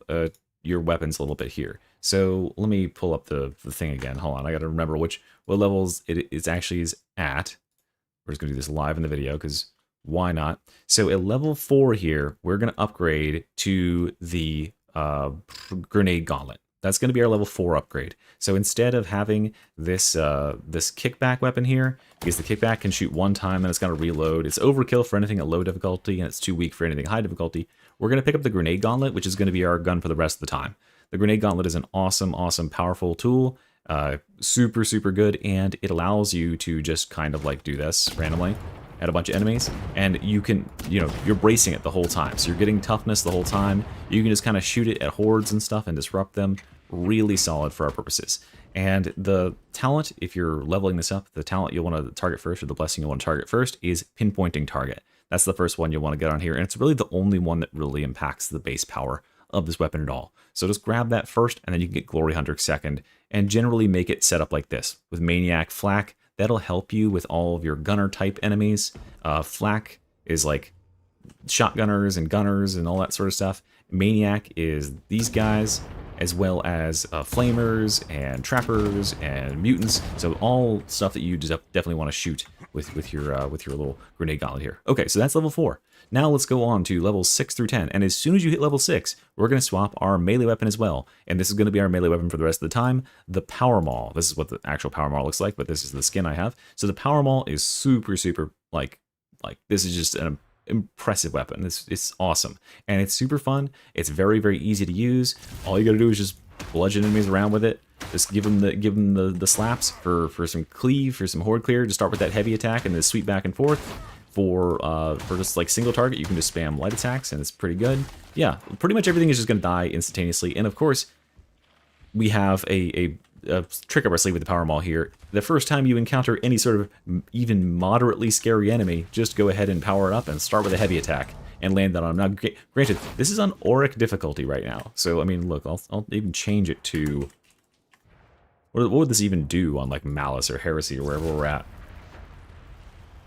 your weapons a little bit here. So let me pull up the thing again. Hold on, I got to remember what levels it actually is at. We're just going to do this live in the video, because why not? So at level 4 here, we're going to upgrade to the Grenade Gauntlet. That's going to be our level 4 upgrade. So instead of having this this kickback weapon here, because the kickback can shoot 1 time and it's going to reload, it's overkill for anything at low difficulty, and it's too weak for anything high difficulty, we're going to pick up the Grenade Gauntlet, which is going to be our gun for the rest of the time. The Grenade Gauntlet is an awesome, awesome, powerful tool. Super, super good, and it allows you to just kind of like do this randomly at a bunch of enemies, and you can, you know, you're bracing it the whole time, so you're getting toughness the whole time. You can just kind of shoot it at hordes and stuff and disrupt them. Really solid for our purposes. And the talent, if you're leveling this up, the talent you'll want to target first, or the blessing you'll want to target first, is Pinpointing Target. That's the first one you'll want to get on here, and it's really the only one that really impacts the base power of this weapon at all. So just grab that first, and then you can get Glory Hunter second, and generally make it set up like this, with Maniac, Flak. That'll help you with all of your gunner type enemies. Flak is like shotgunners and gunners and all that sort of stuff. Maniac is these guys, as well as flamers and trappers and mutants. So all stuff that you definitely want to shoot with your little Grenade Gauntlet here. Okay, so that's level 4. Now let's go on to levels 6 through 10. And as soon as you hit level 6, we're going to swap our melee weapon as well. And this is going to be our melee weapon for the rest of the time, the Power Maul. This is what the actual Power Maul looks like, but this is the skin I have. So the Power Maul is super, super, like this is just an impressive weapon. It's awesome. And it's super fun. It's very, very easy to use. All you got to do is just bludgeon enemies around with it. Just give them the slaps for some cleave, for some horde clear. Just start with that heavy attack and then sweep back and forth. For just like single target, you can just spam light attacks, and it's pretty good. Yeah, pretty much everything is just going to die instantaneously. And of course, we have a trick up our sleeve with the Power Maul here. The first time you encounter any sort of even moderately scary enemy, just go ahead and power it up and start with a heavy attack and land that on them. Now, granted, this is on Auric difficulty right now. So, I mean, look, I'll even change it to... What would this even do on, like, Malice or Heresy or wherever we're at?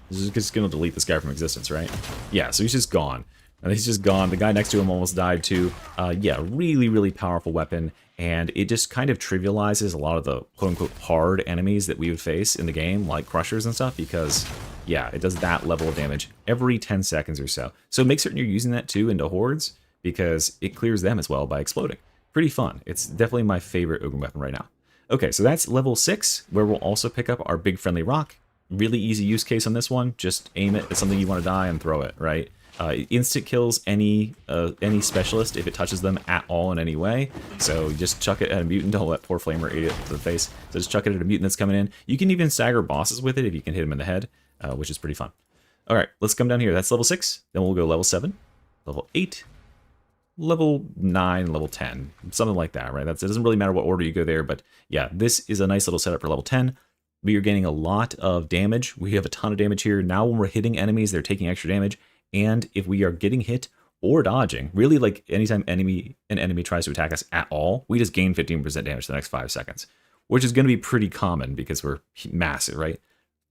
This is just going to delete this guy from existence, right? Yeah, so he's just gone. And he's just gone. The guy next to him almost died too. Yeah, really, really powerful weapon. And it just kind of trivializes a lot of the quote-unquote hard enemies that we would face in the game, like Crushers and stuff, because, yeah, it does that level of damage every 10 seconds or so. So make certain you're using that too into hordes, because it clears them as well by exploding. Pretty fun. It's definitely my favorite Ogre weapon right now. Okay, so that's level 6, where we'll also pick up our Big Friendly Rock. Really easy use case on this one. Just aim it at something you want to die and throw it, right? Instant kills any specialist if it touches them at all in any way. So you just chuck it at a mutant. Don't let poor Flamer eat it to the face. So just chuck it at a mutant that's coming in. You can even stagger bosses with it if you can hit him in the head, which is pretty fun. All right, let's come down here. That's level 6. Then we'll go level 7, level 8, level 9, level 10, something like that, right? It doesn't really matter what order you go there, but yeah, this is a nice little setup for level 10. We are getting a lot of damage. We have a ton of damage here. Now when we're hitting enemies, they're taking extra damage. And if we are getting hit or dodging, really like anytime an enemy tries to attack us at all, we just gain 15% damage for the next 5 seconds, which is going to be pretty common because we're massive, right?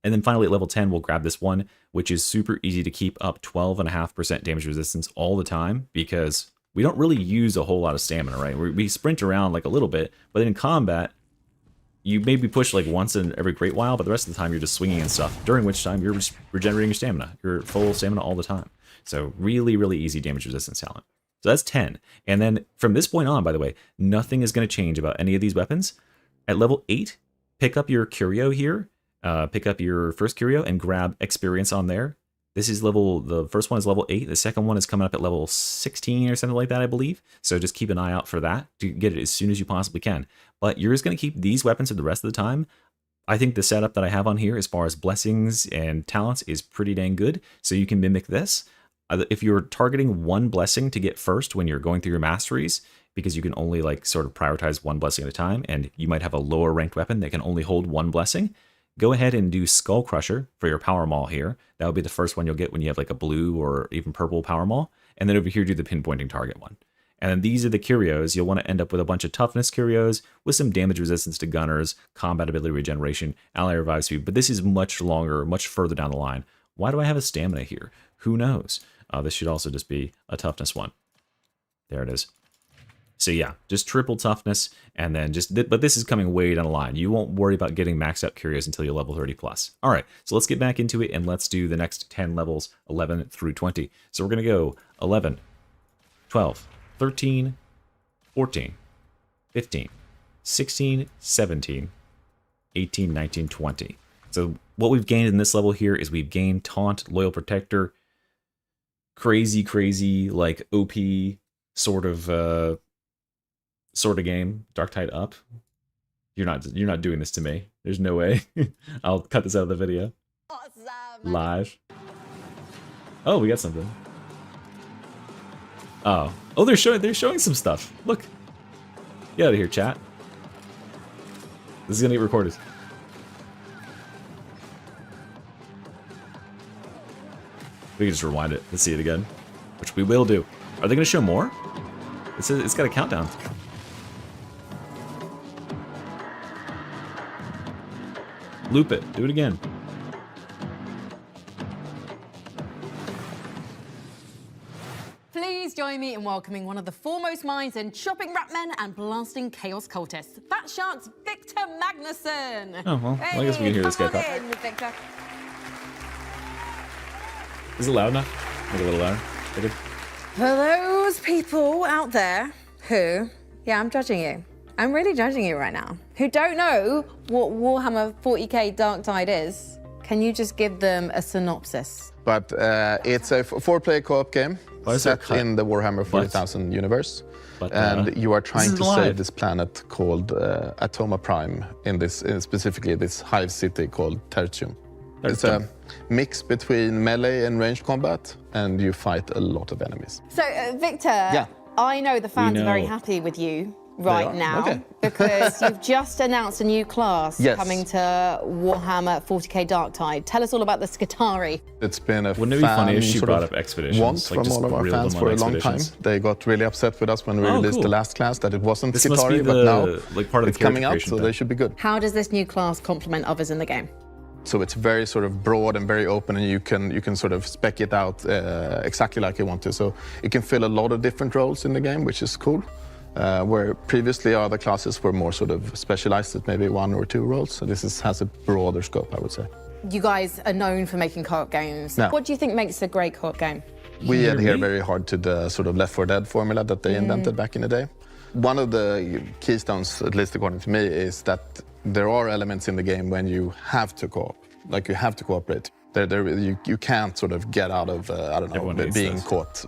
And then finally at level 10, we'll grab this one, which is super easy to keep up 12.5% damage resistance all the time because we don't really use a whole lot of stamina, right? We sprint around like a little bit, but then in combat, you maybe push like once in every great while, but the rest of the time you're just swinging and stuff, during which time you're just regenerating your stamina. You're full stamina all the time. So really, really easy damage resistance talent. So that's 10. And then from this point on, by the way, nothing is going to change about any of these weapons. At level 8, pick up your curio here. Pick up your first curio and grab experience on there. This is the first one is level 8. The second one is coming up at level 16 or something like that, I believe. So just keep an eye out for that to get it as soon as you possibly can. But you're just going to keep these weapons for the rest of the time. I think the setup that I have on here as far as blessings and talents is pretty dang good. So you can mimic this. If you're targeting one blessing to get first when you're going through your masteries, because you can only like sort of prioritize one blessing at a time, and you might have a lower ranked weapon that can only hold one blessing, go ahead and do Skull Crusher for your Power Maul here. That would be the first one you'll get when you have like a blue or even purple Power Maul. And then over here, do the pinpointing target one. And then these are the curios. You'll want to end up with a bunch of toughness curios with some damage resistance to gunners, combat ability regeneration, ally revive speed. But this is much longer, much further down the line. Why do I have a stamina here? Who knows? This should also just be a toughness one. There it is. So yeah, just triple toughness, and then but this is coming way down the line. You won't worry about getting maxed out curios until you're level 30 plus. All right, so let's get back into it and let's do the next 10 levels, 11 through 20. So we're gonna go 11, 12, 13, 14, 15, 16, 17, 18, 19, 20. So what we've gained in this level here is we've gained Taunt, Loyal Protector, crazy, like OP sort of game, Darktide up. You're not doing this to me. There's no way. I'll cut this out of the video. Awesome. Live. Oh, we got something. Oh, they're showing some stuff. Look. Get out of here, chat. This is gonna get recorded. We can just rewind it. Let's see it again, which we will do. Are they gonna show more? It's got a countdown. Loop it. Do it again. Please join me in welcoming one of the foremost minds in chopping rat men and blasting chaos cultists, Fat Shark's Victor Magnuson. Oh, well, I guess we can hear this guy talk. Come on in, Victor. Is it loud enough? Make it a little louder. Okay. For those people out there who, yeah, I'm judging you. I'm really judging you right now. Who don't know what Warhammer 40k Darktide is, can you just give them a synopsis? But it's a 4-player co-op game set in the Warhammer 40,000 universe. And you are trying to save this planet called Atoma Prime, in this specifically this hive city called Tertium. It's a mix between melee and ranged combat, and you fight a lot of enemies. So, Victor, I know the fans are very happy with you right now because you've just announced a new class coming to Warhammer 40k Darktide. Tell us all about the SKITARII. It's been a Wouldn't it be funny if she brought up expeditions? Like from all of our fans for a long time. They got really upset with us when we released the last class that it wasn't SKITARII, but now part of it's coming out, so they should be good. How does this new class complement others in the game? So it's very sort of broad and very open, and you can sort of spec it out exactly like you want to. So you can fill a lot of different roles in the game, which is cool. Where previously other classes were more sort of specialized at maybe 1 or 2 roles. So this has a broader scope, I would say. You guys are known for making co-op games. Yeah. What do you think makes a great co-op game? We adhere very hard to the sort of Left 4 Dead formula that they invented back in the day. One of the keystones, at least according to me, is that there are elements in the game when you have to co-op, like you have to cooperate. You can't sort of get out of, I don't know, being caught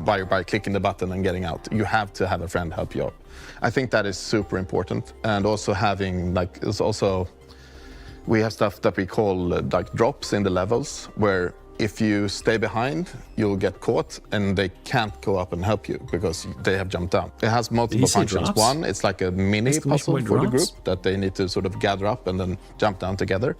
by clicking the button and getting out. You have to have a friend help you out. I think that is super important. And also having, we have stuff that we call like drops in the levels, where if you stay behind, you'll get caught, and they can't go up and help you because they have jumped down. It has multiple functions. Drops? One, it's like a mini puzzle for the group that they need to sort of gather up and then jump down together.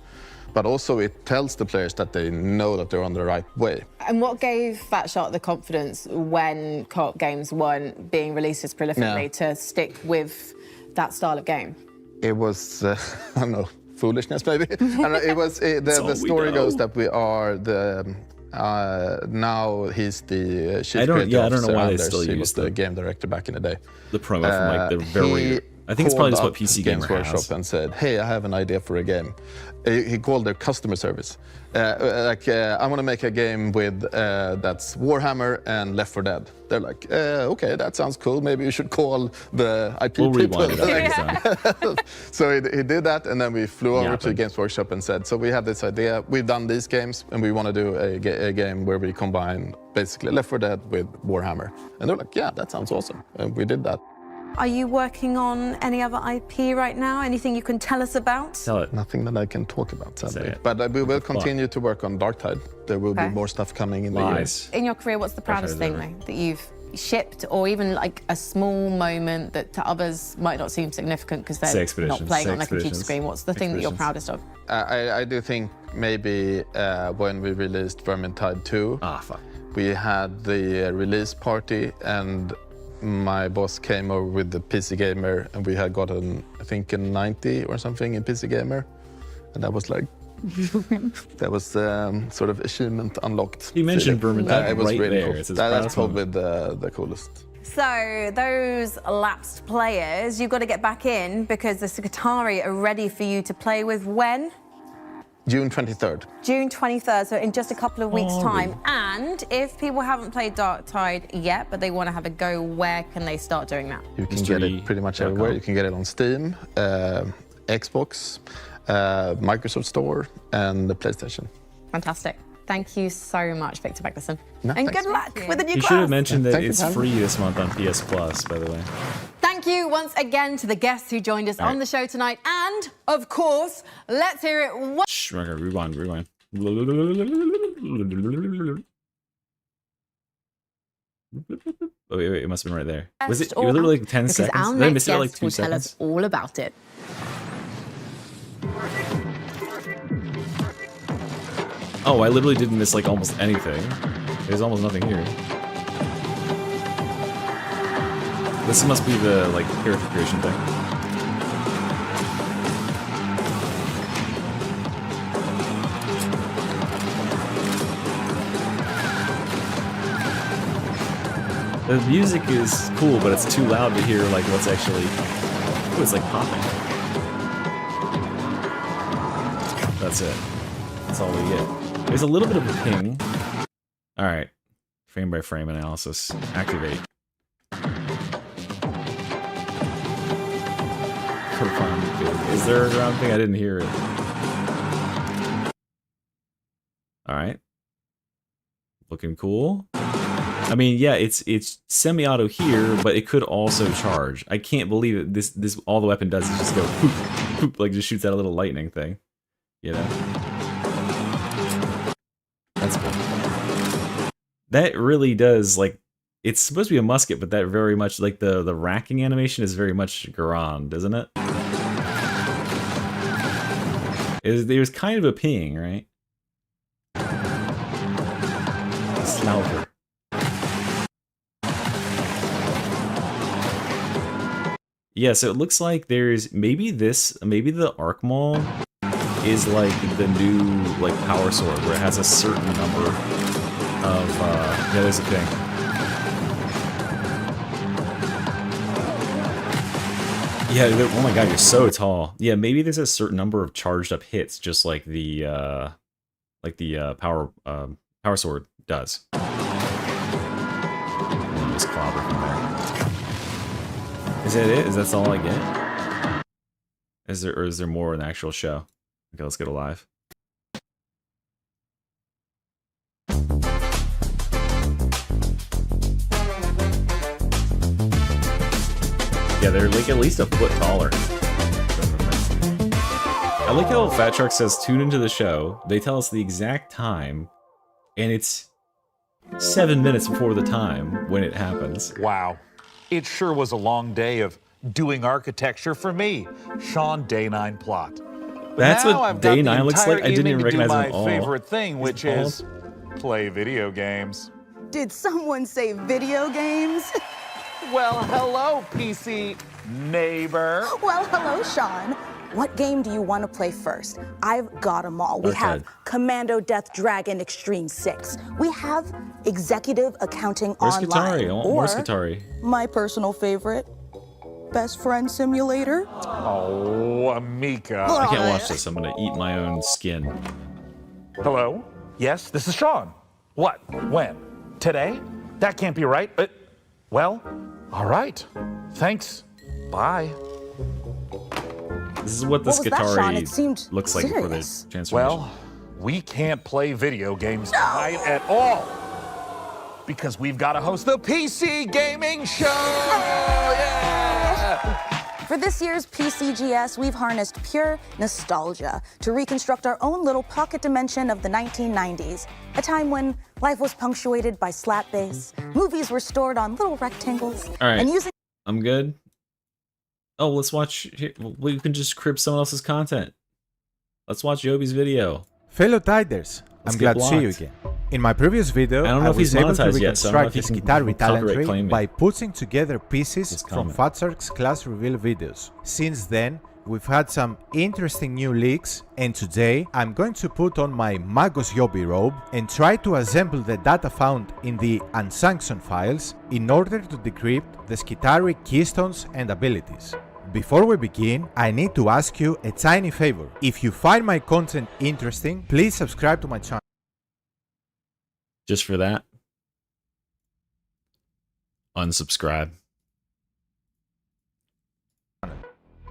But also it tells the players that they know that they're on the right way. And what gave Fatshark the confidence when co-op games weren't being released as prolifically to stick with that style of game? It was, I don't know, foolishness maybe. And it was, the story goes that we are the, now he's the chief creative officer. I don't know why they still he use was the game director back in the day. The promo from like the very... I think it's probably just what PC Gamer Games has. Workshop and said, hey, I have an idea for a game. He called their customer service. I want to make a game with that's Warhammer and Left 4 Dead. They're like, okay, that sounds cool. Maybe you should call the IP We'll people. rewind it. So he did that, and then we flew over to Games Workshop and said, so we have this idea. We've done these games, and we want to do a game where we combine basically Left 4 Dead with Warhammer. And they're like, yeah, that sounds awesome. And we did that. Are you working on any other IP right now? Anything you can tell us about? Tell it. Nothing that I can talk about, sadly. But we will continue to work on Darktide. There will be more stuff coming in the years. In your career, what's the proudest thing though, that you've shipped, or even like a small moment that to others might not seem significant because they're not playing on a computer screen? What's the thing that you're proudest of? I do think maybe when we released Vermintide 2, we had the release party, and my boss came over with the PC Gamer, and we had gotten, I think, a 90 or something in PC Gamer. And that was like, that was sort of achievement unlocked. You mentioned Vermintide it was right really there. Cool. That's probably the coolest. So those lapsed players, you've got to get back in because the SKITARII are ready for you to play with when? June 23rd. June 23rd, so in just a couple of weeks' time. And if people haven't played Darktide yet, but they want to have a go, where can they start doing that? You can get it pretty much everywhere. You can get it on Steam, Xbox, Microsoft Store, and the PlayStation. Fantastic. Thank you so much, Victor Magnuson. No, and good luck with the new class. You should have mentioned that it's free this month on PS Plus, by the way. Thank you once again to the guests who joined us on the show tonight. And, of course, let's hear it. Shh, rewind. Oh, wait, it must have been right there. Was it literally like 10 seconds? Did I miss it by like 2 seconds? Tell us all about it. Oh, I literally didn't miss like almost anything. There's almost nothing here. This must be the like character creation thing. The music is cool, but it's too loud to hear like what's actually. Oh, it's like popping. That's it. That's all we get. There's a little bit of a ping. All right, frame by frame analysis. Activate. Is there a ground thing? I didn't hear it. All right. Looking cool. I mean, yeah, it's semi-auto here, but it could also charge. I can't believe it. This all the weapon does is just go poop, poop, like just shoots out a little lightning thing. You know? That's cool. That really does, like, it's supposed to be a musket, but that very much, like, the racking animation is very much Garand, isn't it? There's kind of a ping, right? Snalper. Yeah, so it looks like there's maybe the Arc Maul is like the new like power sword where it has a certain number of yeah, there's a thing. Yeah, oh my god, you're so tall. Yeah, maybe there's a certain number of charged up hits, just like the power sword does. And just clobber from there. Is that it? Is that all I get? Is there more in the actual show? Okay, let's go to live. Yeah, they're like at least a foot taller. I like how Fatshark says tune into the show. They tell us the exact time And it's 7 minutes before the time when it happens. Wow. It sure was a long day of doing architecture for me, Sean Day 9 Plot. But That's now what I've got Day the 9 looks like? entire I didn't evening even to do recognize him my at all. favorite thing, which bald. is play video games. Did someone say video games? Well, hello, PC neighbor. Well, hello, Sean. What game do you want to play first? I've got them all. We have Darktide. Commando Death Dragon Extreme 6. We have Executive Accounting Where's Online. SKITARII? I want more Or SKITARII. my personal favorite, Best Friend Simulator. Oh, Amika. I can't watch this. I'm gonna eat my own skin. Hello? Yes, this is Sean. What? When? Today? That can't be right. Well, all right. Thanks. Bye. This is what the What was that, Sean? It SKITARII seemed looks like for the serious. transformation. Well, we can't play video games tonight at all because we've got to host the PC Gaming Show. Yeah! For this year's PCGS, we've harnessed pure nostalgia to reconstruct our own little pocket dimension of the 1990s, a time when life was punctuated by slap bass, movies were stored on little rectangles, All right. and using I'm good. Oh, let's watch. Here, we can just crib someone else's content. Let's watch Yobi's video. Fellow Tiders, Let's I'm get glad to see you blocked. again. In my previous video, I don't know if was he's able to monetized yet, so I don't know reconstruct if he his can SKITARII talent copyright claim tree me. by putting together pieces Just from comment. Fatshark's class reveal videos. Since then, we've had some interesting new leaks, and today I'm going to put on my Magos Yobi robe and try to assemble the data found in the unsanctioned files in order to decrypt the SKITARII keystones and abilities. Before we begin, I need to ask you a tiny favor. If you find my content interesting, please subscribe to my channel. Just for that. Unsubscribe.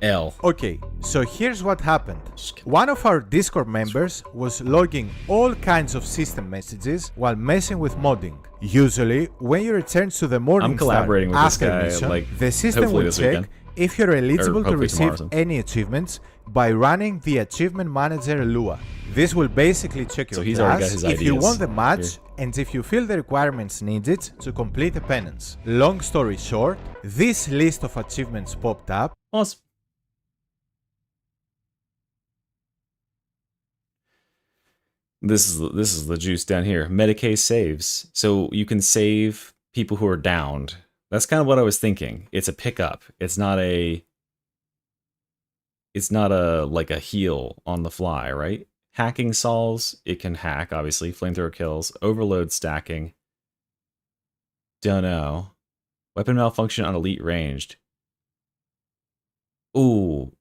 L. Okay, so here's what happened. Just kidding. One of our Discord members was logging all kinds of system messages while messing with modding. Usually, when you return to the morning I'm collaborating star with this after guy, mission, like, the system hopefully will this check weekend. if you're eligible to hopefully tomorrow receive soon. any achievements by running the Achievement Manager Lua. This will basically check your So he's already got class his if you ideas won the match here. and if you feel the requirements needed to complete a penance. Long story short, this list of achievements popped up. Awesome. This is the juice down here. Medicaid saves. So you can save people who are downed. That's kind of what I was thinking. It's a pickup. It's not a like a heal on the fly, right? Hacking solves, it can hack, obviously. Flamethrower kills. Overload stacking. Don't know. Weapon malfunction on elite ranged. Ooh.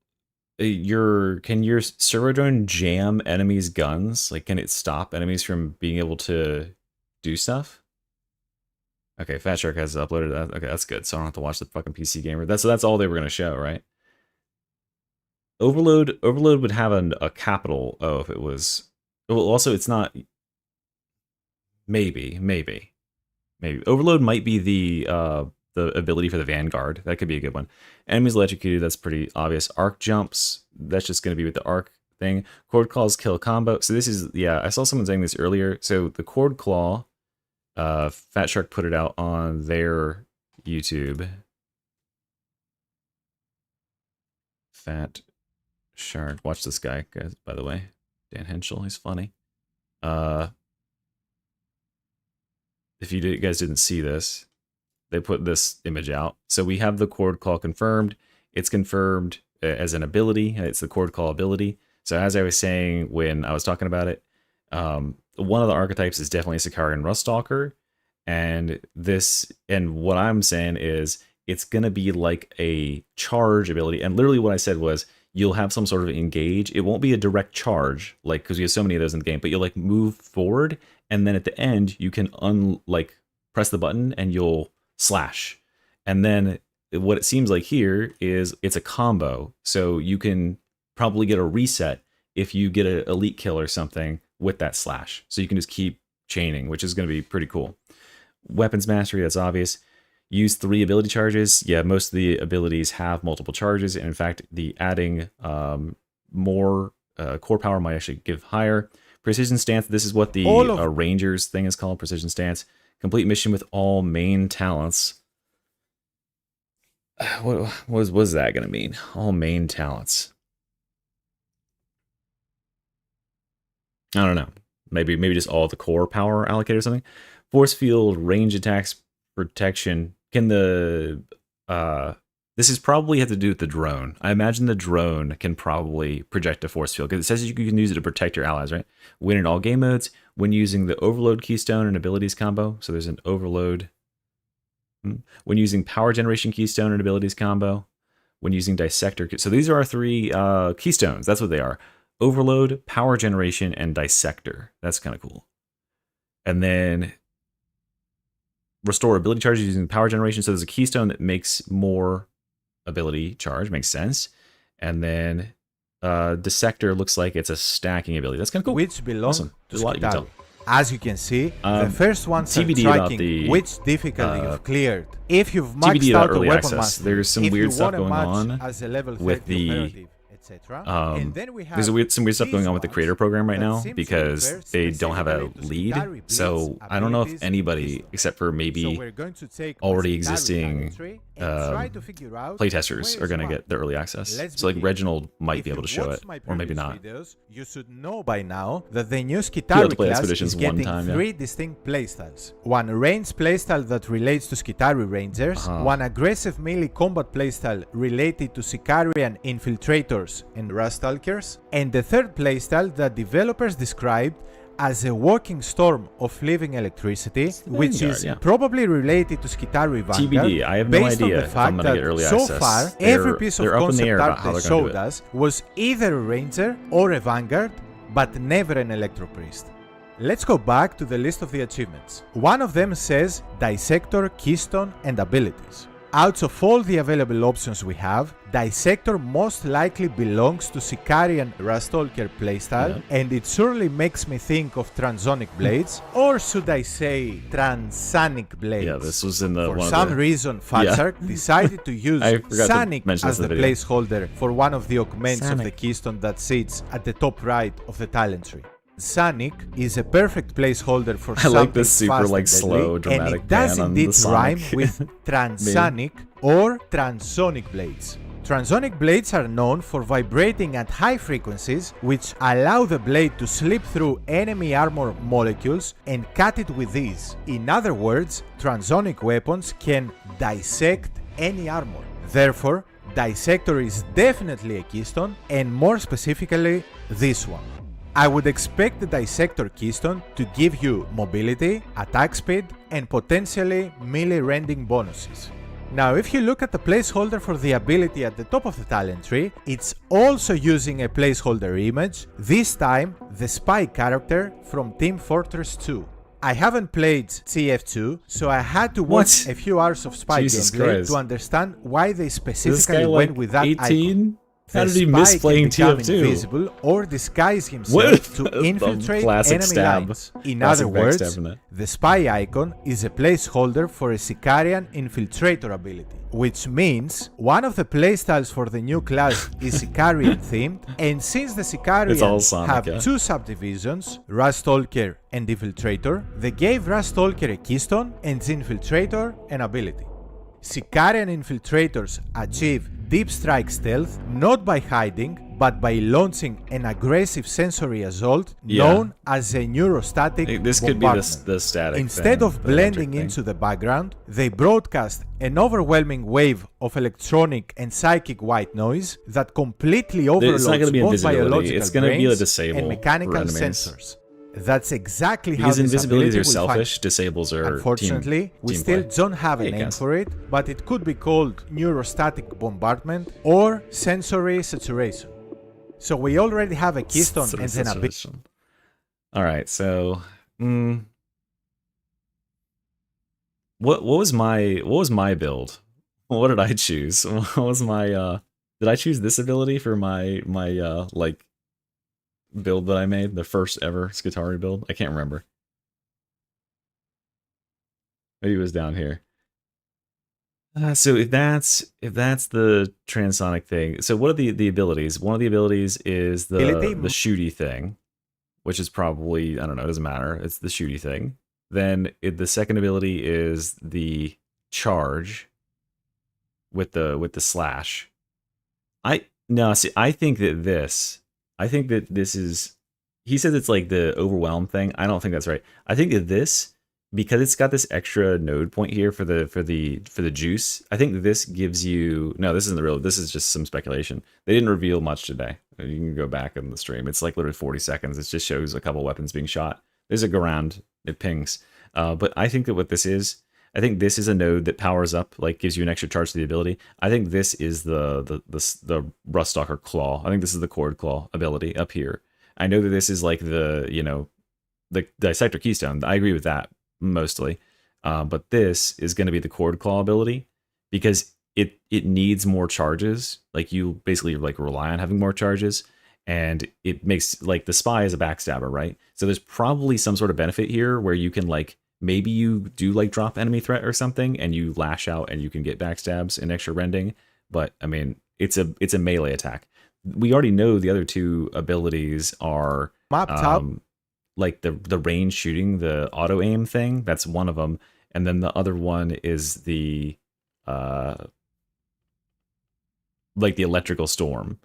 Can your servo drone jam enemies' guns? Like, can it stop enemies from being able to do stuff? Okay, Fat Shark has uploaded that. Okay, that's good. So I don't have to watch the fucking PC gamer. That's all they were gonna show, right? Overload would have a capital O if it was. Well, also it's not. Maybe. Overload might be the ability for the Vanguard. That could be a good one. Enemies electrocuted, that's pretty obvious. Arc jumps, that's just going to be with the arc thing. Cord claws kill combo. So this is, yeah, I saw someone saying this earlier. So the cord claw, Fat Shark put it out on their YouTube. Fat Shark. Watch this guy, guys, by the way. Dan Henschel, he's funny. If you guys didn't see this, they put this image out. So we have the cord claw confirmed. It's confirmed as an ability. It's the cord claw ability. So as I was saying when I was talking about it, one of the archetypes is definitely Sicarian Ruststalker. And what I'm saying is it's going to be like a charge ability. And literally what I said was you'll have some sort of engage. It won't be a direct charge, like, because we have so many of those in the game, but you'll like move forward. And then at the end, you can press the button and you'll slash. And then what it seems like here is it's a combo. So you can probably get a reset if you get an elite kill or something with that slash. So you can just keep chaining, which is going to be pretty cool. Weapons mastery, that's obvious. Use 3 ability charges. Yeah, most of the abilities have multiple charges. And in fact, the adding more core power might actually give higher. Precision stance. This is what the Rangers thing is called. Precision stance. Complete mission with all main talents. What was that going to mean? All main talents. I don't know. Maybe just all the core power allocated or something. Force field, range attacks, protection. Can the this is probably have to do with the drone. I imagine the drone can probably project a force field because it says you can use it to protect your allies, right? Win in all game modes when using the overload keystone and abilities combo. So there's an overload. When using power generation keystone and abilities combo. When using dissector. So these are our 3 keystones. That's what they are. Overload, power generation, and dissector. That's kind of cool. And then restore ability charges using power generation. So there's a keystone that makes more ability charge. Makes sense. And then dissector looks like it's a stacking ability. That's kind of cool. Which belongs awesome. to There's a lot you can SKITARII. tell. As you can see, the first ones are TBD about tracking the, which difficulty you've cleared. If you've maxed TBD out about a early weapon access. master, There's some if weird you stuff want a going match on as a level with 30 the operative, etc. And then we have there's some weird stuff going on with the these creator program right that now seem to because refer they don't have a specifically to lead. SKITARII So Blitz I don't know if abilities anybody, and except for So maybe we're going to take already SKITARII existing talent and try to figure out playtesters where are going to it's get the early access. Let's So like begin. Reginald might If be able to you've show it, watched my or maybe previous not. videos, you should know by now that the new able to SKITARII play class Expeditions is one getting time, yeah. 3 distinct playstyles. One range playstyle that relates to SKITARII Rangers, one aggressive melee combat playstyle related to Sicarian infiltrators and Rustalkers, and the third playstyle that developers described as a walking storm of living electricity, which Vanguard, is yeah. probably related to SKITARII Vanguard, TBD, I have no based idea on the if I'm fact gonna get that early so access. far, They're- every piece of they're up in the concept air about art how they they're gonna do showed it. us was either a Ranger or a Vanguard, but never an Electro Priest. Let's go back to the list of the achievements. One of them says Dissector, Keystone, and Abilities. Out of all the available options we have, Dissector most likely belongs to Sicarian Rustalker playstyle, and it surely makes me think of Transonic Blades, or should I say Transanic Blades? Yeah, this was in the For one some of the, reason, Fatsark decided to use I forgot to Sanic mention as this the in the video. placeholder for one of the augments of the Sanic. keystone that sits at the top right of the talent tree. Sonic is a perfect placeholder for I something like this super, fast like, and deadly, slow, and dramatic it does pan on indeed the rhyme Sonic with Transonic or Transonic blades. Transonic blades are known for vibrating at high frequencies, which allow the blade to slip through enemy armor molecules and cut it with ease. In other words, transonic weapons can dissect any armor. Therefore, Dissector is definitely a keystone, and more specifically, this one. I would expect the Dissector keystone to give you mobility, attack speed, and potentially melee rending bonuses. Now, if you look at the placeholder for the ability at the top of the talent tree, it's also using a placeholder image, this time the spy character from Team Fortress 2. I haven't played TF2, so I had to watch a few hours of spy Jesus gameplay Christ. to understand why they This specifically guy went like with that 18? icon. How The did he spy miss can playing become TF2? invisible or disguise himself What? to The infiltrate classic enemy stab. lines. In Classic other words, backstabbing it. the spy icon is a placeholder for a Sicarian infiltrator ability, which means one of the playstyles for the new class is Sicarian themed, and since the It's all Sicarians Sonic, have yeah. two subdivisions, Rustalker and Infiltrator, they gave Rustalker a keystone and Infiltrator an ability. Sicarian infiltrators achieve deep strike stealth not by hiding, but by launching an aggressive sensory assault known as a neurostatic This could be bombardment. the static Instead thing, of the blending electric into the background, they broadcast an overwhelming wave of electronic and psychic white noise that completely overloads not gonna be both invisibility, biological it's gonna be a brains disable and mechanical for enemies. sensors. That's exactly Because how this invisibilities ability are will function. selfish, disables are Unfortunately, we team still play. don't have a Hey, name guys. for it, but it could be called neurostatic bombardment or sensory saturation. So we already have a keystone and an ability. All right, so what was my build? What did I choose? What was my did I choose this ability for my like build that I made, the first ever SKITARII build? I can't remember. Maybe it was down here. So if that's the transonic thing, so what are the abilities? One of the abilities is the shooty thing. which is probably, I don't know, it doesn't matter. It's the shooty thing. Then the second ability is the charge with the slash. I think that this is, he says it's like the overwhelm thing. I don't think that's right. I think that this, because it's got this extra node point here for the juice, I think this gives you, no, this isn't the real, this is just some speculation. They didn't reveal much today. You can go back in the stream. It's like literally 40 seconds. It just shows a couple weapons being shot. There's a go round, it pings. But I think that what this is, I think this is a node that powers up, like gives you an extra charge to the ability. I think this is the Ruststalker Claw. I think this is the Cord Claw ability up here. I know that this is like the, you know, the Dissector Keystone. I agree with that mostly. But this is going to be the Cord Claw ability because it needs more charges. Like you basically like rely on having more charges, and it makes, like, the Spy is a backstabber, right? So there's probably some sort of benefit here where you can, like, maybe you do like drop enemy threat or something and you lash out and you can get backstabs and extra rending. But I mean, it's a melee attack. We already know the other two abilities are like the range shooting, the auto aim thing. That's one of them. And then the other one is the like the electrical storm.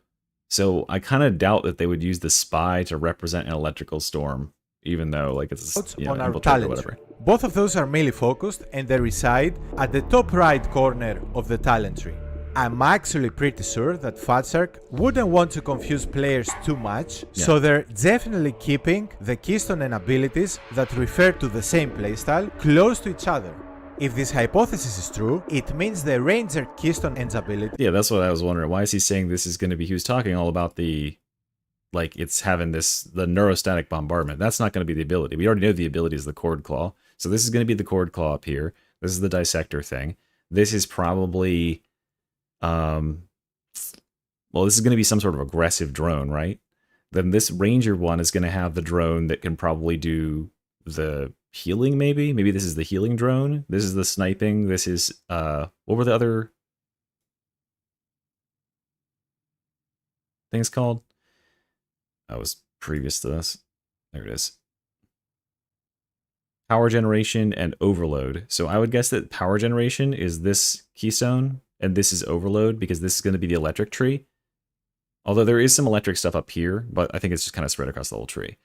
So I kind of doubt that they would use the Spy to represent an electrical storm, even though like it's, you know, on our infiltrate or talent whatever. tree. Both of those are melee focused and they reside at the top right corner of the talent tree. I'm actually pretty sure that Fatshark wouldn't want to confuse players too much, so they're definitely keeping the keystone and abilities that refer to the same playstyle close to each other. If this hypothesis is true, it means the Ranger keystone and ability. Yeah, that's what I was wondering. Why is he saying this is going to be? He was talking all about the, like, it's having this, the neurostatic bombardment. That's not going to be the ability. We already know the ability is the Cord Claw. So this is going to be the Cord Claw up here. This is the Dissector thing. This is probably, well, this is going to be some sort of aggressive drone, right? Then this Ranger one is going to have the drone that can probably do the healing, maybe? Maybe this is the healing drone. This is the sniping. This is, what were the other things called? That was previous to this. There it is. Power generation and overload. So I would guess that power generation is this keystone, and this is overload because this is going to be the electric tree. Although there is some electric stuff up here, but I think it's just kind of spread across the whole tree.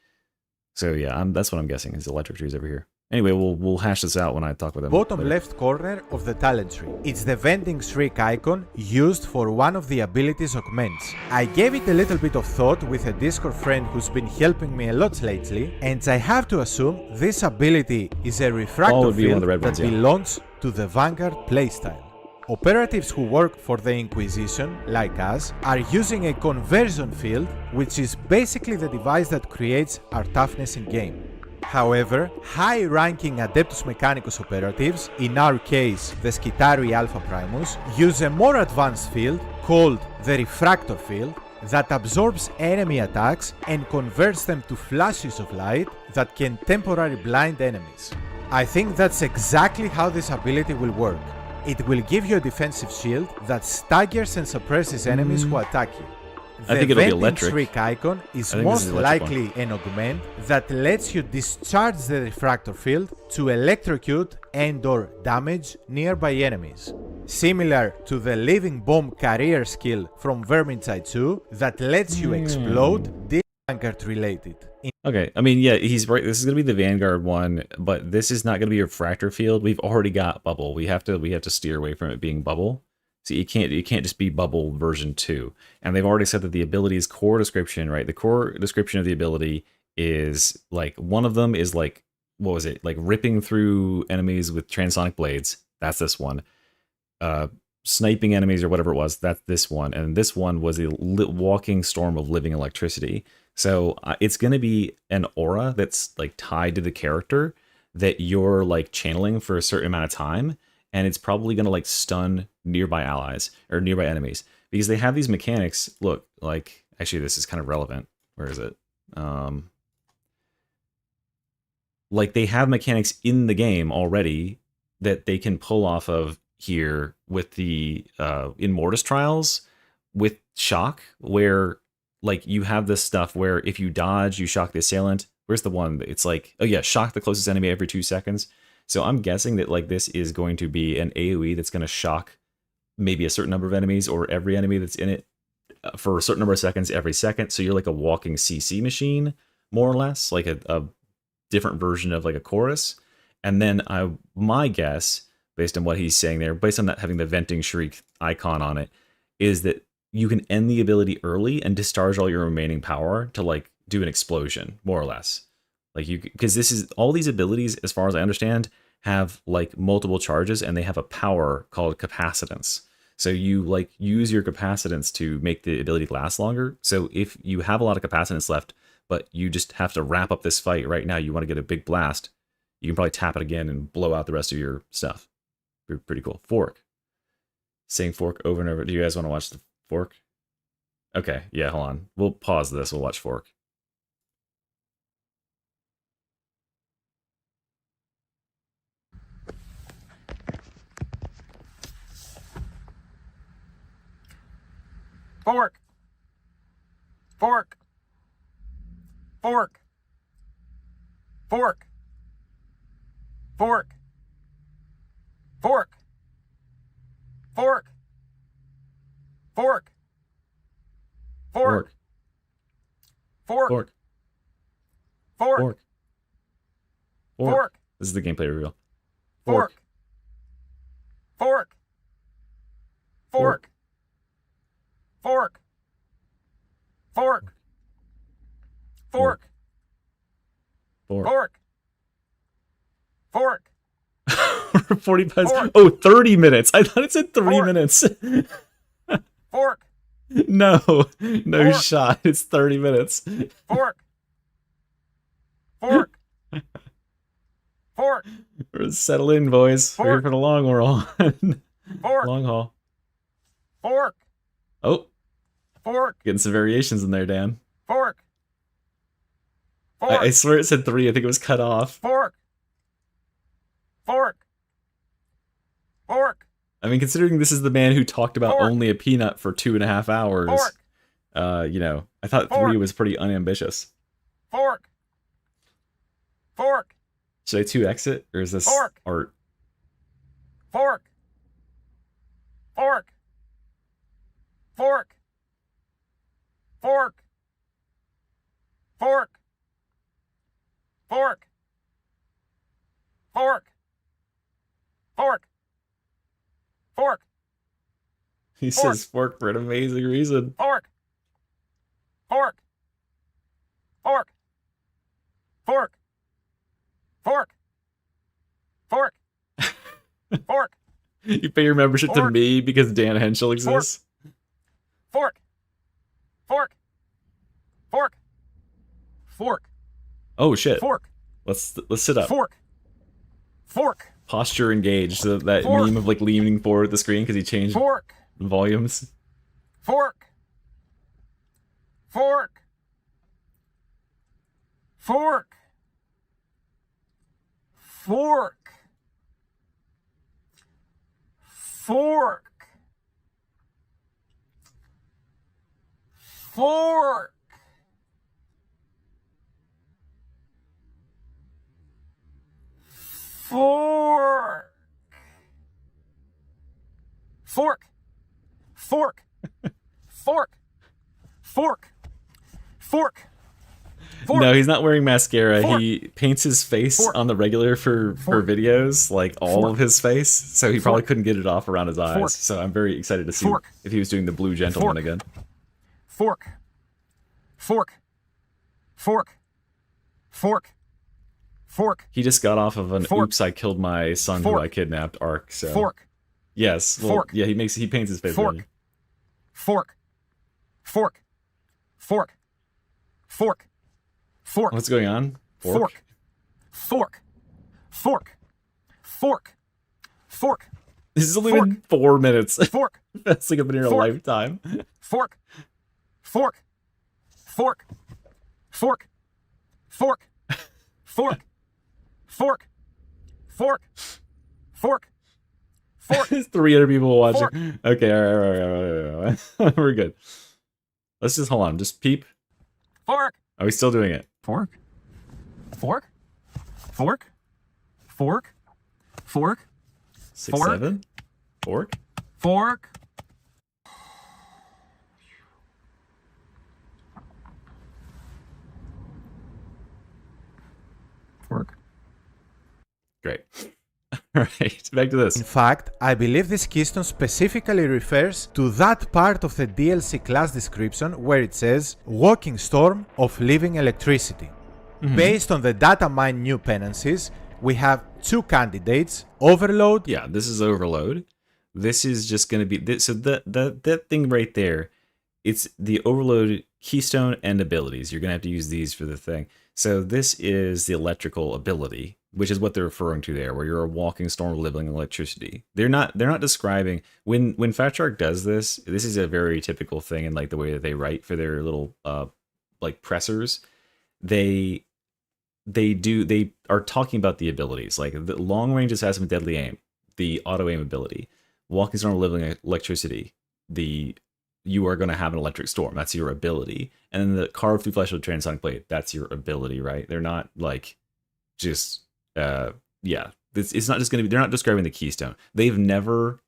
So yeah, that's what I'm guessing is the electric trees over here. Anyway, we'll hash this out when I talk with them. Bottom later. left corner of the talent tree. It's the vending streak icon used for one of the abilities augments. I gave it a little bit of thought with a Discord friend who's been helping me a lot lately, and I have to assume this ability is a refractor field that belongs to the Vanguard playstyle. Operatives who work for the Inquisition, like us, are using a conversion field, which is basically the device that creates our toughness in-game. However, high-ranking Adeptus Mechanicus operatives, in our case the SKITARII Alpha Primus, use a more advanced field called the Refractor field that absorbs enemy attacks and converts them to flashes of light that can temporarily blind enemies. I think that's exactly how this ability will work. It will give you a defensive shield that staggers and suppresses enemies who attack you. I think it'll be electric. The vending streak icon is most likely an augment that lets you discharge the refractor field to electrocute and/or damage nearby enemies. Similar to the Living Bomb career skill from Vermintide 2 that lets you explode Vanguard related. Okay, I mean, yeah, he's right. This is gonna be the Vanguard one, but this is not gonna be a refractor field. We've already got bubble. We have to steer away from it being bubble. So you can't just be bubble version 2. And they've already said that the ability's core description, right? The core description of the ability is like, one of them is like, what was it? Like ripping through enemies with transonic blades. That's this one. Sniping enemies or whatever it was. That's this one. And this one was a walking storm of living electricity. So it's going to be an aura that's like tied to the character that you're like channeling for a certain amount of time. And it's probably going to like stun nearby allies or nearby enemies because they have these mechanics. Look, like, actually this is kind of relevant. Where is it? Like they have mechanics in the game already that they can pull off of here with the in Mortis Trials with shock, where like you have this stuff where if you dodge, you shock the assailant. Where's the one? It's like, oh yeah, shock the closest enemy every 2 seconds. So I'm guessing that like this is going to be an AoE that's going to shock maybe a certain number of enemies or every enemy that's in it for a certain number of seconds every second. So you're like a walking CC machine, more or less, like a different version of like a chorus. And then my guess, based on what he's saying there, based on that having the venting shriek icon on it, is that you can end the ability early and discharge all your remaining power to like do an explosion, more or less. Like you, because this is all these abilities, as far as I understand, have like multiple charges and they have a power called capacitance. So you like use your capacitance to make the ability last longer. So if you have a lot of capacitance left, but you just have to wrap up this fight right now, you want to get a big blast, you can probably tap it again and blow out the rest of your stuff. Pretty cool. Fork. Saying fork over and over. Do you guys want to watch the fork? Okay, yeah, hold on. We'll pause this. We'll watch fork. Fork. Fork. Fork. Fork. Fork. Fork. Fork. Fork. Fork. Fork. Fork. Fork. Fork. Fork. This is the gameplay reveal. Fork. Fork. Fork. Fork. Fork. Fork. Fork. Fork. 45. Fork. Oh, 30 minutes. I thought it said 3 Fork. minutes. Fork. No Fork. shot. It's 30 minutes. Fork. Fork. Fork. Settle in, boys. We're here Fork. for the long run. Fork. Long haul. Fork. Oh, Fork. getting some variations in there, Dan. Fork. Fork. I swear it said 3. I think it was cut off. Fork. Fork. Fork. I mean, considering this is the man who talked about Fork. only a peanut for 2.5 hours, Fork. you know, I thought Fork. 3 was pretty unambitious. Fork. Fork. Should I 2x it, or is this Fork. art? Fork. Fork. Fork. Fork. Fork. Fork. Fork. Fork. Fork. He says fork for an amazing reason. Fork. Fork. Fork. Fork. Fork. Fork. Fork. You pay your membership to Fork. me because Dan Henschel exists? Fork. Fork. Fork. Fork. Oh shit. Fork. Let's sit up. Fork. Fork. Posture engaged. So that Fork. meme of like leaning forward the screen because he changed Fork. volumes. Fork. Fork. Fork. Fork. Fork. Fork. Fork. Fork. Fork. Fork. Fork. Fork. Fork. No, he's not wearing mascara. Fork. He paints his face Fork. on the regular for videos, like all Fork. of his face, so he probably Fork. couldn't get it off around his eyes. Fork. So I'm very excited to see Fork. if he was doing the blue gentleman Fork. again. Fork. Fork. Fork. Fork. Fork. He just got off of an Fork. "Oops, I killed my son who Fork. I kidnapped" arc. So Fork. yes, well, Fork. yeah, he paints his face. Fork. really. Fork. Fork. Fork. Fork. Fork. What's going on? Fork. Fork. Fork. Fork. Fork. This has only Fork. been 4 minutes. Fork. That's like I've been here a Fork. lifetime. Fork. Fork. Fork. Fork. Fork. Fork. Fork. Fork. Fork. Fork. There's 300 people watching. Fork. Okay, all right. We're good. Let's just hold on. Just peep. Fork. Are we still doing it? Fork. Fork. Fork. Fork. Fork. 6, Fork. 7. Fork. Fork. Fork. Great. All right, back to this. In fact, I believe this keystone specifically refers to that part of the DLC class description where it says Walking Storm of Living Electricity. Based on the data mine new penances, we have two candidates, Overload. Yeah, this is Overload. This is just going to be this. So that thing right there, it's the Overload keystone and abilities. You're going to have to use these for the thing. So this is the electrical ability, which is what they're referring to there, where you're a walking storm of living electricity. They're not describing when Fat Shark does this. This is a very typical thing in like the way that they write for their little like pressers. They are talking about the abilities, like the long range assassin with deadly aim, the auto aim ability, walking storm of living electricity. You are going to have an electric storm. That's your ability. And then the carve through flesh with transonic blade. That's your ability, right? They're not like just it's not just going to be. They're not describing the keystone. They've never,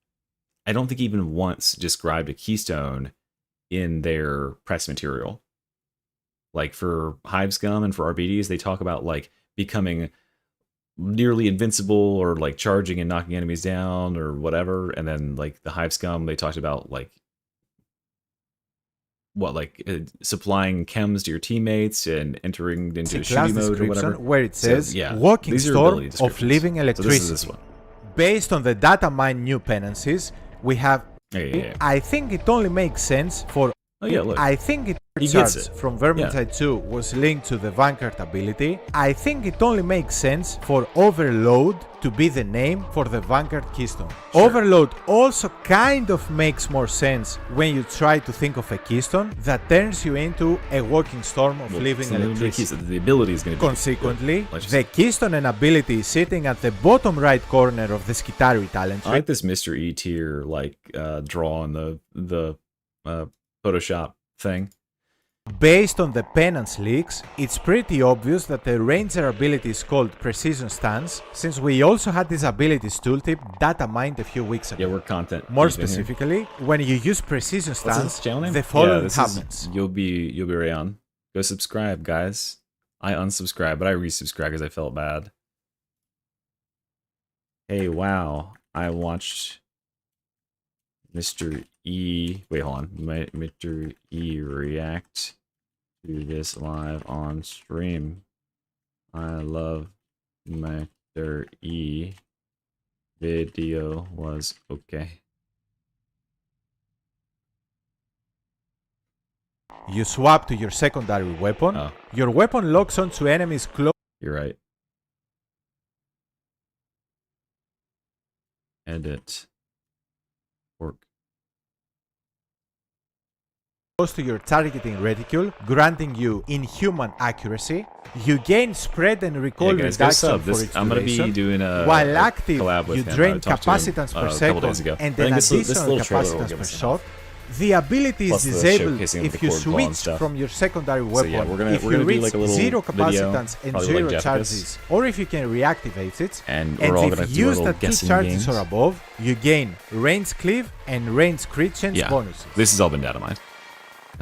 I don't think even once described a keystone in their press material. Like for Hive Scum and for RBDs, they talk about like becoming nearly invincible or like charging and knocking enemies down or whatever. And then like the Hive Scum, they talked about like supplying chems to your teammates and entering into shooting mode or whatever. Where it says so, yeah, Walking Storm of Living Electricity. So this is this one. Based on the data mine new penances, we have. Yeah. I think it only makes sense for. Oh yeah, look. I think it He charge gets it. from Vermintide 2 was linked to the Vanguard ability. I think it only makes sense for Overload to be the name for the Vanguard keystone. Sure. Overload also kind of makes more sense when you try to think of a keystone that turns you into a walking storm of living electricity. The ability is going to be Consequently, good. the keystone and ability is sitting at the bottom right corner of the SKITARII talent tree. I like this Mr. E tier like draw on the Photoshop thing. Based on the penance leaks, it's pretty obvious that the ranger ability is called Precision Stance, since we also had this abilities tooltip data mined a few weeks ago. Yeah, we're content. More specifically, when you use Precision Stance, the following happens. You'll be right on. Go subscribe, guys. I unsubscribed, but I resubscribed because I felt bad. Hey, wow. I watched Mr. E. Wait, hold on. Mr. E react to this live on stream. I love Mr. E. Video was okay. You swap to your secondary weapon. Oh. Your weapon locks onto enemies close. You're right. Edit. Work. Close to your targeting reticule, granting you inhuman accuracy. You gain spread and recoil reduction for its I'm going to be doing a while active, collab with you him. drain I talked to him, capacitance per a couple second days ago. and I an think this additional little trailer will capacitance give per us enough. shot. The ability Plus is the disabled showcasing of if the you cord claw and switch stuff. from your secondary weapon, yeah, we're if gonna you do reach like a little zero video, capacitance and probably zero like charges, or if you can reactivate it, And we're all gonna if do our used little at 2 guessing charges games. or above, you gain range cleave and range crit chance Yeah, bonuses. this has all been data mined.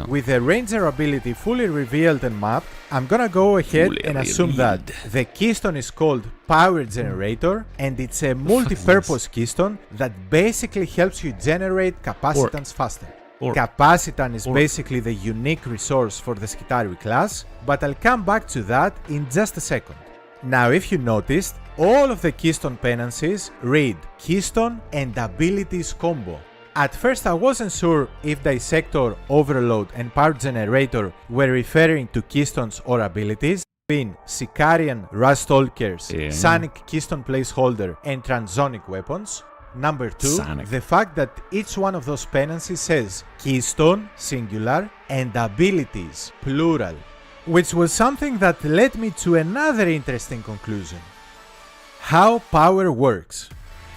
With the ranger ability fully revealed and mapped, I'm gonna go ahead Fully and assume that the keystone is called Power Generator, and it's a multi-purpose keystone that basically helps you generate capacitance faster. Capacitance is basically the unique resource for the SKITARII class, but I'll come back to that in just a second. Now, if you noticed, all of the keystone penances read Keystone and Abilities Combo. At first I wasn't sure if Dissector, Overload and Power Generator were referring to keystones or abilities, being Sicarian, Rastalkers, Sonic Keystone Placeholder and Transonic weapons. Number 2, Sonic. the fact that each one of those penances says Keystone, singular, and Abilities, plural, which was something that led me to another interesting conclusion. How power works.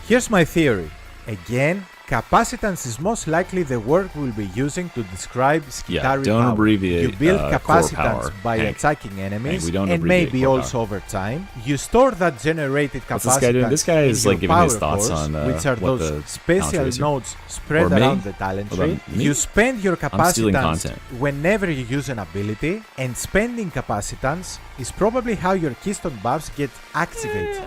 Here's my theory. Again, Capacitance is most likely the word we'll be using to describe SKITARII don't power. abbreviate, You build core capacitance power, by Hank. attacking enemies, Hank, we don't and abbreviate maybe core also over time. You store that generated What's this guy doing? capacitance This guy is in like your giving his power thoughts cores, on which are what those the special talent is. nodes spread Or me? around the talent What tree. about me? You spend your I'm stealing capacitance content. whenever you use an ability, and spending capacitance is probably how your keystone buffs get activated.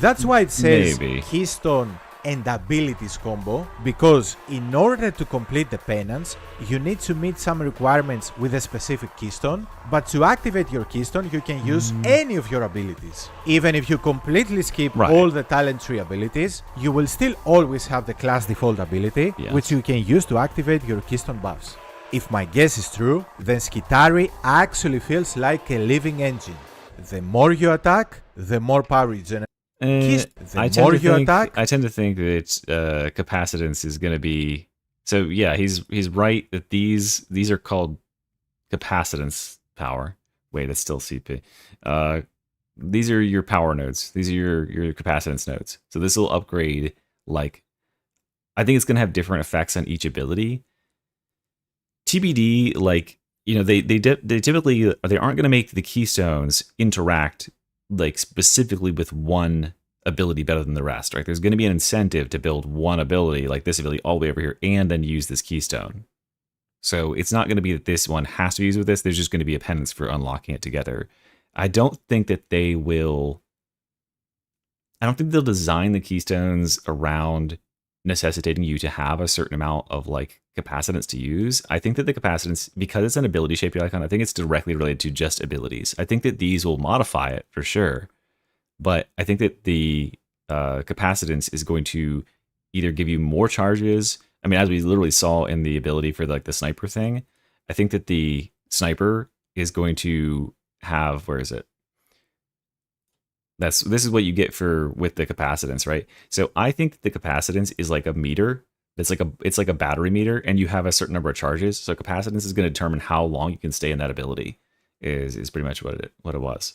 That's why it says Maybe. keystone and abilities combo, because in order to complete the penance, you need to meet some requirements with a specific keystone, but to activate your keystone, you can use any of your abilities. Even if you completely skip Right. all the talent tree abilities, you will still always have the class default ability, Yes. which you can use to activate your keystone buffs. If my guess is true, then SKITARII actually feels like a living engine. The more you attack, the more power you generate. The I more tend to you think, attack, I tend to think that capacitance is going to be. So yeah, he's right that these are called capacitance power. Wait, it's still CP. These are your power nodes. These are your capacitance nodes. So this will upgrade, like, I think it's going to have different effects on each ability. TBD, like, you know, they typically, they aren't going to make the keystones interact like specifically with one ability better than the rest, right? There's going to be an incentive to build one ability, like this ability all the way over here, and then use this keystone. So it's not going to be that this one has to be used with this. There's just going to be a penance for unlocking it together. I don't think that they will. I don't think they'll design the keystones around necessitating you to have a certain amount of like capacitance to use. I think that the capacitance, because it's an ability shaped icon, I think it's directly related to just abilities. I think that these will modify it for sure, but I think that the capacitance is going to either give you more charges. I mean, as we literally saw in the ability for like the sniper thing, I think that the sniper is going to have, where is it? This is what you get with the capacitance, right? So I think the capacitance is like a meter. It's like a battery meter, and you have a certain number of charges. So capacitance is going to determine how long you can stay in that ability. Is pretty much what it was.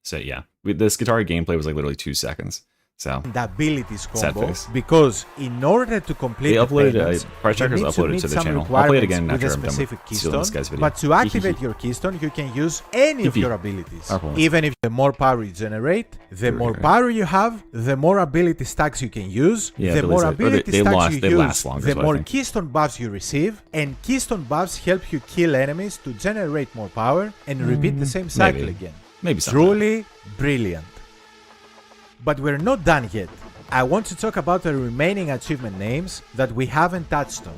So yeah, the SKITARII gameplay was like literally 2 seconds. So the abilities Sad combo, face. because in order to complete they the uploaded penance, Price you Trackers need uploaded meet to the some channel. I'll play it again requirements after with a I'm done specific with stealing this keystone, guy's video. but to activate your keystone, you can use any of Hee hee. your abilities. Our point. Even if the more power you generate, the more Right. power you have, the more ability stacks you can use, Yeah, the more abilities, ability stacks you they use, last longer, the is what I more think. keystone buffs you receive, and keystone buffs help you kill enemies to generate more power and repeat the same cycle maybe. again. Maybe something. Truly brilliant. But we're not done yet. I want to talk about the remaining achievement names that we haven't touched on.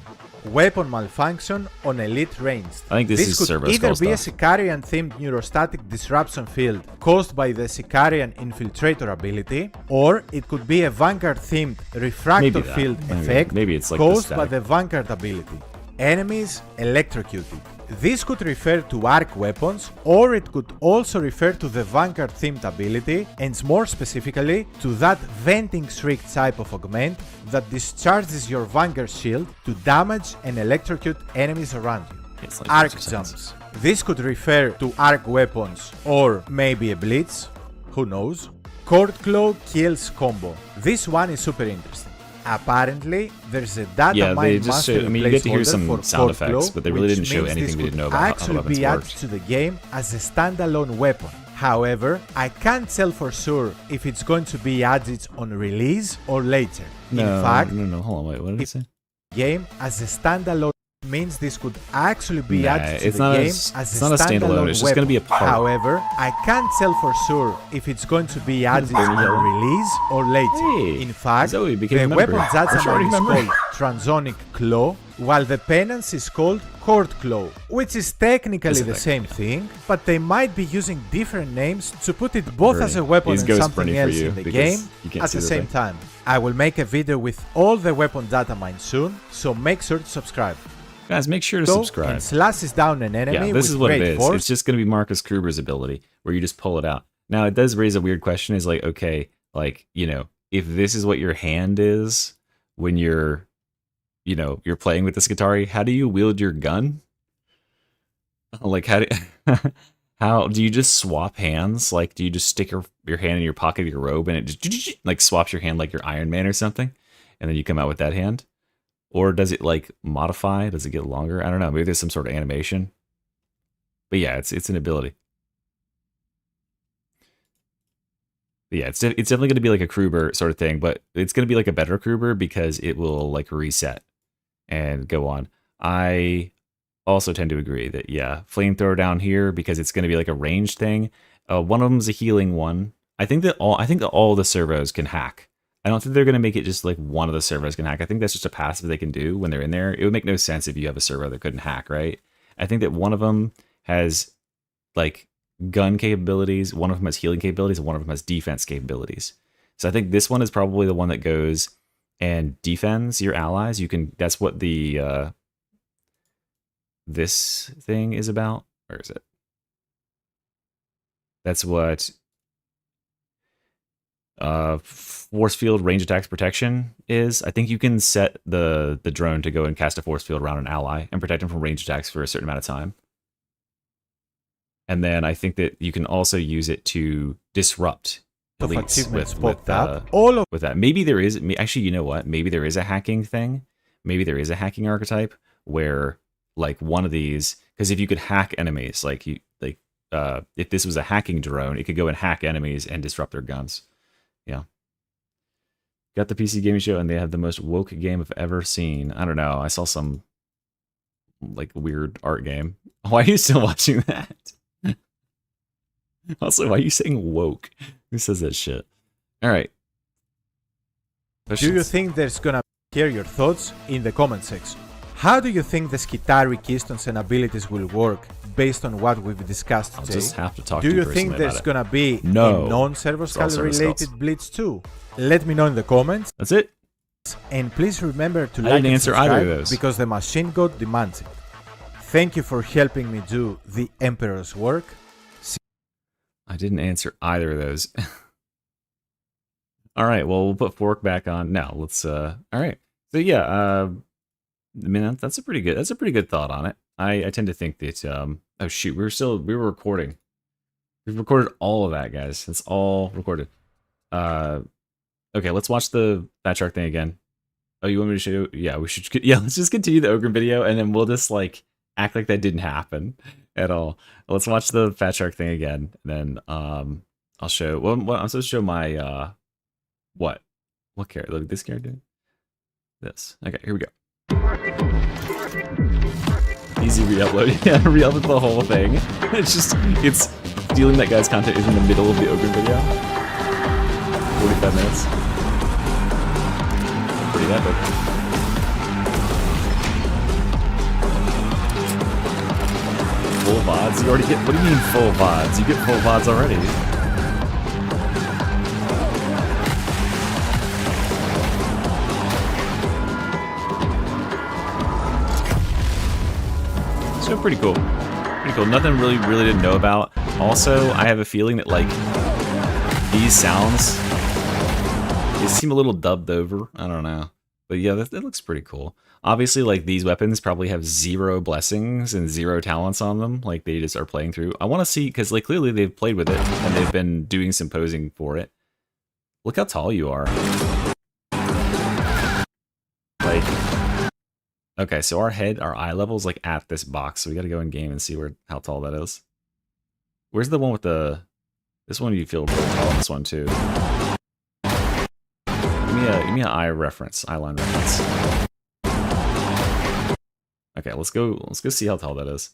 Weapon malfunction on elite ranged. I think this is could servo either skull be stuff. a SKITARIIan themed neurostatic disruption field caused by the SKITARIIan infiltrator ability, or it could be a Vanguard themed refractor Maybe that. field Maybe. effect Maybe it's like the caused by static. the Vanguard ability. Enemies electrocuted. This could refer to arc weapons, or it could also refer to the Vanguard themed ability, and more specifically to that venting shriek type of augment that discharges your Vanguard shield to damage and electrocute enemies around you. It's like Arc exercise. jumps. This could refer to arc weapons, or maybe a blitz, who knows. Cord Claw kills combo. This one is super interesting. Apparently, there's a data Yeah, mine they just mastery showed, I mean, you get to hear placeholder some for sound Cord effects, Claw, but they really which didn't show means this anything we could didn't know about how actually weapons be added worked. to the game as a standalone weapon. However, I can't tell for sure if it's going to be added on release or later. In fact, no, hold on, wait, what did it say? game as a standalone means this could actually be Nah, added to it's the not a game s- as it's a not a standalone, standalone it's just gonna weapon. be a part. However, I can't tell for sure if it's going to be added Very on yellow. release or later. Hey, In fact, Zoe became the a member. weapon data Or she already mine is a member. called Transonic Claw, while the penance is called Cord Claw, which is technically This the is same thing, but they might be using different names to put it both as a Bernie. weapon He's and ghost something Bernie for else you in the because game you can't at see the the same thing. time. I will make a video with all the weapon data mine soon, so make sure to subscribe. Guys, make sure to Go subscribe. and slashes down an enemy Yeah, this with is what it great is. force. It's just going to be Marcus Kruber's ability, where you just pull it out. Now, it does raise a weird question, is like, okay, like, you know, if this is what your hand is when you're, you know, you're playing with the SKITARII, how do you wield your gun? Like, How do you just swap hands? Like, do you just stick your hand in your pocket of your robe and it just like swaps your hand like you're Iron Man or something, and then you come out with that hand? Or does it like modify? Does it get longer? I don't know. Maybe there's some sort of animation. But yeah, it's an ability. But yeah, it's definitely going to be like a Kruber sort of thing, but it's going to be like a better Kruber because it will like reset and go on. I also tend to agree that, yeah, flamethrower down here because it's going to be like a ranged thing. One of them is a healing one. I think that all the servos can hack. I don't think they're going to make it just like one of the servos can hack. I think that's just a passive they can do when they're in there. It would make no sense if you have a servo that couldn't hack, right? I think that one of them has like gun capabilities, one of them has healing capabilities, and one of them has defense capabilities. So I think this one is probably the one that goes and defends your allies. You can. That's what the this thing is about. Where is it? That's what force field range attacks protection is. I think you can set the drone to go and cast a force field around an ally and protect him from range attacks for a certain amount of time. And then I think that you can also use it to disrupt elites with that. Maybe there is, actually, you know what? Maybe there is a hacking thing. Maybe there is a hacking archetype where like one of these, because if you could hack enemies, if this was a hacking drone, it could go and hack enemies and disrupt their guns. Yeah. Got the PC Gaming Show, and they have the most woke game I've ever seen. I don't know. I saw some like weird art game. Why are you still watching that? Also, why are you saying woke? Who says that shit? All right. Do you think there's gonna hear your thoughts in the comment section? How do you think the SKITARII keystones and abilities will work based on what we've discussed today? I'll just have to talk do to you you think there's gonna be No. a non-servo-scale related blitz too? Let me know in the comments. That's it. And please remember to I like didn't and answer either subscribe of those. because the machine god demands it. Thank you for helping me do the Emperor's work. I didn't answer either of those. All right, well, we'll put fork back on now. Let's all right. So yeah, I mean that's a pretty good thought on it. I tend to think that oh shoot, we were recording. We've recorded all of that, guys. It's all recorded. Okay, let's watch the Fat Shark thing again. Oh, you want me to show? Yeah, we should. Yeah, let's just continue the Ogre video, and then we'll just like act like that didn't happen at all. Let's watch the Fat Shark thing again, and then I'll show. Well, I'm supposed to show my what character? Like this character. This. Okay, here we go. Easy re-upload. Yeah, re-upload the whole thing. It's stealing that guy's content is in the middle of the Ogre video. 45 minutes. Pretty epic. Full VODs? You already get. What do you mean full VODs? You get full VODs already. So pretty cool. Pretty cool. Nothing really didn't know about. Also, I have a feeling that like these sounds, they seem a little dubbed over. I don't know. But yeah, that looks pretty cool. Obviously, like, these weapons probably have 0 blessings and 0 talents on them. Like, they just are playing through. I want to see, because, like, clearly they've played with it, and they've been doing some posing for it. Look how tall you are. Like, okay, so our eye level is, like, at this box, so we gotta go in game and see how tall that is. Where's the one with the... This one you feel really tall on this one, too. Give me an eye line reference. Okay, let's go see how tall that is.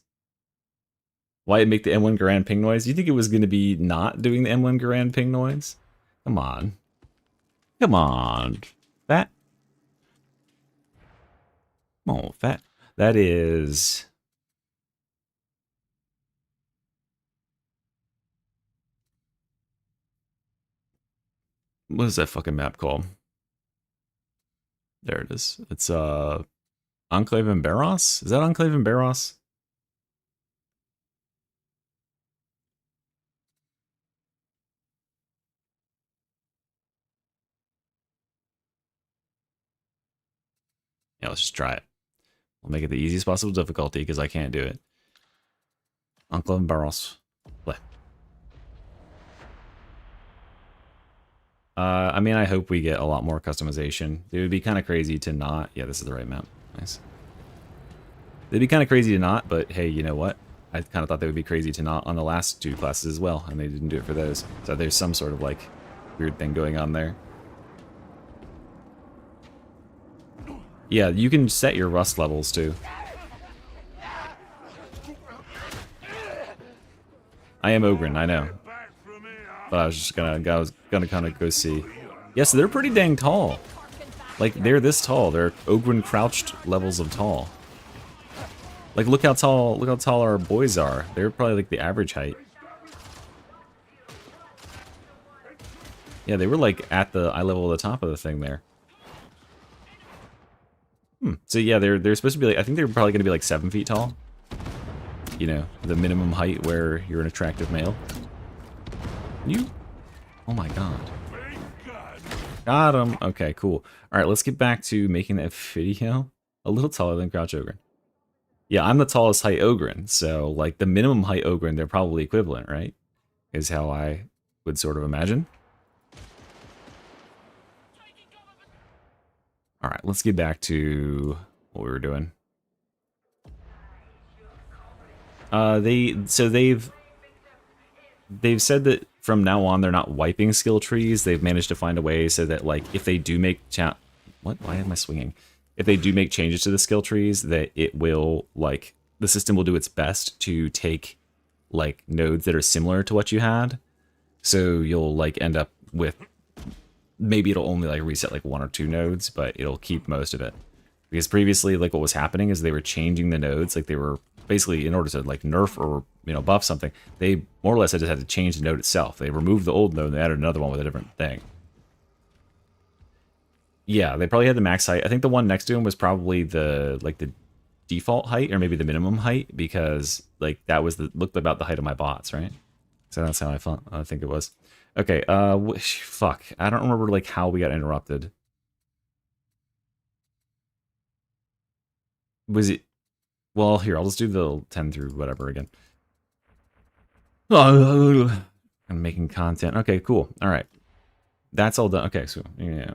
Why it make the M1 Garand ping noise? You think it was gonna be not doing the M1 Garand ping noise? Come on. Come on. Fat. Come on, Fat. That is... What is that fucking map called? There it is. It's Enclave in Barros? Is that Enclave in Barros? Yeah, let's just try it. We'll make it the easiest possible difficulty because I can't do it. Enclave in Barros. I mean, I hope we get a lot more customization. It would be kind of crazy to not. Yeah, this is the right map. Nice. It'd be kind of crazy to not, but hey, you know what? I kind of thought they would be crazy to not on the last 2 classes as well, and they didn't do it for those. So there's some sort of, like, weird thing going on there. Yeah, you can set your rust levels, too. I am Ogren, I know. But I was just gonna kind of go see. Yeah, so they're pretty dang tall. Like, they're this tall. They're Ogren crouched levels of tall. Like, look how tall our boys are. They're probably like the average height. Yeah, they were like at the eye level of the top of the thing there. So yeah, they're supposed to be like, I think they're probably gonna be like 7 feet tall. You know, the minimum height where you're an attractive male. You? Oh my god. Got him. Okay, cool. Alright, let's get back to making that video a little taller than Crouch Ogren. Yeah, I'm the tallest height Ogren, so like the minimum height Ogren, they're probably equivalent, right? Is how I would sort of imagine. Alright, let's get back to what we were doing. They've said that from now on they're not wiping skill trees. They've managed to find a way so that, like, if they do make what? Why am I swinging? If they do make changes to the skill trees, that it will, like, the system will do its best to take, like, nodes that are similar to what you had. So you'll, like, end up with, maybe it'll only, like, reset, like, 1 or 2 nodes, but it'll keep most of it. Because previously, like, what was happening is they were changing the nodes, like, they were basically, in order to, like, nerf or, you know, buff something, they more or less just had to change the node itself. They removed the old node and they added another one with a different thing. Yeah, they probably had the max height. I think the one next to him was probably the, like, the default height, or maybe the minimum height, because, like, that was looked about the height of my bots, right? So that's how I think it was. Okay, fuck. I don't remember, like, how we got interrupted. Was it... Well, here, I'll just do the 10 through whatever again. I'm making content. Okay, cool. All right. That's all done. Okay, so, yeah.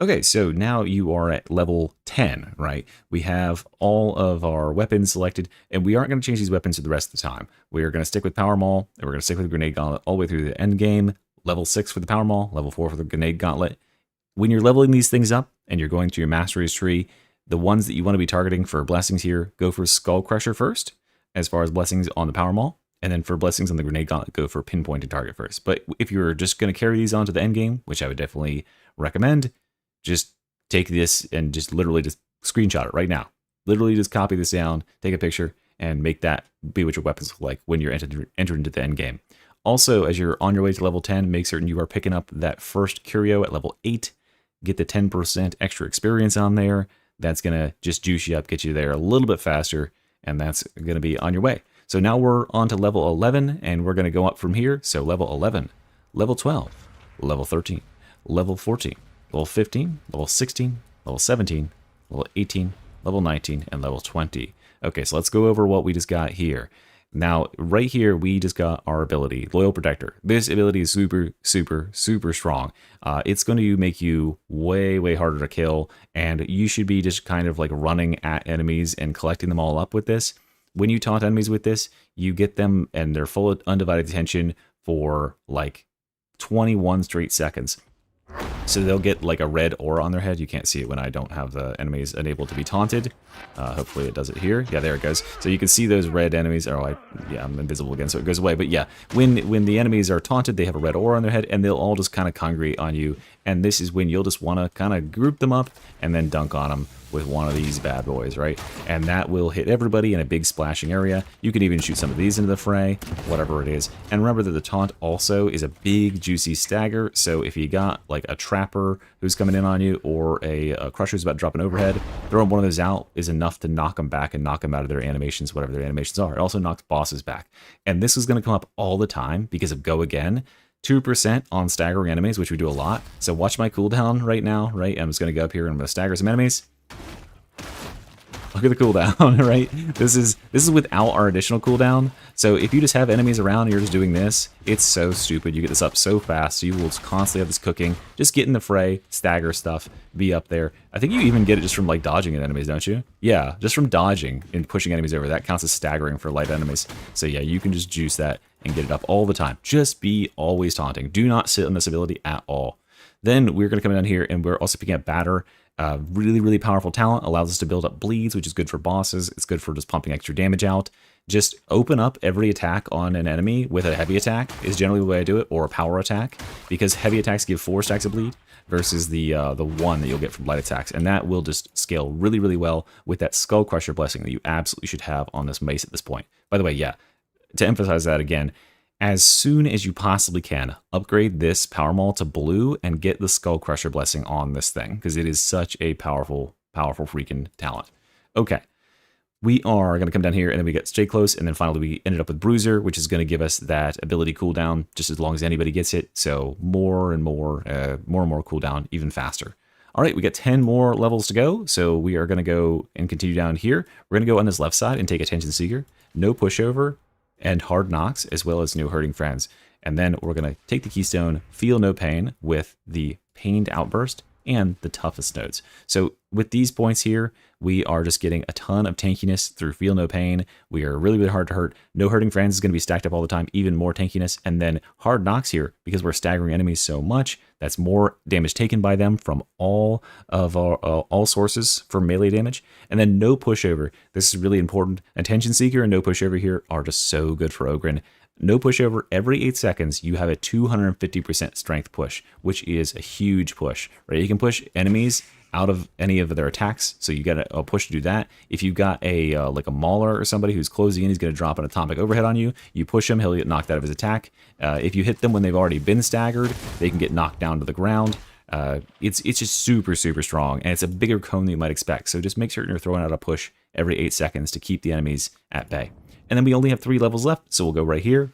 Okay, so now you are at level 10, right? We have all of our weapons selected, and we aren't going to change these weapons for the rest of the time. We are going to stick with Power Maul, and we're going to stick with Grenade Gauntlet all the way through the end game. Level 6 for the Power Maul, level 4 for the Grenade Gauntlet. When you're leveling these things up, and you're going to your Masteries tree, the ones that you want to be targeting for blessings here, go for Skull Crusher first, as far as blessings on the Power Maul. And then for blessings on the Grenade Gauntlet, go for Pinpointed Target first. But if you're just going to carry these on to the end game, which I would definitely recommend, just take this and just literally just screenshot it right now. Literally just copy this down, take a picture, and make that be what your weapons look like when you're entered into the end game. Also, as you're on your way to level 10, make certain you are picking up that first curio at level 8. Get the 10% extra experience on there. That's going to just juice you up, get you there a little bit faster, and that's going to be on your way. So now we're on to level 11, and we're going to go up from here. So level 11, level 12, level 13, level 14, level 15, level 16, level 17, level 18, level 19, and level 20. Okay, so let's go over what we just got here. Now, right here, we just got our ability, Loyal Protector. This ability is super, super, super strong. It's going to make you way, way harder to kill, and you should be just kind of like running at enemies and collecting them all up with this. When you taunt enemies with this, you get them and they're full of undivided attention for like 21 straight seconds. So they'll get like a red aura on their head. You can't see it when I don't have the enemies enabled to be taunted. Hopefully it does it here. Yeah, there it goes. So you can see those red enemies. Oh, yeah, I'm invisible again, so it goes away. But yeah, when the enemies are taunted, they have a red aura on their head, and they'll all just kind of congregate on you. And this is when you'll just want to kind of group them up and then dunk on them with one of these bad boys, right? And that will hit everybody in a big splashing area. You can even shoot some of these into the fray, whatever it is. And remember that the taunt also is a big, juicy stagger. So if you got like a trapper who's coming in on you, or a crusher who's about to drop an overhead, throwing one of those out is enough to knock them back and knock them out of their animations, whatever their animations are. It also knocks bosses back. And this is going to come up all the time because of Go Again. 2% on staggering enemies, which we do a lot. So watch my cooldown right now, right? I'm just going to go up here and I'm going to stagger some enemies. Look at the cooldown, right? This is without our additional cooldown. So if you just have enemies around and you're just doing this, it's so stupid. You get this up so fast, so you will constantly have this cooking. Just get in the fray, stagger stuff, be up there. I think you even get it just from like dodging at enemies, don't you? Yeah, just from dodging and pushing enemies over. That counts as staggering for light enemies. So yeah, you can just juice that and get it up all the time. Just be always taunting. Do not sit on this ability at all. Then we're going to come down here and we're also picking up Batter. Really, really powerful talent. Allows us to build up bleeds, which is good for bosses. It's good for just pumping extra damage out. Just open up every attack on an enemy with a heavy attack is generally the way I do it, or a power attack, because heavy attacks give 4 stacks of bleed versus the 1 that you'll get from light attacks, and that will just scale really, really well with that Skull Crusher blessing that you absolutely should have on this mace at this point. By the way, yeah, to emphasize that again, as soon as you possibly can, upgrade this Power Maul to blue and get the Skull Crusher blessing on this thing, because it is such a powerful, powerful freaking talent. Okay, we are going to come down here, and then we get Stay Close, and then finally we ended up with Bruiser, which is going to give us that ability cooldown just as long as anybody gets it, so more and more cooldown, even faster. All right, we got 10 more levels to go, so we are going to go and continue down here. We're going to go on this left side and take Attention Seeker, no pushover, and Hard Knocks, as well as No Hurting Friends. And then we're going to take the Keystone, Feel No Pain with the Pained Outburst and the Toughest Nodes. So with these points here, we are just getting a ton of tankiness through Feel No Pain. We are really, really hard to hurt. No Hurting Friends is going to be stacked up all the time, even more tankiness. And then Hard Knocks here, because we're staggering enemies so much, that's more damage taken by them from all of our all sources for melee damage. And then No Pushover. This is really important. Attention Seeker and No Pushover here are just so good for Ogryn. No pushover, every 8 seconds, you have a 250% strength push, which is a huge push, right? You can push enemies out of any of their attacks, so you got a push to do that. If you've got a like a Mauler or somebody who's closing in, he's going to drop an atomic overhead on you. You push him, he'll get knocked out of his attack. If you hit them when they've already been staggered, they can get knocked down to the ground. It's just super, super strong, and it's a bigger cone than you might expect, so just make sure you're throwing out a push every 8 seconds to keep the enemies at bay. And then we only have 3 levels left, so we'll go right here,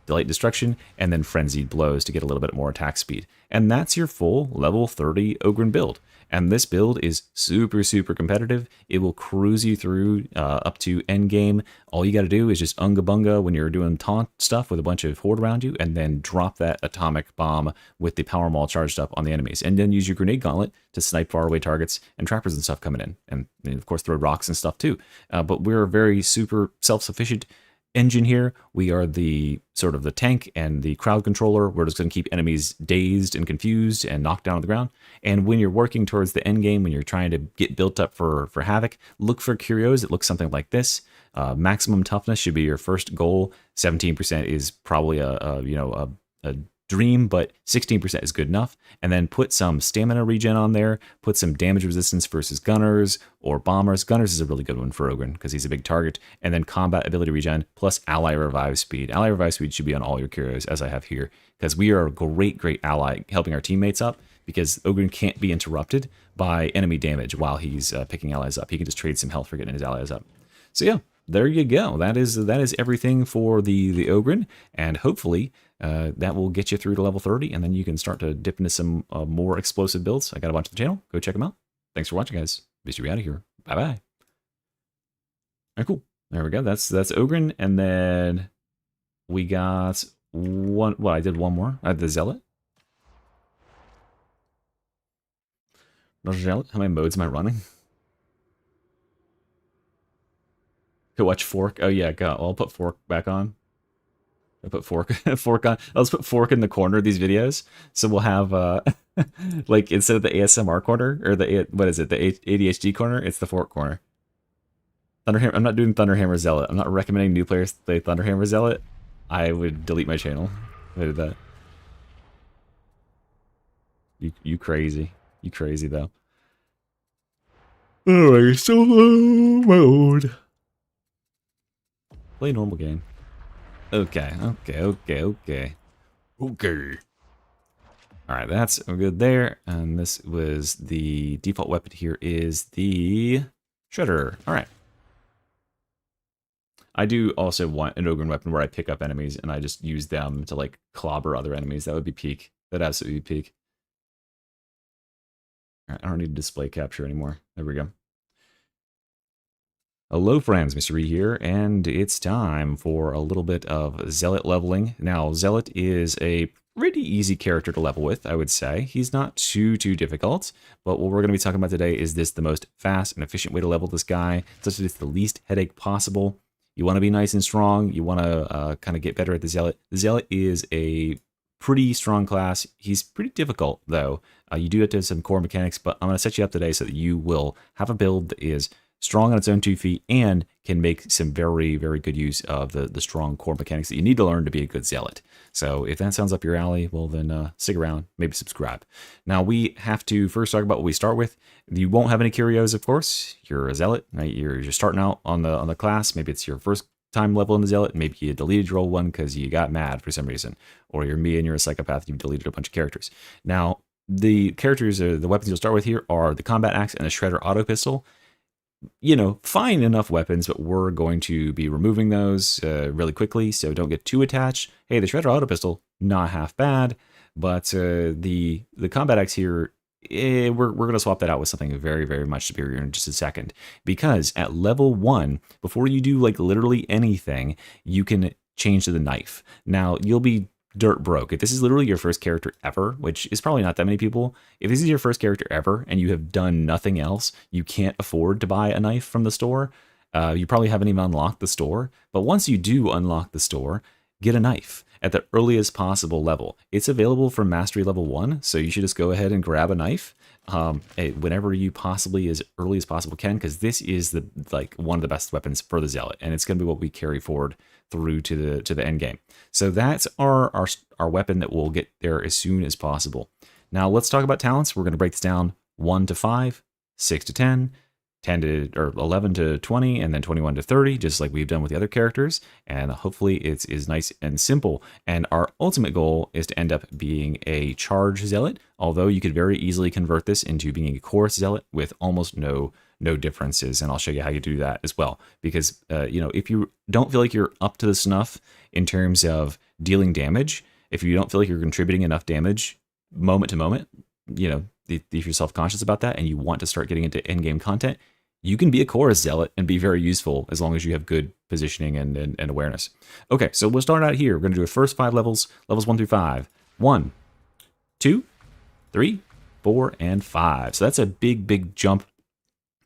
Delight Destruction, and then Frenzied Blows to get a little bit more attack speed. And that's your full level 30 Ogryn build. And this build is super, super competitive. It will cruise you through up to endgame. All you got to do is just unga bunga when you're doing taunt stuff with a bunch of horde around you, and then drop that atomic bomb with the power maul charged up on the enemies. And then use your grenade gauntlet to snipe faraway targets and trappers and stuff coming in. And of course, throw rocks and stuff too. But we're a very super self-sufficient engine here. We are the sort of the tank and the crowd controller. We're just going to keep enemies dazed and confused and knocked down on the ground. And when you're working towards the end game, when you're trying to get built up for Havoc, look for curios. It looks something like this. Maximum toughness should be your first goal. 17% is probably a dream, but 16% is good enough. And then put some stamina regen on there, put some damage resistance versus gunners or bombers. Gunners is a really good one for Ogryn because he's a big target. And then combat ability regen plus ally revive speed. Ally revive speed should be on all your curios, as I have here, because we are a great, great ally helping our teammates up, because Ogryn can't be interrupted by enemy damage while he's picking allies up. He can just trade some health for getting his allies up. So yeah, there you go. That is everything for the Ogryn, and hopefully that will get you through to level 30, and then you can start to dip into some more explosive builds. I got a bunch on the channel. Go check them out. Thanks for watching, guys. Be sure to be out of here. Bye-bye. All right, cool. There we go. That's Ogryn, and then we got one. Well, I did one more. I had the Zealot. How many modes am I running? Go watch Fork. Oh yeah, God. Well, I'll put Fork back on. I put Fork on. Let's put Fork in the corner of these videos. So we'll have like, instead of the ASMR corner or the what is it, the ADHD corner, it's the Fork corner. Thunderhammer. I'm not doing Thunderhammer Zealot. I'm not recommending new players play Thunderhammer Zealot. I would delete my channel if I did that. You crazy. You crazy though. Alright, solo mode. Play normal game. Okay. Alright, that's good there. And this was the default weapon here is the Shredder. Alright. I do also want an Ogryn weapon where I pick up enemies and I just use them to like clobber other enemies. That would be peak. That'd absolutely be peak. Alright, I don't need display capture anymore. There we go. Hello friends, Mr. E here, and it's time for a little bit of Zealot leveling. Now, Zealot is a pretty easy character to level with, I would say. He's not too difficult, but what we're going to be talking about today is the most fast and efficient way to level this guy, such that it's the least headache possible. You want to be nice and strong, you want to kind of get better at the Zealot. The Zealot is a pretty strong class. He's pretty difficult, though. You do have to have some core mechanics, but I'm going to set you up today so that you will have a build that is strong on its own 2 feet, and can make some very good use of the strong core mechanics that you need to learn to be a good Zealot. So if that sounds up your alley, well then stick around, maybe subscribe. Now we have to first talk about what we start with. You won't have any curios, of course. You're a Zealot, right? You're starting out on the class. Maybe it's your first time level in the Zealot. Maybe you deleted your old one because you got mad for some reason. Or you're me and you're a psychopath, you've deleted a bunch of characters. Now, the characters, or the weapons you'll start with here are the Combat Axe and the Shredder Auto Pistol. You know, fine enough weapons, but we're going to be removing those really quickly, so don't get too attached. Hey, the Shredder Auto Pistol, not half bad, but the Combat Axe here, we're going to swap that out with something very much superior in just a second. Because at level 1, before you do like literally anything, you can change to the knife. Now, you'll be dirt broke. If this is literally your first character ever, which is probably not that many people, if this is your first character ever and you have done nothing else, you can't afford to buy a knife from the store. You probably haven't even unlocked the store. But once you do unlock the store, get a knife at the earliest possible level. It's available from Mastery level 1, so you should just go ahead and grab a knife whenever you possibly as early as possible can, because this is one of the best weapons for the Zealot, and it's going to be what we carry forward through to the end game. So that's our weapon that we'll get there as soon as possible. Now let's talk about talents. We're going to break this down 1 to 5, 6 to 10, 11 to 20, and then 21 to 30, just like we've done with the other characters. And hopefully it's nice and simple. And our ultimate goal is to end up being a charge Zealot, although you could very easily convert this into being a chorus Zealot with almost no differences, and I'll show you how you do that as well. Because if you don't feel like you're up to the snuff in terms of dealing damage, if you don't feel like you're contributing enough damage moment to moment, if you're self-conscious about that and you want to start getting into in-game content, you can be a chorus Zealot and be very useful as long as you have good positioning and awareness. Okay, so we'll start out here. We're going to do the first 5 levels 1 through 5. 1, 2, 3, 4, and 5. So that's a big jump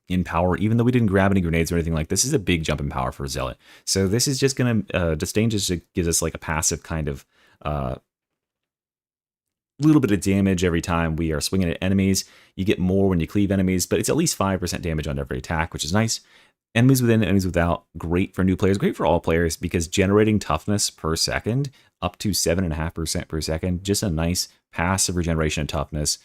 in power, even though we didn't grab any grenades or anything like this. Is a big jump in power for Zealot. So this is just going to, Disdain just gives us like a passive kind of little bit of damage every time we are swinging at enemies. You get more when you cleave enemies, but it's at least 5% damage on every attack, which is nice. Enemies within, enemies without, great for new players, great for all players, because generating toughness per second, up to 7.5% per second, just a nice passive regeneration of toughness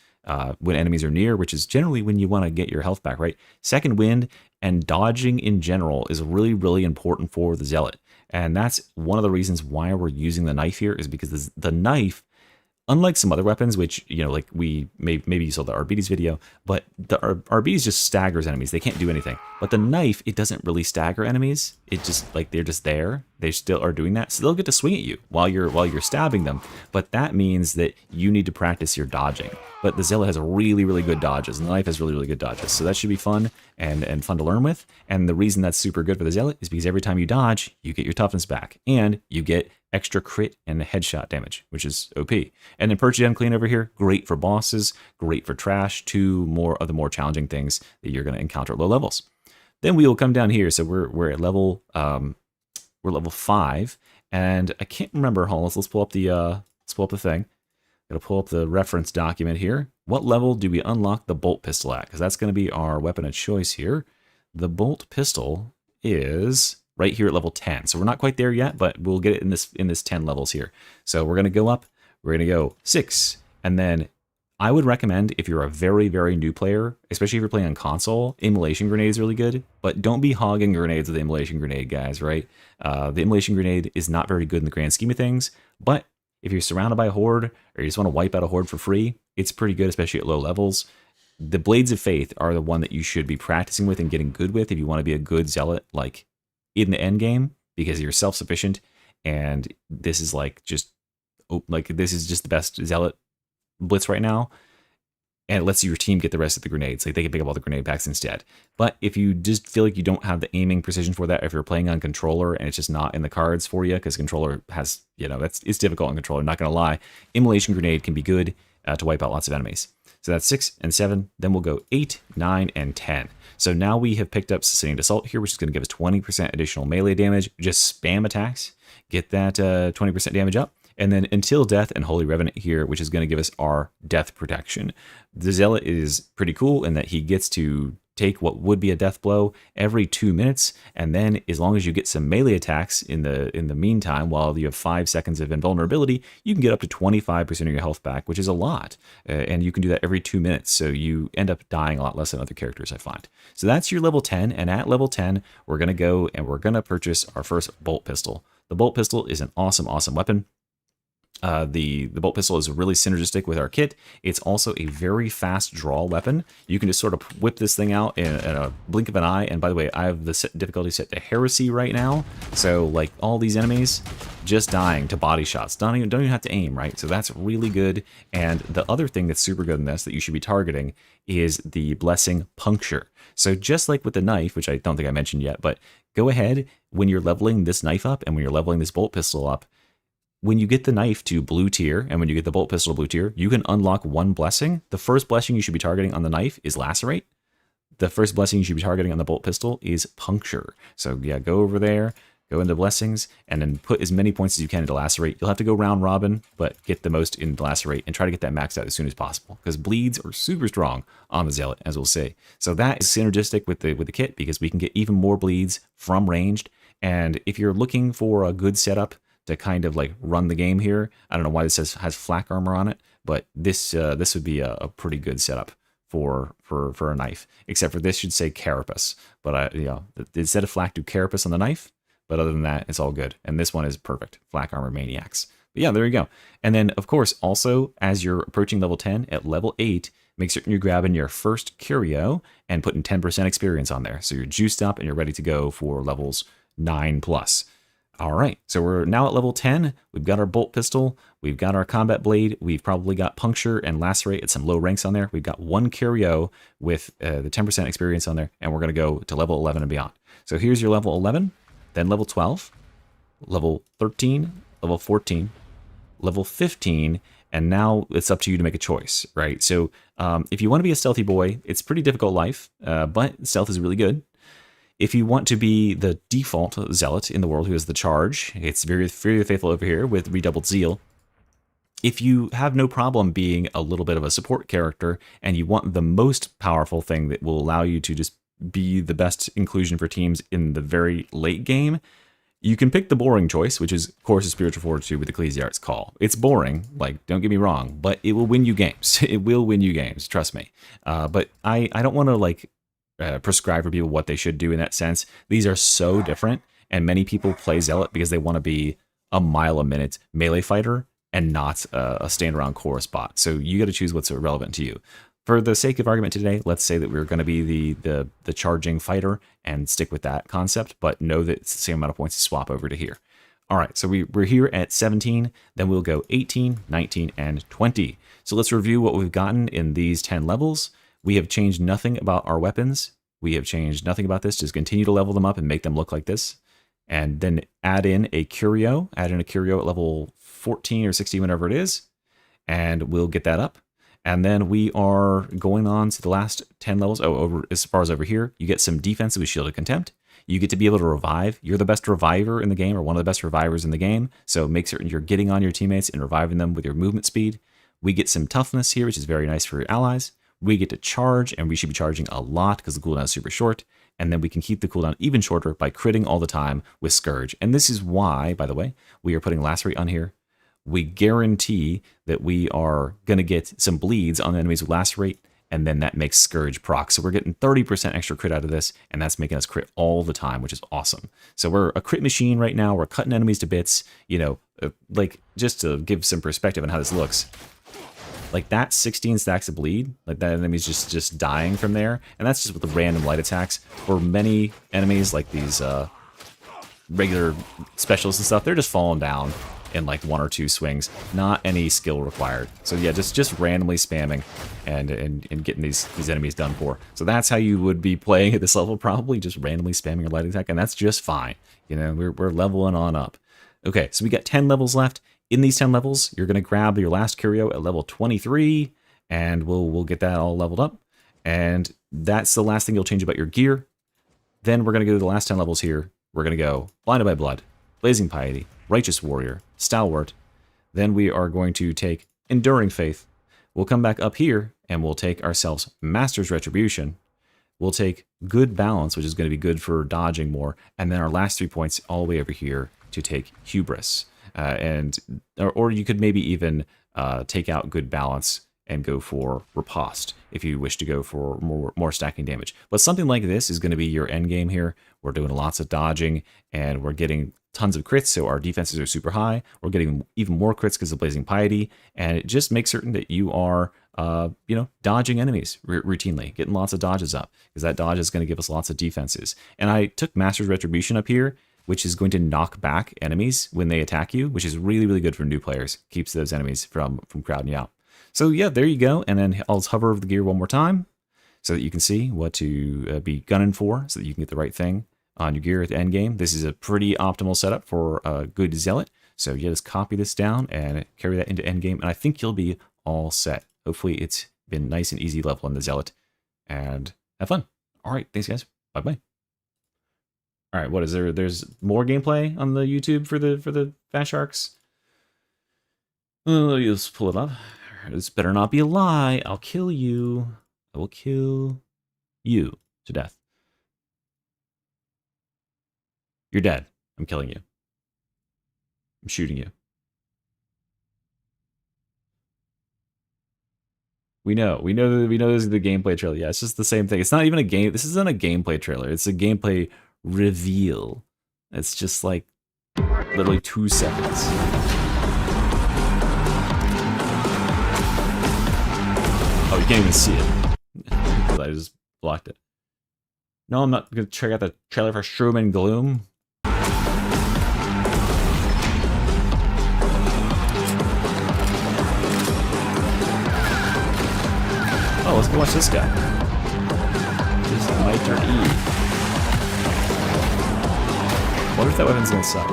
when enemies are near, which is generally when you want to get your health back, right? Second wind and dodging in general is really important for the Zealot. And that's one of the reasons why we're using the knife here, is because the knife, unlike some other weapons, which, like maybe you saw the RBD's video, but the RBD's just staggers enemies. They can't do anything. But the knife, it doesn't really stagger enemies. It just, they're just there. They still are doing that. So they'll get to swing at you while you're stabbing them. But that means that you need to practice your dodging. But the Zealot has really good dodges, and the knife has really good dodges. So that should be fun and fun to learn with. And the reason that's super good for the Zealot is because every time you dodge, you get your toughness back. And you get extra crit and headshot damage, which is OP. And then Purge Gen Clean over here, great for bosses, great for trash, 2 more of the more challenging things that you're going to encounter at low levels. Then we will come down here. So we're at level 5, and I can't remember. Hold on, let's pull up the thing. Gotta pull up the reference document here. What level do we unlock the bolt pistol at? Because that's going to be our weapon of choice here. The bolt pistol is right here at level 10. So we're not quite there yet, but we'll get it in this 10 levels here. So we're going to go up. We're going to go 6, and then I would recommend, if you're a very new player, especially if you're playing on console, Immolation Grenade is really good, but don't be hogging grenades with the Immolation Grenade, guys, right? The Immolation Grenade is not very good in the grand scheme of things, but if you're surrounded by a horde, or you just want to wipe out a horde for free, it's pretty good, especially at low levels. The Blades of Faith are the one that you should be practicing with and getting good with if you want to be a good Zealot, like, in the end game, because you're self-sufficient, and this is this is just the best Zealot blitz right now. and it lets your team get the rest of the grenades. Like they can pick up all the grenade packs instead. But if you just feel like you don't have the aiming precision for that, if you're playing on controller and it's just not in the cards for you, because controller has, it's difficult on controller, not gonna lie, immolation grenade can be good to wipe out lots of enemies. So that's 6 and 7. Then we'll go 8, 9, and 10. So now we have picked up Sustained Assault here, which is going to give us 20% additional melee damage. Just spam attacks, get that 20% damage up. And then Until Death and Holy Revenant here, which is going to give us our death protection. The Zealot is pretty cool in that he gets to take what would be a death blow every 2 minutes, and then as long as you get some melee attacks in the meantime, while you have 5 seconds of invulnerability, you can get up to 25% of your health back, which is a lot, and you can do that every 2 minutes, so you end up dying a lot less than other characters, I find. So that's your level 10, and at level 10, we're going to go and we're going to purchase our first bolt pistol. The bolt pistol is an awesome weapon. The bolt pistol is really synergistic with our kit. It's also a very fast draw weapon. You can just sort of whip this thing out in a blink of an eye. And by the way, I have the difficulty set to heresy right now. So like all these enemies just dying to body shots. Don't even have to aim, right? So that's really good. And the other thing that's super good in this that you should be targeting is the Blessing Puncture. So just like with the knife, which I don't think I mentioned yet, but go ahead when you're leveling this knife up and when you're leveling this bolt pistol up, when you get the knife to blue tier and when you get the bolt pistol to blue tier, you can unlock one blessing. The first blessing you should be targeting on the knife is Lacerate. The first blessing you should be targeting on the bolt pistol is Puncture. So yeah, go over there, go into blessings, and then put as many points as you can into Lacerate. You'll have to go round robin, but get the most in Lacerate and try to get that maxed out as soon as possible, because bleeds are super strong on the Zealot, as we'll say. So that is synergistic with the kit, because we can get even more bleeds from ranged. And if you're looking for a good setup to kind of like run the game here, I don't know why this has flak armor on it, but this would be a pretty good setup for a knife. Except for this should say Carapace, but instead of flak, do Carapace on the knife. But other than that, it's all good. And this one is perfect, flak armor maniacs. But yeah, there you go. And then of course, also as you're approaching level 10, at level 8, make certain you're grabbing your first curio and putting 10% experience on there. So you're juiced up and you're ready to go for levels 9+. All right, so we're now at level 10. We've got our bolt pistol. We've got our combat blade. We've probably got puncture and lacerate at some low ranks on there. We've got one curio with the 10% experience on there, and we're going to go to level 11 and beyond. So here's your level 11, then level 12, level 13, level 14, level 15, and now it's up to you to make a choice, right? So if you want to be a stealthy boy, it's pretty difficult life, but stealth is really good. If you want to be the default Zealot in the world who has the charge, it's very faithful over here with redoubled zeal. If you have no problem being a little bit of a support character and you want the most powerful thing that will allow you to just be the best inclusion for teams in the very late game, you can pick the boring choice, which is Course of Spiritual Fortitude with Ecclesiarch's Call. It's boring, like, don't get me wrong, but it will win you games. It will win you games, trust me. But I don't want to, like, prescribe for people what they should do in that sense. These are so different, and many people play Zealot because they want to be a mile-a-minute melee fighter and not a stand-around chorus bot. So you got to choose what's relevant to you. For the sake of argument today, let's say that we're going to be the charging fighter and stick with that concept, but know that it's the same amount of points to swap over to here. All right, so we're here at 17, then we'll go 18, 19, and 20. So let's review what we've gotten in these 10 levels. We have changed nothing about our weapons. We have changed nothing about this. Just continue to level them up and make them look like this. And then add in a curio. Add in a curio at level 14 or 16, whatever it is. And we'll get that up. And then we are going on to the last 10 levels. Oh, over as far as over here, you get some defense with Shield of Contempt. You get to be able to revive. You're the best reviver in the game, or one of the best revivers in the game. So make certain you're getting on your teammates and reviving them with your movement speed. We get some toughness here, which is very nice for your allies. We get to charge, and we should be charging a lot because the cooldown is super short. And then we can keep the cooldown even shorter by critting all the time with Scourge. And this is why, by the way, we are putting Lacerate on here. We guarantee that we are going to get some bleeds on the enemies with Lacerate, and then that makes Scourge proc. So we're getting 30% extra crit out of this, and that's making us crit all the time, which is awesome. So we're a crit machine right now. We're cutting enemies to bits. You know, like, just to give some perspective on how this looks. Like, that 16 stacks of bleed, like that enemy's just dying from there. And that's just with the random light attacks. For many enemies, like these regular specialists and stuff, they're just falling down. in like 1 or 2 swings. Not any skill required. So yeah, just randomly spamming and getting these enemies done for. So that's how you would be playing at this level, probably just randomly spamming your light attack, and that's just fine. You know, we're leveling on up. Okay, so we got 10 levels left. In these 10 levels, you're gonna grab your last curio at level 23, and we'll get that all leveled up. And that's the last thing you'll change about your gear. Then we're gonna go to the last 10 levels here. We're gonna go Blinded by Blood, Blazing Piety, Righteous Warrior, Stalwart. Then we are going to take Enduring Faith. We'll come back up here and we'll take ourselves Master's Retribution. We'll take Good Balance, which is going to be good for dodging more. And then our last 3 points all the way over here to take Hubris. Or you could maybe even take out Good Balance and go for Riposte if you wish to go for more stacking damage. But something like this is going to be your end game here. We're doing lots of dodging and we're getting tons of crits, so our defenses are super high. We're getting even more crits because of Blazing Piety, and it just makes certain that you are, dodging enemies routinely, getting lots of dodges up, because that dodge is going to give us lots of defenses. And I took Master's Retribution up here, which is going to knock back enemies when they attack you, which is really, really good for new players. Keeps those enemies from crowding you out. So yeah, there you go. And then I'll hover over the gear one more time so that you can see what to be gunning for, so that you can get the right thing on your gear at the end game. This is a pretty optimal setup for a good Zealot. So you just copy this down and carry that into end game, and I think you'll be all set. Hopefully it's been nice and easy leveling the Zealot, and have fun. All right, thanks guys. Bye-bye. All right, what is there? There's more gameplay on the YouTube for the Fast Sharks. Let's pull it up. This better not be a lie. I'll kill you. I will kill you to death. You're dead. I'm killing you. I'm shooting you. We know this is the gameplay trailer. Yeah, it's just the same thing. It's not even a game. This isn't a gameplay trailer. It's a gameplay reveal. It's just like literally 2 seconds. Oh, you can't even see it. Because I just blocked it. No, I'm not going to check out the trailer for Shroom and Gloom. Oh, let's go watch this guy. This is Miter E. Wonder if that weapon's gonna suck.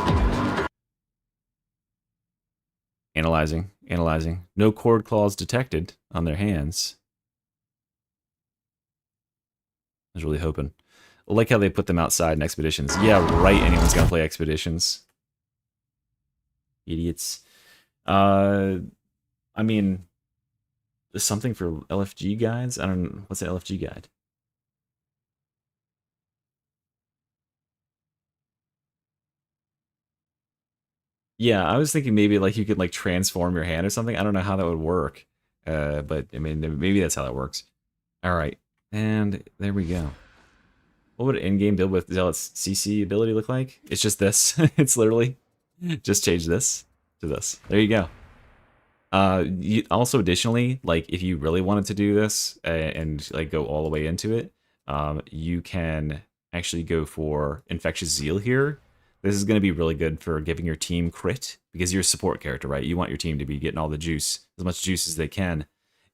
Analyzing. No cord claws detected on their hands. I was really hoping. I like how they put them outside in Expeditions. Yeah, right, anyone's gonna play Expeditions. Idiots. I mean, there's something for LFG guides? I don't know. What's an LFG guide? Yeah, I was thinking maybe like you could like transform your hand or something. I don't know how that would work. But I mean, maybe that's how that works. All right. And there we go. What would an in-game build with Zealot's CC ability look like? It's just this. It's literally just change this to this. There you go. Also, additionally, like if you really wanted to do this and like go all the way into it, you can actually go for Infectious Zeal here. This is going to be really good for giving your team crit, because you're a support character, right? You want your team to be getting all the juice, as much juice as they can.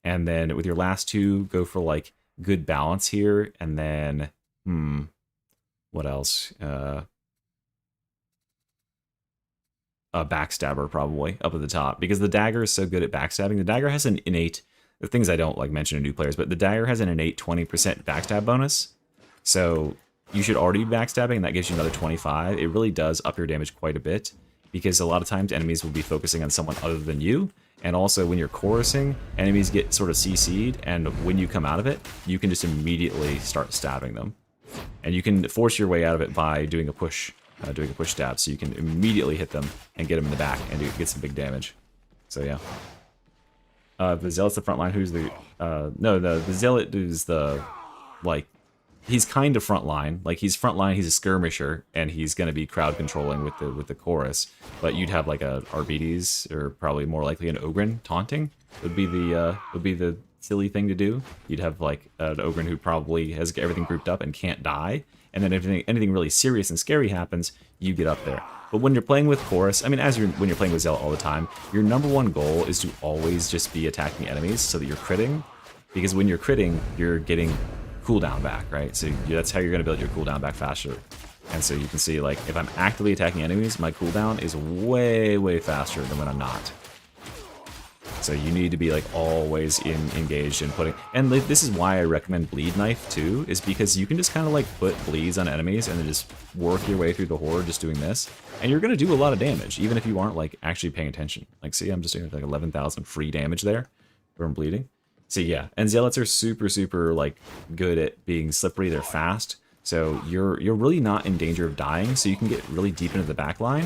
And then with your last 2, go for like Good Balance here, and then what else? A Backstabber probably up at the top, because the dagger is so good at backstabbing. The dagger has an innate, the things I don't like mention to new players, but the dagger has an innate 20% backstab bonus. So you should already be backstabbing, and that gives you another 25. It really does up your damage quite a bit, because a lot of times enemies will be focusing on someone other than you. And also when you're chorusing, enemies get sort of CC'd, and when you come out of it, you can just immediately start stabbing them. And you can force your way out of it by doing a push stab, so you can immediately hit them and get them in the back and get some big damage. So yeah. The Zealot's the front line. Who's the the Zealot is the, like, he's kind of front line. Like, he's front line, he's a skirmisher, and he's going to be crowd controlling with the chorus. But you'd have like a Arbites, or probably more likely an Ogren taunting would be the silly thing to do. You'd have like an Ogren who probably has everything grouped up and can't die, and then if anything really serious and scary happens, you get up there. But when you're playing with Chorus, I mean, when you're playing with Zealot all the time, your number one goal is to always just be attacking enemies so that you're critting, because when you're critting, you're getting cooldown back, right? So that's how you're going to build your cooldown back faster. And so you can see, like, if I'm actively attacking enemies, my cooldown is way, way faster than when I'm not. So you need to be, like, always engaged in putting... And like, this is why I recommend Bleed Knife, too, is because you can just kind of, like, put bleeds on enemies and then just work your way through the horde just doing this. And you're going to do a lot of damage, even if you aren't, like, actually paying attention. Like, see, I'm just doing, like, 11,000 free damage there from bleeding. So, yeah. And Zealots are super, super, like, good at being slippery. They're fast. So you're really not in danger of dying, so you can get really deep into the back line,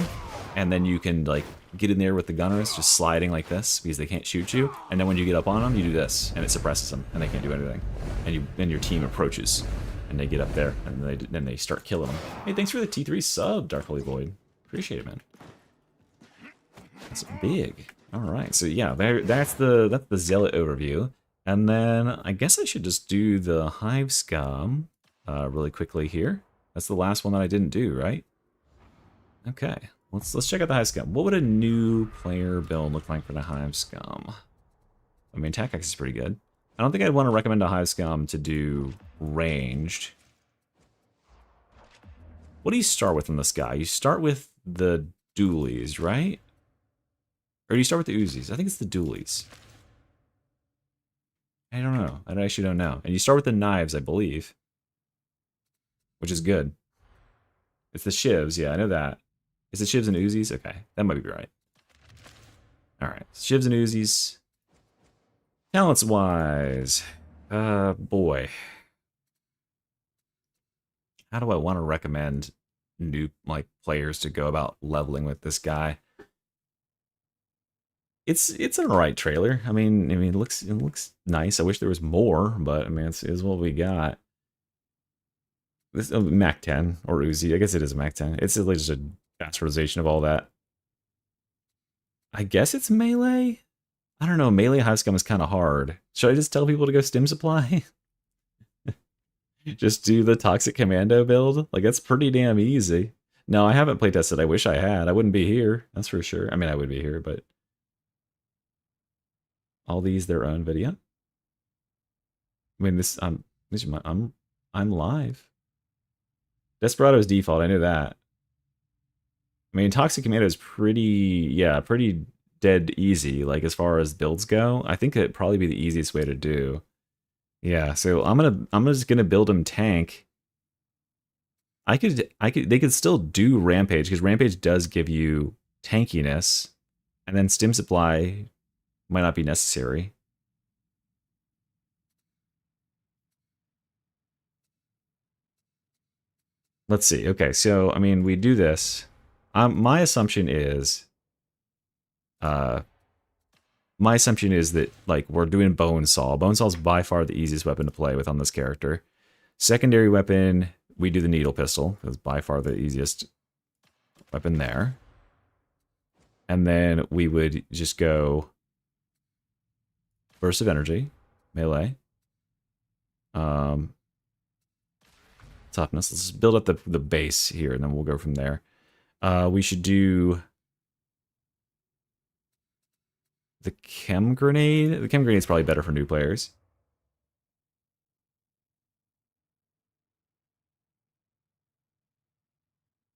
and then you can, like, get in there with the gunners, just sliding like this, because they can't shoot you, and then when you get up on them, you do this, and it suppresses them, and they can't do anything. And then your team approaches, and they get up there, and then they start killing them. Hey, thanks for the T3 sub, Dark Holy Void. Appreciate it, man. That's big. Alright, so yeah, that's the Zealot overview. And then I guess I should just do the Hive Scum really quickly here. That's the last one that I didn't do, right? Okay, let's check out the Hive Scum. What would a new player build look like for the Hive Scum? I mean, attack X is pretty good. I don't think I'd want to recommend a Hive Scum to do ranged. What do you start with in this guy? You start with the dualies, right? Or do you start with the Uzis? I think it's the dualies. I don't know. I actually don't know. And you start with the knives, I believe. Which is good. It's the shivs, yeah, I know that. Is it shivs and Uzis? Okay, that might be right. Alright, shivs and Uzis. Talents-wise, boy. How do I want to recommend new, like, players to go about leveling with this guy? It's an alright trailer. I mean, it looks nice. I wish there was more, but I mean, it's what we got. This Mac 10 or Uzi. I guess it is a Mac 10. It's like just a bastardization of all that. I guess it's melee. I don't know. Melee Hive Scum is kind of hard. Should I just tell people to go stim supply? Just do the Toxic Commando build? Like, that's pretty damn easy. No, I haven't playtested. I wish I had. I wouldn't be here. That's for sure. I mean, I would be here, but... all these their own video. I mean, I'm live. Desperado's default, I knew that. I mean, Toxic Commando is pretty dead easy, like, as far as builds go. I think it'd probably be the easiest way to do. Yeah, so I'm just gonna build him tank. They could still do Rampage, because Rampage does give you tankiness, and then Stim Supply might not be necessary. Let's see. Okay, so, I mean, we do this. My assumption is... my assumption is that, like, we're doing Bonesaw. Bonesaw's by far the easiest weapon to play with on this character. Secondary weapon, we do the Needle Pistol. That's by far the easiest weapon there. And then we would just go... Burst of Energy, melee. Toughness. Let's build up the base here, and then we'll go from there. We should do the Chem Grenade. The Chem Grenade is probably better for new players.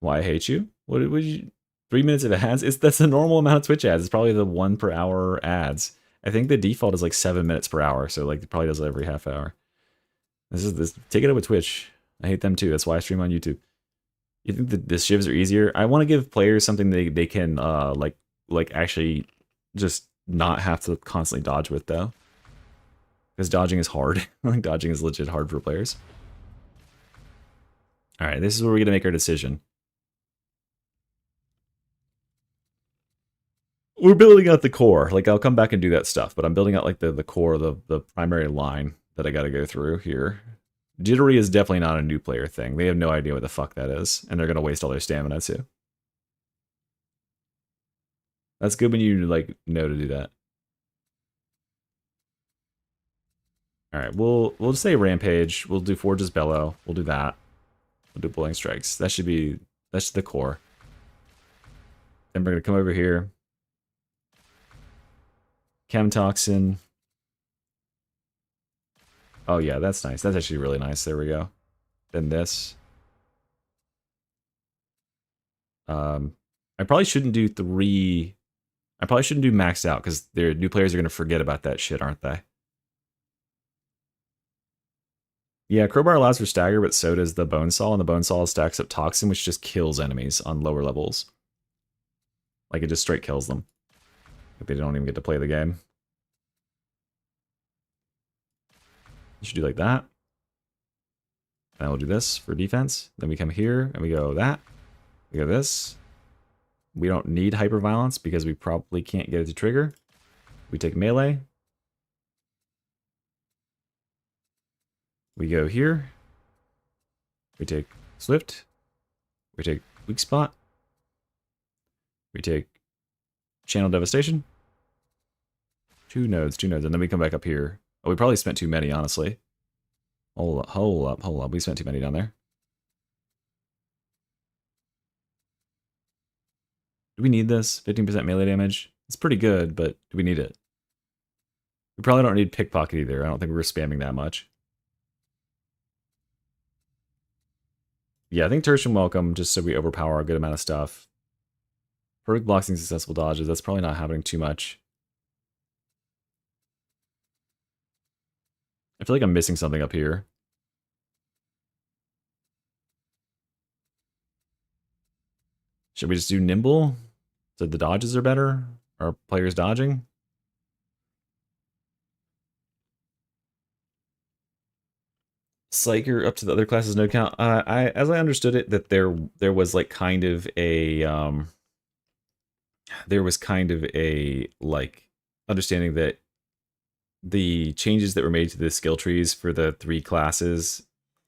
Why I hate you? What would you? 3 minutes of ads? That's the normal amount of Twitch ads. It's probably the 1 per hour ads. I think the default is like 7 minutes per hour, so like it probably does it every half hour. Take it up with Twitch. I hate them too. That's why I stream on YouTube. You think that the shivs are easier? I want to give players something they can like actually just not have to constantly dodge with though, because dodging is hard. I think dodging is legit hard for players. All right, this is where we're gonna make our decision. We're building out the core. Like, I'll come back and do that stuff, but I'm building out like the core, the primary line that I got to go through here. Jittery is definitely not a new player thing. They have no idea what the fuck that is, and they're gonna waste all their stamina too. That's good when you like know to do that. All right, we'll just say Rampage. We'll do Forge's Bellow. We'll do that. We'll do Blowing Strikes. That's the core. Then we're gonna come over here. Chem Toxin. Oh yeah, that's nice. That's actually really nice. There we go. Then this. I probably shouldn't do 3. I probably shouldn't do maxed out because their new players are gonna forget about that shit, aren't they? Yeah, Crowbar allows for stagger, but so does the Bonesaw, and the Bonesaw stacks up Toxin, which just kills enemies on lower levels. Like, it just straight kills them. Like, they don't even get to play the game. You should do like that. And we'll do this for defense. Then we come here, and we go that. We go this. We don't need hyperviolence because we probably can't get it to trigger. We take melee. We go here. We take Swift. We take Weak Spot. We take Channel Devastation. 2 nodes, and then we come back up here. Oh, we probably spent too many, honestly. Hold up. We spent too many down there. Do we need this? 15% melee damage? It's pretty good, but do we need it? We probably don't need Pickpocket either. I don't think we're spamming that much. Yeah, I think Tertian Welcome, just so we overpower a good amount of stuff. Perfect blocks and successful dodges. That's probably not happening too much. I feel like I'm missing something up here. Should we just do Nimble? So the dodges are better? Are players dodging? Psyker up to the other classes no count. As I understood it, that there was like kind of a like understanding that the changes that were made to the skill trees for the 3 classes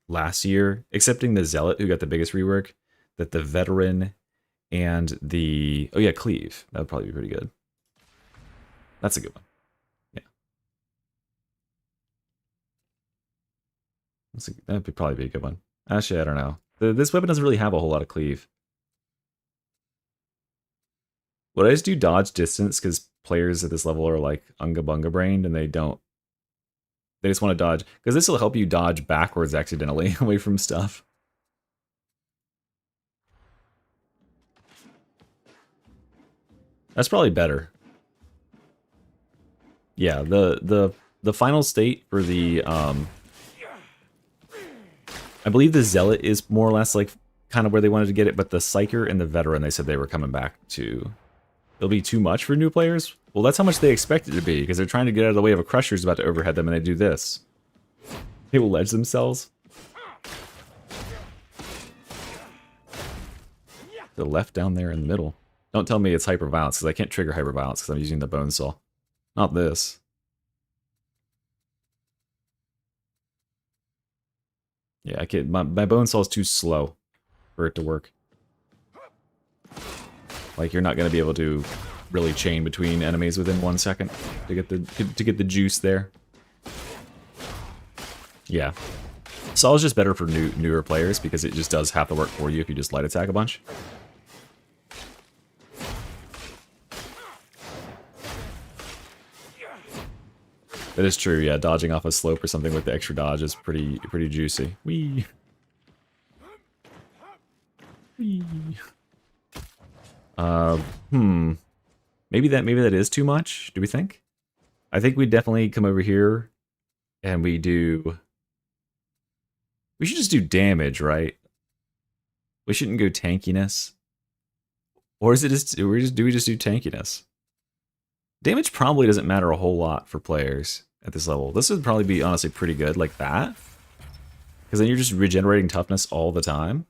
last year, excepting the Zealot who got the biggest rework, that the Veteran and the Cleave, that would probably be pretty good. That's a good one. That would probably be a good one. Actually, I don't know. This weapon doesn't really have a whole lot of cleave. Would I just do dodge distance because players at this level are like unga bunga brained and they just want to dodge? Because this will help you dodge backwards accidentally away from stuff. That's probably better. Yeah, the final state for the I believe the Zealot is more or less like kind of where they wanted to get it, but the Psyker and the Veteran, they said they were coming back to. It'll be too much for new players? Well, that's how much they expect it to be, because they're trying to get out of the way of a Crusher who's about to overhead them, and they do this. They will ledge themselves. The left down there in the middle. Don't tell me it's hyperviolence, because I can't trigger hyperviolence because I'm using the Bonesaw. Not this. Yeah, I can't. My Bonesaw is too slow for it to work. Like, you're not going to be able to really chain between enemies within 1 second to get the juice there. Yeah. Saw is just better for newer players because it just does half the work for you if you just light attack a bunch. That is true, yeah. Dodging off a slope or something with the extra dodge is pretty juicy. Whee! Whee! Maybe that is too much, do we think? I think we definitely come over here and we should just do damage, right? We shouldn't go tankiness. Or is it just do we just do tankiness? Damage probably doesn't matter a whole lot for players at this level. This would probably be honestly pretty good like that. Because then you're just regenerating toughness all the time.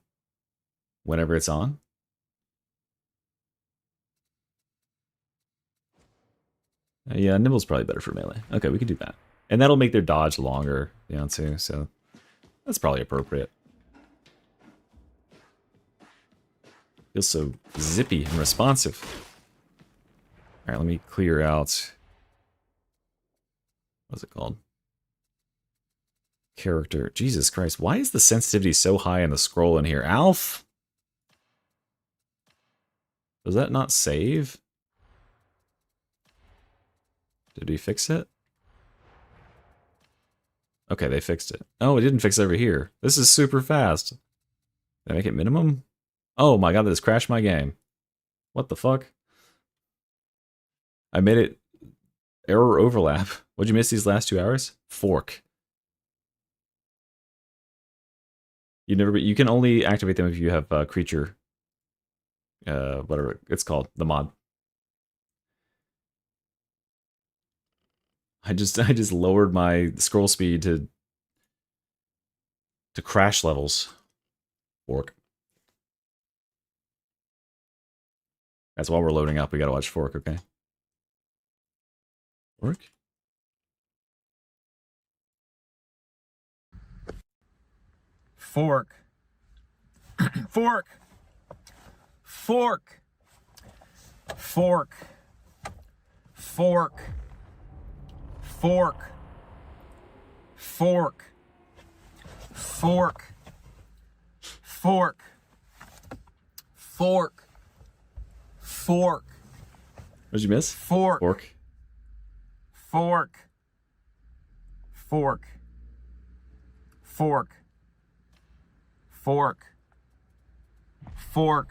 Whenever it's on. Yeah, Nimble's probably better for melee. Okay, we can do that. And that'll make their dodge longer, you know, too, so that's probably appropriate. Feels so zippy and responsive. Alright, let me clear out... What's it called? character. Jesus Christ, why is the sensitivity so high in the scroll in here? Alf? Does that not save? Did we fix it? Okay, they fixed it. Oh, it didn't fix it over here. This is super fast. Did I make it minimum? Oh my god, this crashed my game. What the fuck? I made it error overlap. What'd you miss these last 2 hours? Fork. You can only activate them if you have creature, whatever it's called, the mod. I just lowered my scroll speed to crash levels. Fork. That's while we're loading up. We gotta watch Fork, okay? Fork. Fork. Fork. Fork. Fork. Fork. Fork. Fork. Fork. Fork. Fork. Fork. What'd you miss? Fork. Fork. Fork. Fork. Fork. Fork. Fork.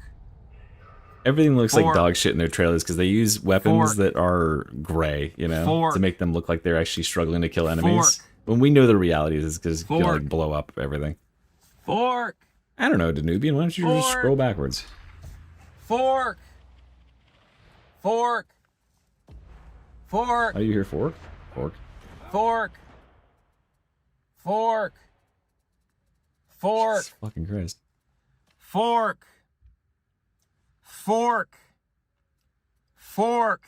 Everything looks Fork. like dog shit in their trailers because they use weapons Fork. that are gray, you know, Fork. to make them look like they're actually struggling to kill enemies. Fork. When we know the reality is because you can Fork. like blow up everything. Fork. I don't know, Danubian. Why don't you just Fork. scroll backwards? Fork. Fork. Fork. Are you here, Fork? Fork. Fork. Fork. Fork. Jesus fucking Christ. Fork. Fork. Fork.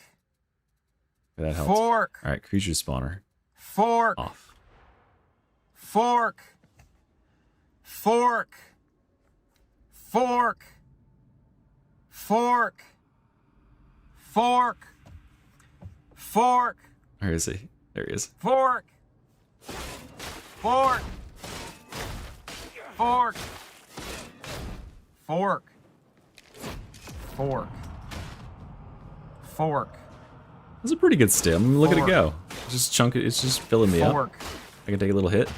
That helps. Fork. All right, creature spawner Fork. off. Fork. Fork. Fork. Fork. Fork. Fork. Where is he? There he is. Fork. Fork. Fork. Fork. Fork. Fork. That's a pretty good stim. Look at it Fork. go. Just chunk it. It's just filling me up. Fork. I can take a little hit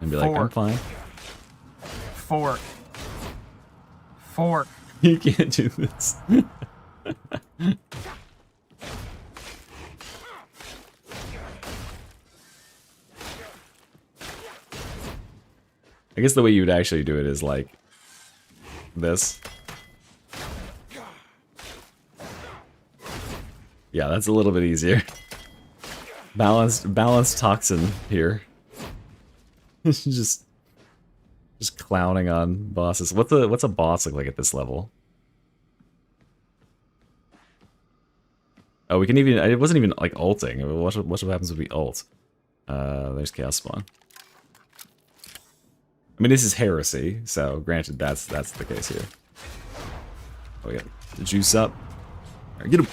and be like, I'm Fork. fine. Fork. Fork. You can't do this. I guess the way you would actually do it is like this. Yeah, that's a little bit easier. Balanced toxin here. just clowning on bosses. What's a boss look like at this level? Oh, we can even. It wasn't even like ulting. What happens if we ult? There's Chaos Spawn. I mean, this is heresy, so granted, that's the case here. Oh, we got the juice up. All right, get him.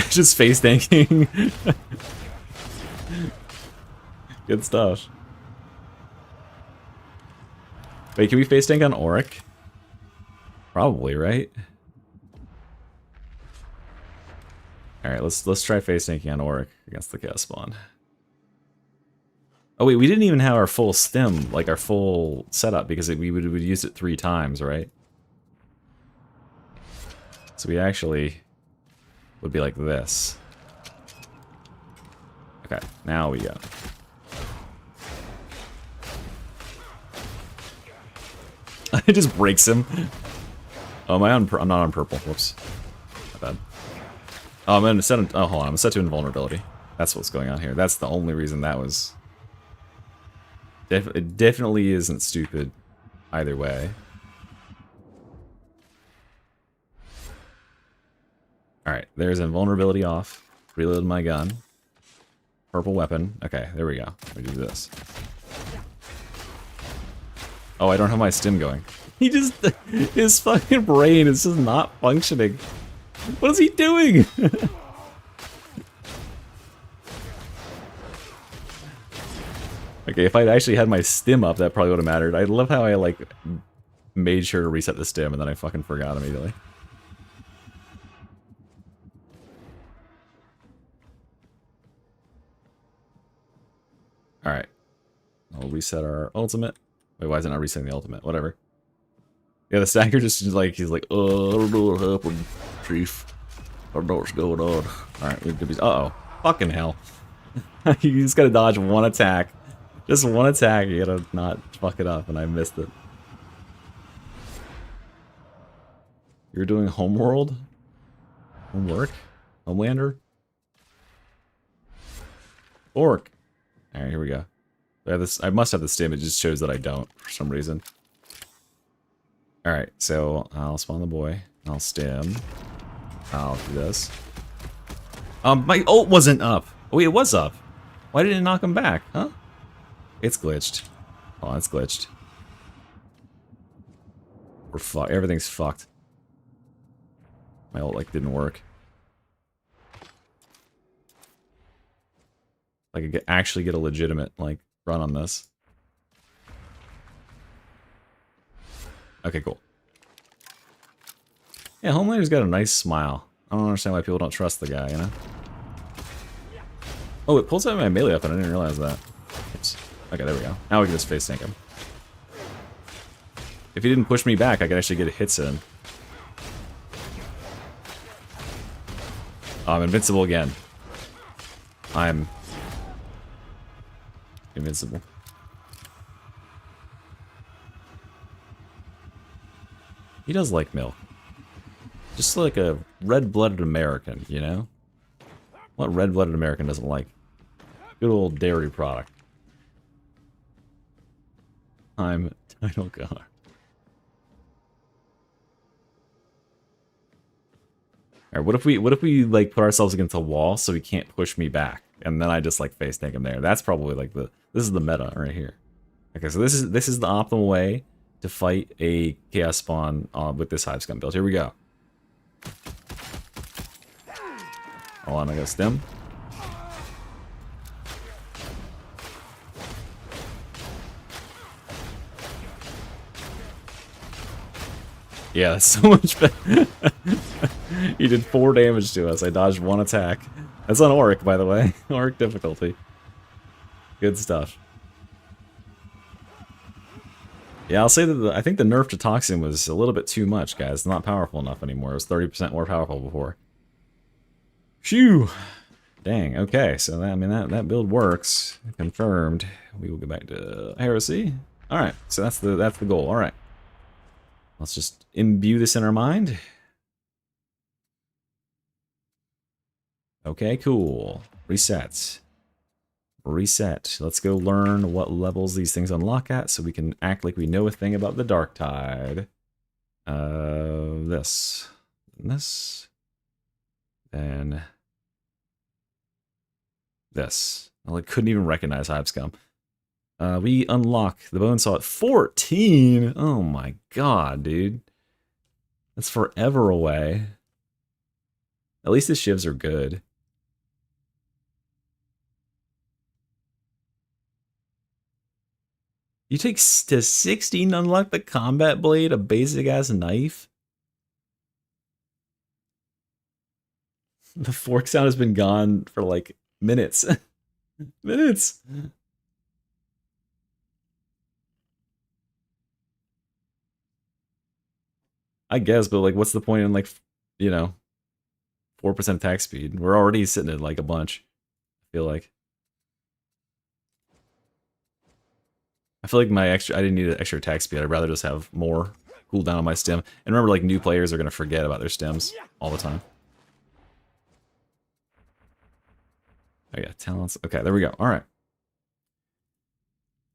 Just face tanking. Good stuff. Wait, can we face tank on Auric? Probably, right? Alright, let's try face tanking on Auric against the Chaos Spawn. Oh wait, we didn't even have our full stem, like our full setup, because we would use it 3 times, right? So we actually would be like this. Okay, now we go. It just breaks him. Oh, I'm not on purple. Whoops. My bad. Oh, I'm set. Oh, hold on. I'm set to invulnerability. That's what's going on here. That's the only reason that was. It definitely isn't stupid either way. Alright, there's invulnerability off. Reload my gun. Purple weapon. Okay, there we go. We do this. Oh, I don't have my stim going. He just... His fucking brain is just not functioning. What is he doing? Okay, if I'd actually had my stim up, that probably would have mattered. I love how I, like, made sure to reset the stim, and then I fucking forgot immediately. Alright. I'll reset our ultimate. Wait, why is it not resetting the ultimate? Whatever. Yeah, the stacker just like, he's like, oh, I don't know what happened, Chief. I don't know what's going on. Alright, uh-oh. Fucking hell. You just gotta dodge one attack. Just one attack, you gotta not fuck it up, and I missed it. You're doing homeworld? Homework? Homelander? Orc. Alright, here we go. I have this. I must have the stim, it just shows that I don't for some reason. Alright, so I'll spawn the boy. I'll stim. I'll do this. My ult wasn't up. Oh wait, it was up. Why didn't it knock him back? Huh? It's glitched. Oh, it's glitched. We're fucked. Everything's fucked. My ult, like, didn't work. Like, I could actually get a legitimate, like, run on this. Okay, cool. Yeah, Homelander's got a nice smile. I don't understand why people don't trust the guy, you know? Oh, it pulls out my melee up, and I didn't realize that. Oops. Okay, there we go. Now we can just face tank him. If he didn't push me back, I could actually get hits in. Oh, I'm invincible again. I'm invincible. He does like milk. Just like a red-blooded American, you know? What red-blooded American doesn't like? Good old dairy product. I'm title god. Alright, what if we like put ourselves against a wall so he can't push me back? And then I just like face tank him there. That's probably like this is the meta right here. Okay, so this is the optimal way to fight a chaos spawn with this hive scum build. Here we go. Hold on, I got a stim. Yeah, that's so much better. He did 4 damage to us. I dodged 1 attack. That's on Auric, by the way. Auric difficulty. Good stuff. Yeah, I'll say that I think the nerf to Toxin was a little bit too much, guys. It's not powerful enough anymore. It was 30% more powerful before. Phew! Dang, okay. So, that build works. Confirmed. We will go back to Heresy. Alright, so that's the goal. Alright. Let's just imbue this in our mind. Okay, cool. Reset. Reset. Let's go learn what levels these things unlock at so we can act like we know a thing about the Darktide. This. Then this. Well, I couldn't even recognize Hive Scum. We unlock the Bonesaw at 14. Oh my god, dude. That's forever away. At least the shivs are good. You take to 16 to unlock the combat blade, a basic ass knife. The fork sound has been gone for like minutes. Minutes. I guess, but like, what's the point in like, 4% attack speed? We're already sitting at like a bunch. I feel like I didn't need an extra attack speed. I'd rather just have more cooldown on my stem. And remember, like, new players are gonna forget about their stems all the time. Oh yeah, talents. Okay, there we go. All right.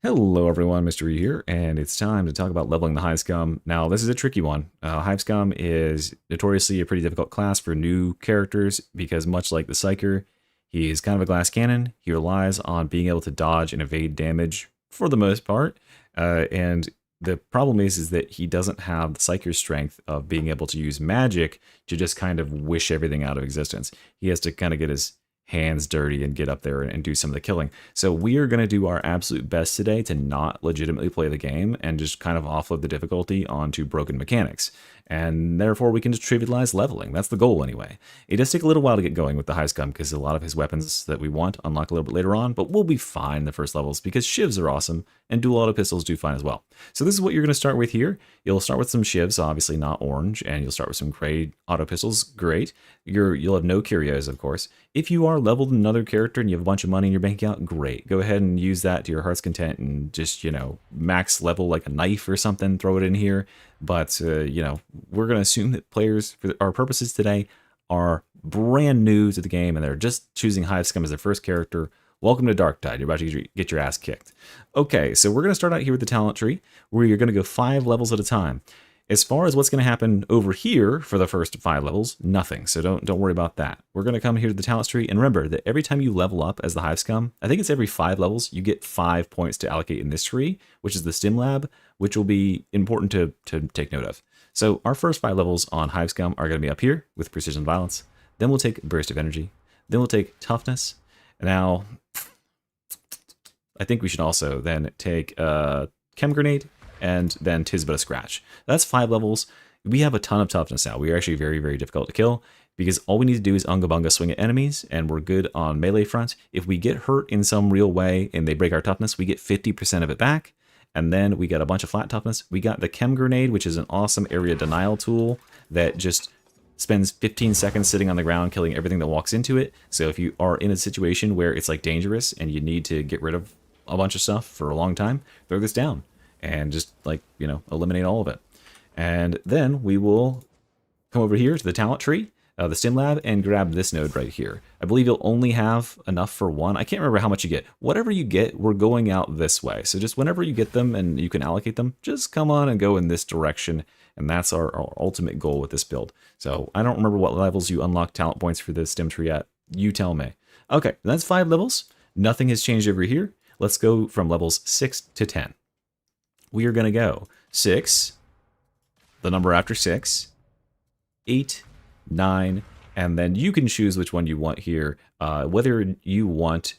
Hello everyone, Mr. E here, and it's time to talk about leveling the Hive Scum. Now, this is a tricky one. Hive Scum is notoriously a pretty difficult class for new characters because much like the Psyker, he is kind of a glass cannon. He relies on being able to dodge and evade damage for the most part, and the problem is that he doesn't have the Psyker's strength of being able to use magic to just kind of wish everything out of existence. He has to kind of get his hands dirty and get up there and do some of the killing. So we are going to do our absolute best today to not legitimately play the game and just kind of offload the difficulty onto broken mechanics. And therefore we can just trivialize leveling. That's the goal anyway. It does take a little while to get going with the high scum because a lot of his weapons that we want unlock a little bit later on, but we'll be fine in the first levels because shivs are awesome and dual auto pistols do fine as well. So this is what you're going to start with here. You'll start with some shivs, obviously not orange, and you'll start with some gray auto pistols. Great. You'll have no curios, of course. If you are leveled in another character and you have a bunch of money in your bank account, great. Go ahead and use that to your heart's content and just, you know, max level like a knife or something, throw it in here. But, you know, we're going to assume that players, for our purposes today, are brand new to the game and they're just choosing Hive Scum as their first character. Welcome to Darktide. You're about to get your ass kicked. Okay, so we're going to start out here with the talent tree, where you're going to go 5 levels at a time. As far as what's going to happen over here for the first 5 levels, nothing. So don't worry about that. We're going to come here to the talent tree, and remember that every time you level up as the Hive Scum, I think it's every 5 levels, you get 5 points to allocate in this tree, which is the Stim Lab, which will be important to take note of. So our first 5 levels on Hive Scum are going to be up here with Precision Violence. Then we'll take Burst of Energy. Then we'll take Toughness. Now, I think we should also then take Chem Grenade, and then 'Tis But a Scratch. That's 5 levels. We have a ton of toughness now. We are actually very, very difficult to kill because all we need to do is Unga Bunga swing at enemies, and we're good on melee front. If we get hurt in some real way and they break our toughness, we get 50% of it back, and then we get a bunch of flat toughness. We got the Chem Grenade, which is an awesome area denial tool that just spends 15 seconds sitting on the ground killing everything that walks into it. So if you are in a situation where it's like dangerous and you need to get rid of a bunch of stuff for a long time, throw this down and just, like, you know, eliminate all of it. And then we will come over here to the talent tree, the Stim Lab, and grab this node right here. I believe you'll only have enough for 1. I can't remember how much you get. Whatever you get, we're going out this way. So just whenever you get them and you can allocate them, just come on and go in this direction. And that's our ultimate goal with this build. So I don't remember what levels you unlock talent points for the Stim tree at. You tell me. Okay, that's 5 levels. Nothing has changed over here. Let's go from levels 6 to 10. We are going to go 6, the number after 6, 8, 9, and then you can choose which one you want here. Whether you want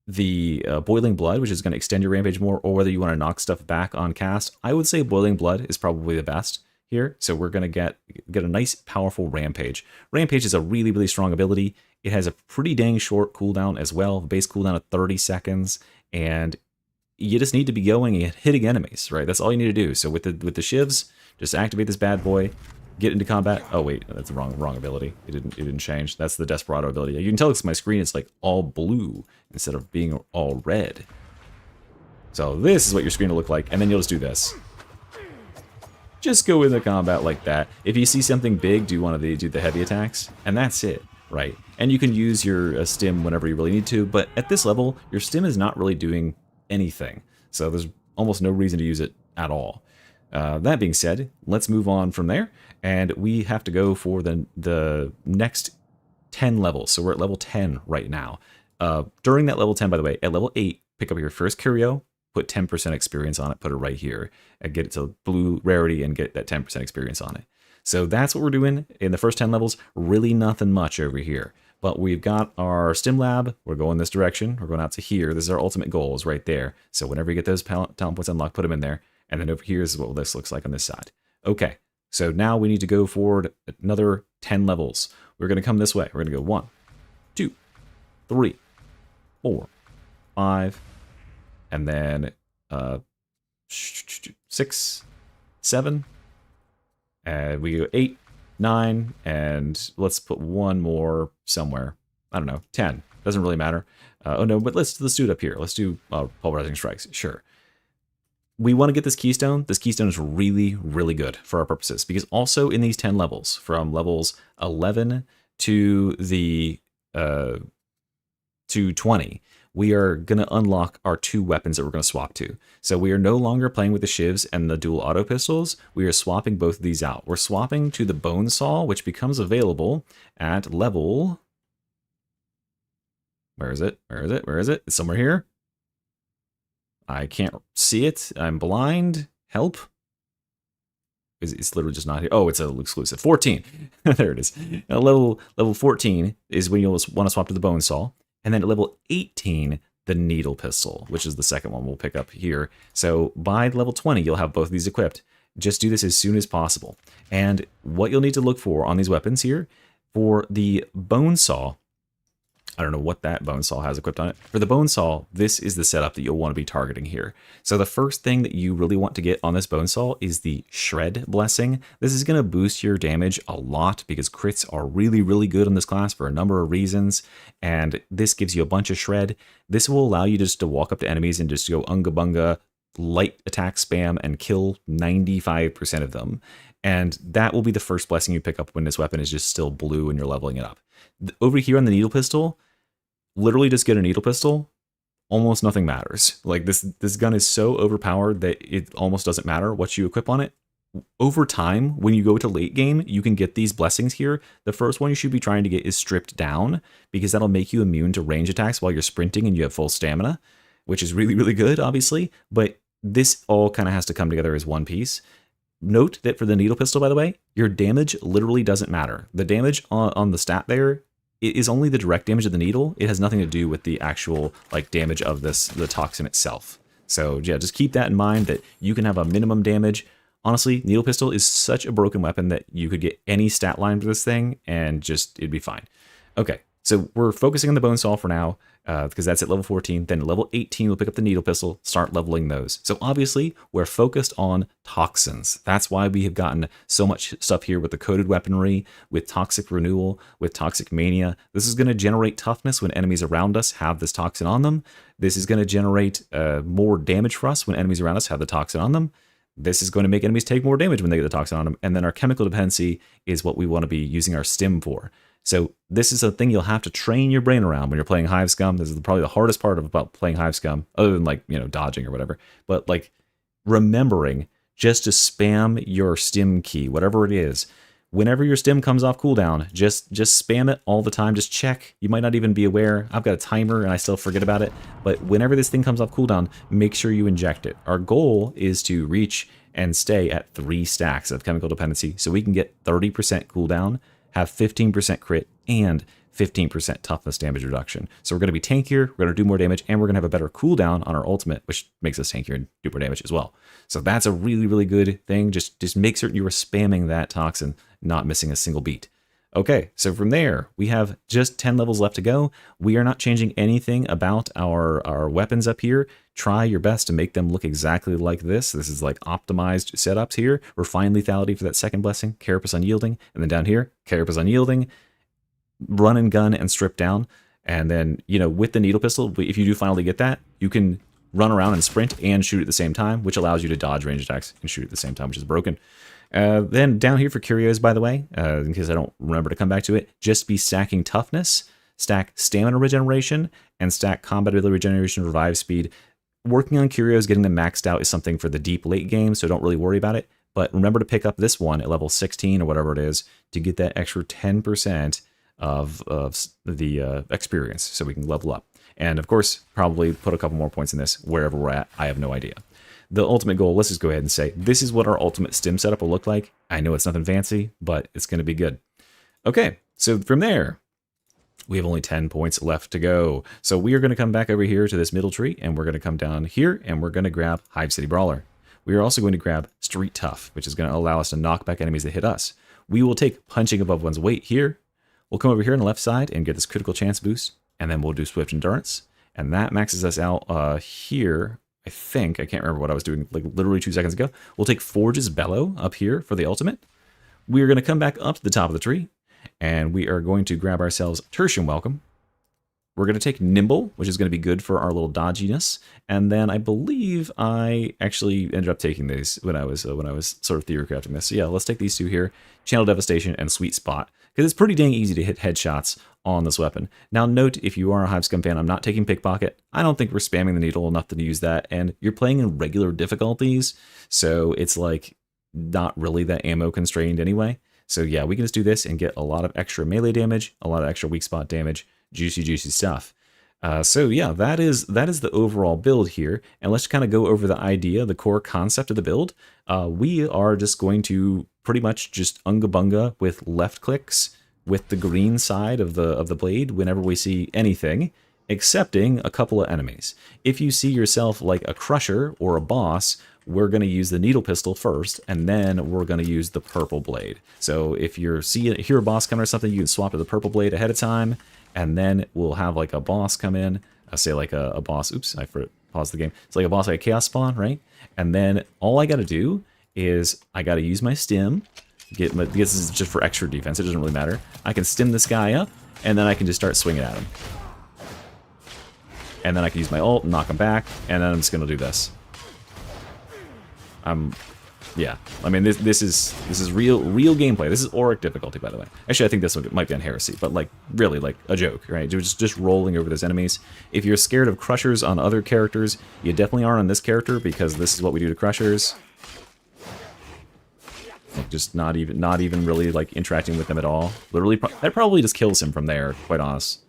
the Boiling Blood, which is going to extend your rampage more, or whether you want to knock stuff back on cast. I would say Boiling Blood is probably the best here. So we're going to get a nice, powerful Rampage. Rampage is a really, really strong ability. It has a pretty dang short cooldown as well, base cooldown of 30 seconds, and you just need to be going and hitting enemies, right? That's all you need to do. So with the shivs, just activate this bad boy, get into combat. Oh wait, that's the wrong ability. It didn't change. That's the Desperado ability. You can tell because my screen is like all blue instead of being all red. So this is what your screen will look like, and then you'll just do this. Just go into combat like that. If you see something big, do one of the do the heavy attacks, and that's it, right? And you can use your stim whenever you really need to, but at this level, your stim is not really doing anything. So there's almost no reason to use it at all. That being said, let's move on from there, and we have to go for the next 10 levels. So we're at level 10 right now. During that level 10, by the way, at level 8, pick up your first curio, put 10% experience on it, put it right here, and get it to blue rarity and get that 10% experience on it. So that's what we're doing in the first 10 levels. Really nothing much over here. But we've got our Stim Lab. We're going this direction. We're going out to here. This is our ultimate goal, is right there. So whenever you get those talent points unlocked, put them in there. And then over here is what this looks like on this side. Okay, so now we need to go forward another 10 levels. We're going to come this way. We're going to go 1, 2, 3, 4, 5, and then 6, 7, and we go 8, 9, and let's put one more somewhere. I don't know, 10. Doesn't really matter. Oh no, but let's do it up here. Let's do Pulverizing Strikes. Sure. We want to get this keystone. This keystone is really, really good for our purposes, because also in these 10 levels, from levels 11 to the to 20, we are going to unlock our 2 weapons that we're going to swap to. So we are no longer playing with the shivs and the dual auto pistols. We are swapping both of these out. We're swapping to the bone saw, which becomes available at level... Where is it? Where is it? Where is it? It's somewhere here. I can't see it. I'm blind. Help. It's literally just not here. Oh, it's an exclusive. 14. There it is. Level 14 is when you'll want to swap to the bone saw. And then at level 18, the needle pistol, which is the second one we'll pick up here. So by level 20, you'll have both of these equipped. Just do this as soon as possible. And what you'll need to look for on these weapons here, for the bone saw, I don't know what that bone saw has equipped on it. For the bone saw, this is the setup that you'll want to be targeting here. So the first thing that you really want to get on this bone saw is the shred blessing. This is going to boost your damage a lot because crits are really, really good on this class for a number of reasons. And this gives you a bunch of shred. This will allow you just to walk up to enemies and just go unga bunga, light attack spam, and kill 95% of them. And that will be the first blessing you pick up when this weapon is just still blue and you're leveling it up. Over here on the needle pistol, literally just get a needle pistol, almost nothing matters. Like this gun is so overpowered that it almost doesn't matter what you equip on it. Over time, when you go to late game, you can get these blessings here. The first one you should be trying to get is stripped down, because that'll make you immune to range attacks while you're sprinting and you have full stamina, which is really, really good, obviously. But this all kind of has to come together as one piece. Note that for the needle pistol, by the way, your damage literally doesn't matter. The damage on the stat there, it is only the direct damage of the needle. It has nothing to do with the actual like damage of the toxin itself. So yeah, just keep that in mind, that you can have a minimum damage. Honestly, needle pistol is such a broken weapon that you could get any stat line for this thing and just it'd be fine. Okay, so we're focusing on the bone saw for now, because that's at level 14. Then at level 18, we'll pick up the needle pistol, start leveling those. So obviously, we're focused on toxins. That's why we have gotten so much stuff here with the coded weaponry, with toxic renewal, with toxic mania. This is going to generate toughness when enemies around us have this toxin on them. This is going to generate more damage for us when enemies around us have the toxin on them. This is going to make enemies take more damage when they get the toxin on them. And then our chemical dependency is what we want to be using our stim for. So this is a thing you'll have to train your brain around when you're playing Hive Scum. This is probably the hardest part about playing Hive Scum, other than like, you know, dodging or whatever. But like remembering just to spam your stim key, whatever it is. Whenever your stim comes off cooldown, just spam it all the time. Just check. You might not even be aware. I've got a timer and I still forget about it. But whenever this thing comes off cooldown, make sure you inject it. Our goal is to reach and stay at 3 stacks of chemical dependency so we can get 30% cooldown, have 15% crit, and 15% toughness damage reduction. So we're going to be tankier, we're going to do more damage, and we're going to have a better cooldown on our ultimate, which makes us tankier and do more damage as well. So that's a really, really good thing. Just make certain you are spamming that toxin, not missing a single beat. Okay, so from there, we have just 10 levels left to go. We are not changing anything about our weapons up here. Try your best to make them look exactly like this. This is like optimized setups here. Refine lethality for that second blessing, Carapace Unyielding, and then down here, Carapace Unyielding, run and gun and strip down. And then, you know, with the needle pistol, if you do finally get that, you can run around and sprint and shoot at the same time, which allows you to dodge range attacks and shoot at the same time, which is broken. Then down here for curios, by the way, in case I don't remember to come back to it, just be stacking toughness, stack stamina regeneration, and stack combat ability regeneration, revive speed. Working on curios, getting them maxed out is something for the deep late game, so don't really worry about it. But remember to pick up this one at level 16 or whatever it is to get that extra 10% of the experience so we can level up. And of course, probably put a couple more points in this wherever we're at. I have no idea. The ultimate goal, let's just go ahead and say, this is what our ultimate stim setup will look like. I know it's nothing fancy, but it's going to be good. Okay, so from there, we have only 10 points left to go. So we are going to come back over here to this middle tree, and we're going to come down here, and we're going to grab Hive City Brawler. We are also going to grab Street Tough, which is going to allow us to knock back enemies that hit us. We will take Punching Above One's Weight here. We'll come over here on the left side and get this critical chance boost, and then we'll do Swift Endurance. And that maxes us out here. I think, I can't remember what I was doing like literally 2 seconds ago. We'll take Forge's Bellow up here for the ultimate. We are going to come back up to the top of the tree, and we are going to grab ourselves Tertium Welcome. We're going to take Nimble, which is going to be good for our little dodginess. And then I believe I actually ended up taking these when I was sort of theory crafting this. So yeah, let's take these two here, Channel Devastation and Sweet Spot, because it's pretty dang easy to hit headshots on this weapon. Now note, if you are a Hive Scum fan, I'm not taking Pickpocket. I don't think we're spamming the needle enough to use that, and you're playing in regular difficulties, so it's like not really that ammo constrained anyway. So yeah, we can just do this and get a lot of extra melee damage, a lot of extra weak spot damage, juicy stuff. So yeah, that is the overall build here. And let's kind of go over the idea, the core concept of the build. We are just going to pretty much just unga bunga with left clicks with the green side of the blade whenever we see anything, excepting a couple of enemies. If you see yourself like a crusher or a boss, we're going to use the needle pistol first, and then we're going to use the purple blade. So if you hear a boss coming or something, you can swap to the purple blade ahead of time, and then we'll have like a boss come in, say like a boss, oops, I paused the game. It's like a boss like a chaos spawn, right? And then all I got to do is I got to use my stim, this is just for extra defense, it doesn't really matter. I can stim this guy up, and then I can just start swinging at him. And then I can use my ult, knock him back, and then I'm just going to do this. Yeah, I mean, this is real gameplay. This is Auric difficulty, by the way. Actually, I think this one might be on Heresy, but like really like a joke, right? Just rolling over those enemies. If you're scared of crushers on other characters, you definitely aren't on this character, because this is what we do to crushers. Like, just not even really like interacting with them at all. Literally, that probably just kills him from there. Quite honest,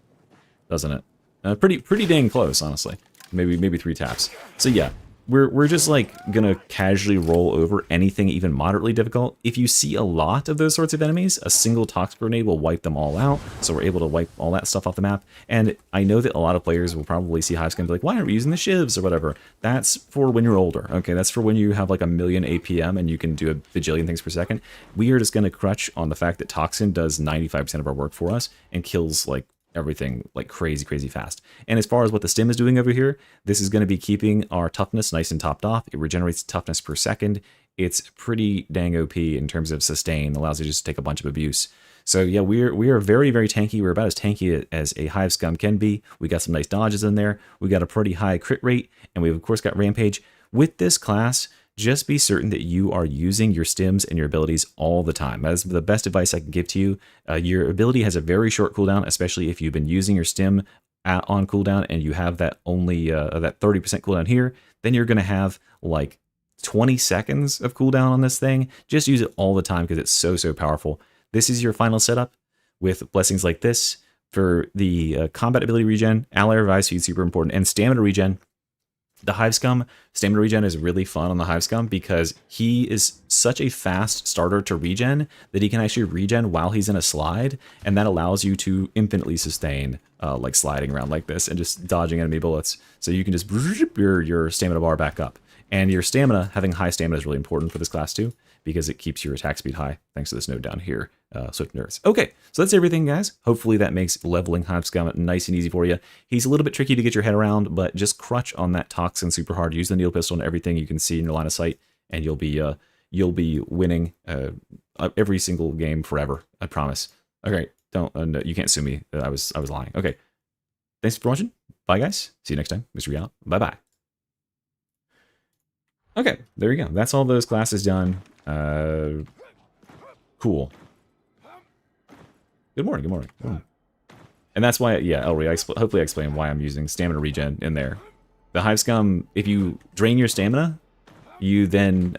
doesn't it? Pretty dang close, honestly. Maybe 3 taps. So yeah. We're just like gonna casually roll over anything even moderately difficult. If you see a lot of those sorts of enemies, a single toxic grenade will wipe them all out. So we're able to wipe all that stuff off the map. And I know that a lot of players will probably see Hivescum and be like, why aren't we using the shivs or whatever? That's for when you're older. Okay, that's for when you have like 1,000,000 APM and you can do a bajillion things per second. We are just gonna crutch on the fact that Toxin does 95% of our work for us and kills like everything like crazy fast. And as far as what the stim is doing over here, this is going to be keeping our toughness nice and topped off. It regenerates toughness per second. It's pretty dang OP in terms of sustain. Allows you to just take a bunch of abuse. So yeah, we are very tanky. We're about as tanky as a Hivescum can be. We got some nice dodges in there. We got a pretty high crit rate, and we've of course got Rampage. With this class, just be certain that you are using your stims and your abilities all the time. That is the best advice I can give to you. Your ability has a very short cooldown, especially if you've been using your stim on cooldown and you have that only that 30% cooldown here. Then you're going to have like 20 seconds of cooldown on this thing. Just use it all the time because it's so powerful. This is your final setup with blessings like this. For the combat ability regen, ally revive speed, super important, and stamina regen. The Hivescum stamina regen is really fun on the Hivescum because he is such a fast starter to regen that he can actually regen while he's in a slide, and that allows you to infinitely sustain like sliding around like this and just dodging enemy bullets. So you can just your stamina bar back up. And your stamina, having high stamina is really important for this class too, because it keeps your attack speed high, thanks to this node down here, Swift Nerds. Okay, so that's everything, guys. Hopefully that makes leveling Hivescum nice and easy for you. He's a little bit tricky to get your head around, but just crutch on that Toxin super hard. Use the needle pistol and everything you can see in your line of sight, and you'll be winning every single game forever. I promise. Okay, don't no, you can't sue me. I was lying. Okay, thanks for watching. Bye, guys. See you next time. Mr. Rihanna. Bye. Okay, there you go. That's all those classes done. Cool. Good morning. And that's why, yeah, Elri, hopefully I explained why I'm using stamina regen in there. The Hivescum, if you drain your stamina, you then,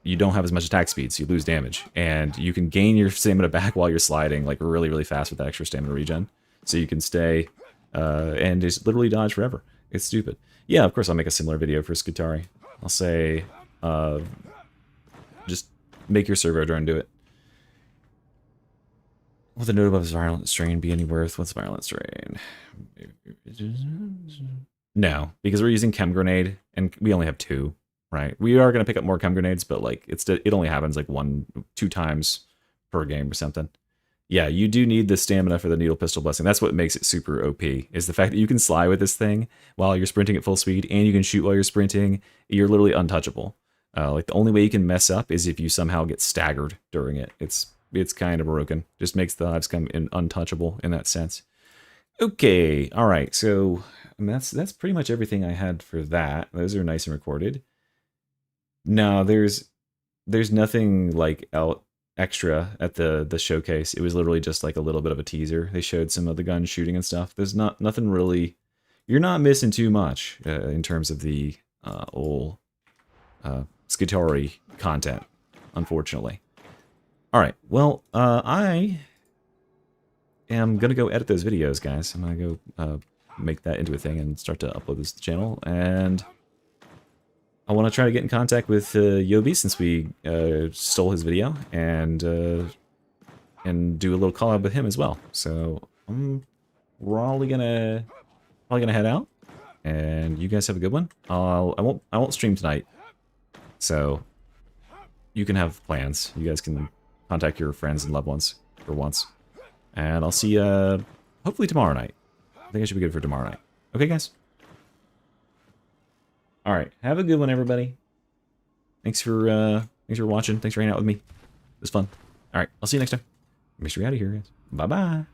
you don't have as much attack speed, so you lose damage. And you can gain your stamina back while you're sliding, like really fast with that extra stamina regen. So you can stay, and just literally dodge forever. It's stupid. Yeah, of course I'll make a similar video for SKITARII. I'll say, just make your servo drone do it. Will the node above his violent strain be any worth? What's violent strain? No, because we're using chem grenade, and we only have 2, right? We are going to pick up more chem grenades, but like it only happens like 1-2 times per game or something. Yeah, you do need the stamina for the needle pistol blessing. That's what makes it super OP, is the fact that you can slide with this thing while you're sprinting at full speed, and you can shoot while you're sprinting. You're literally untouchable. Like the only way you can mess up is if you somehow get staggered during it. It's kind of broken. Just makes the Hivescum untouchable in that sense. Okay, all right. So that's pretty much everything I had for that. Those are nice and recorded. No, there's nothing like extra at the showcase. It was literally just like a little bit of a teaser. They showed some of the gun shooting and stuff. There's nothing really. You're not missing too much in terms of the old SKITARII content, unfortunately. All right, well, I am gonna go edit those videos, guys. I'm gonna go make that into a thing and start to upload this to the channel. And I want to try to get in contact with Yobi since we stole his video and do a little collab with him as well. So I'm probably gonna head out, and you guys have a good one. I won't stream tonight, so you can have plans. You guys can contact your friends and loved ones for once, and I'll see you hopefully tomorrow night. I think I should be good for tomorrow night. Okay, guys. All right, have a good one, everybody. Thanks for watching. Thanks for hanging out with me. It was fun. All right, I'll see you next time. Make sure you're out of here, guys. Bye bye.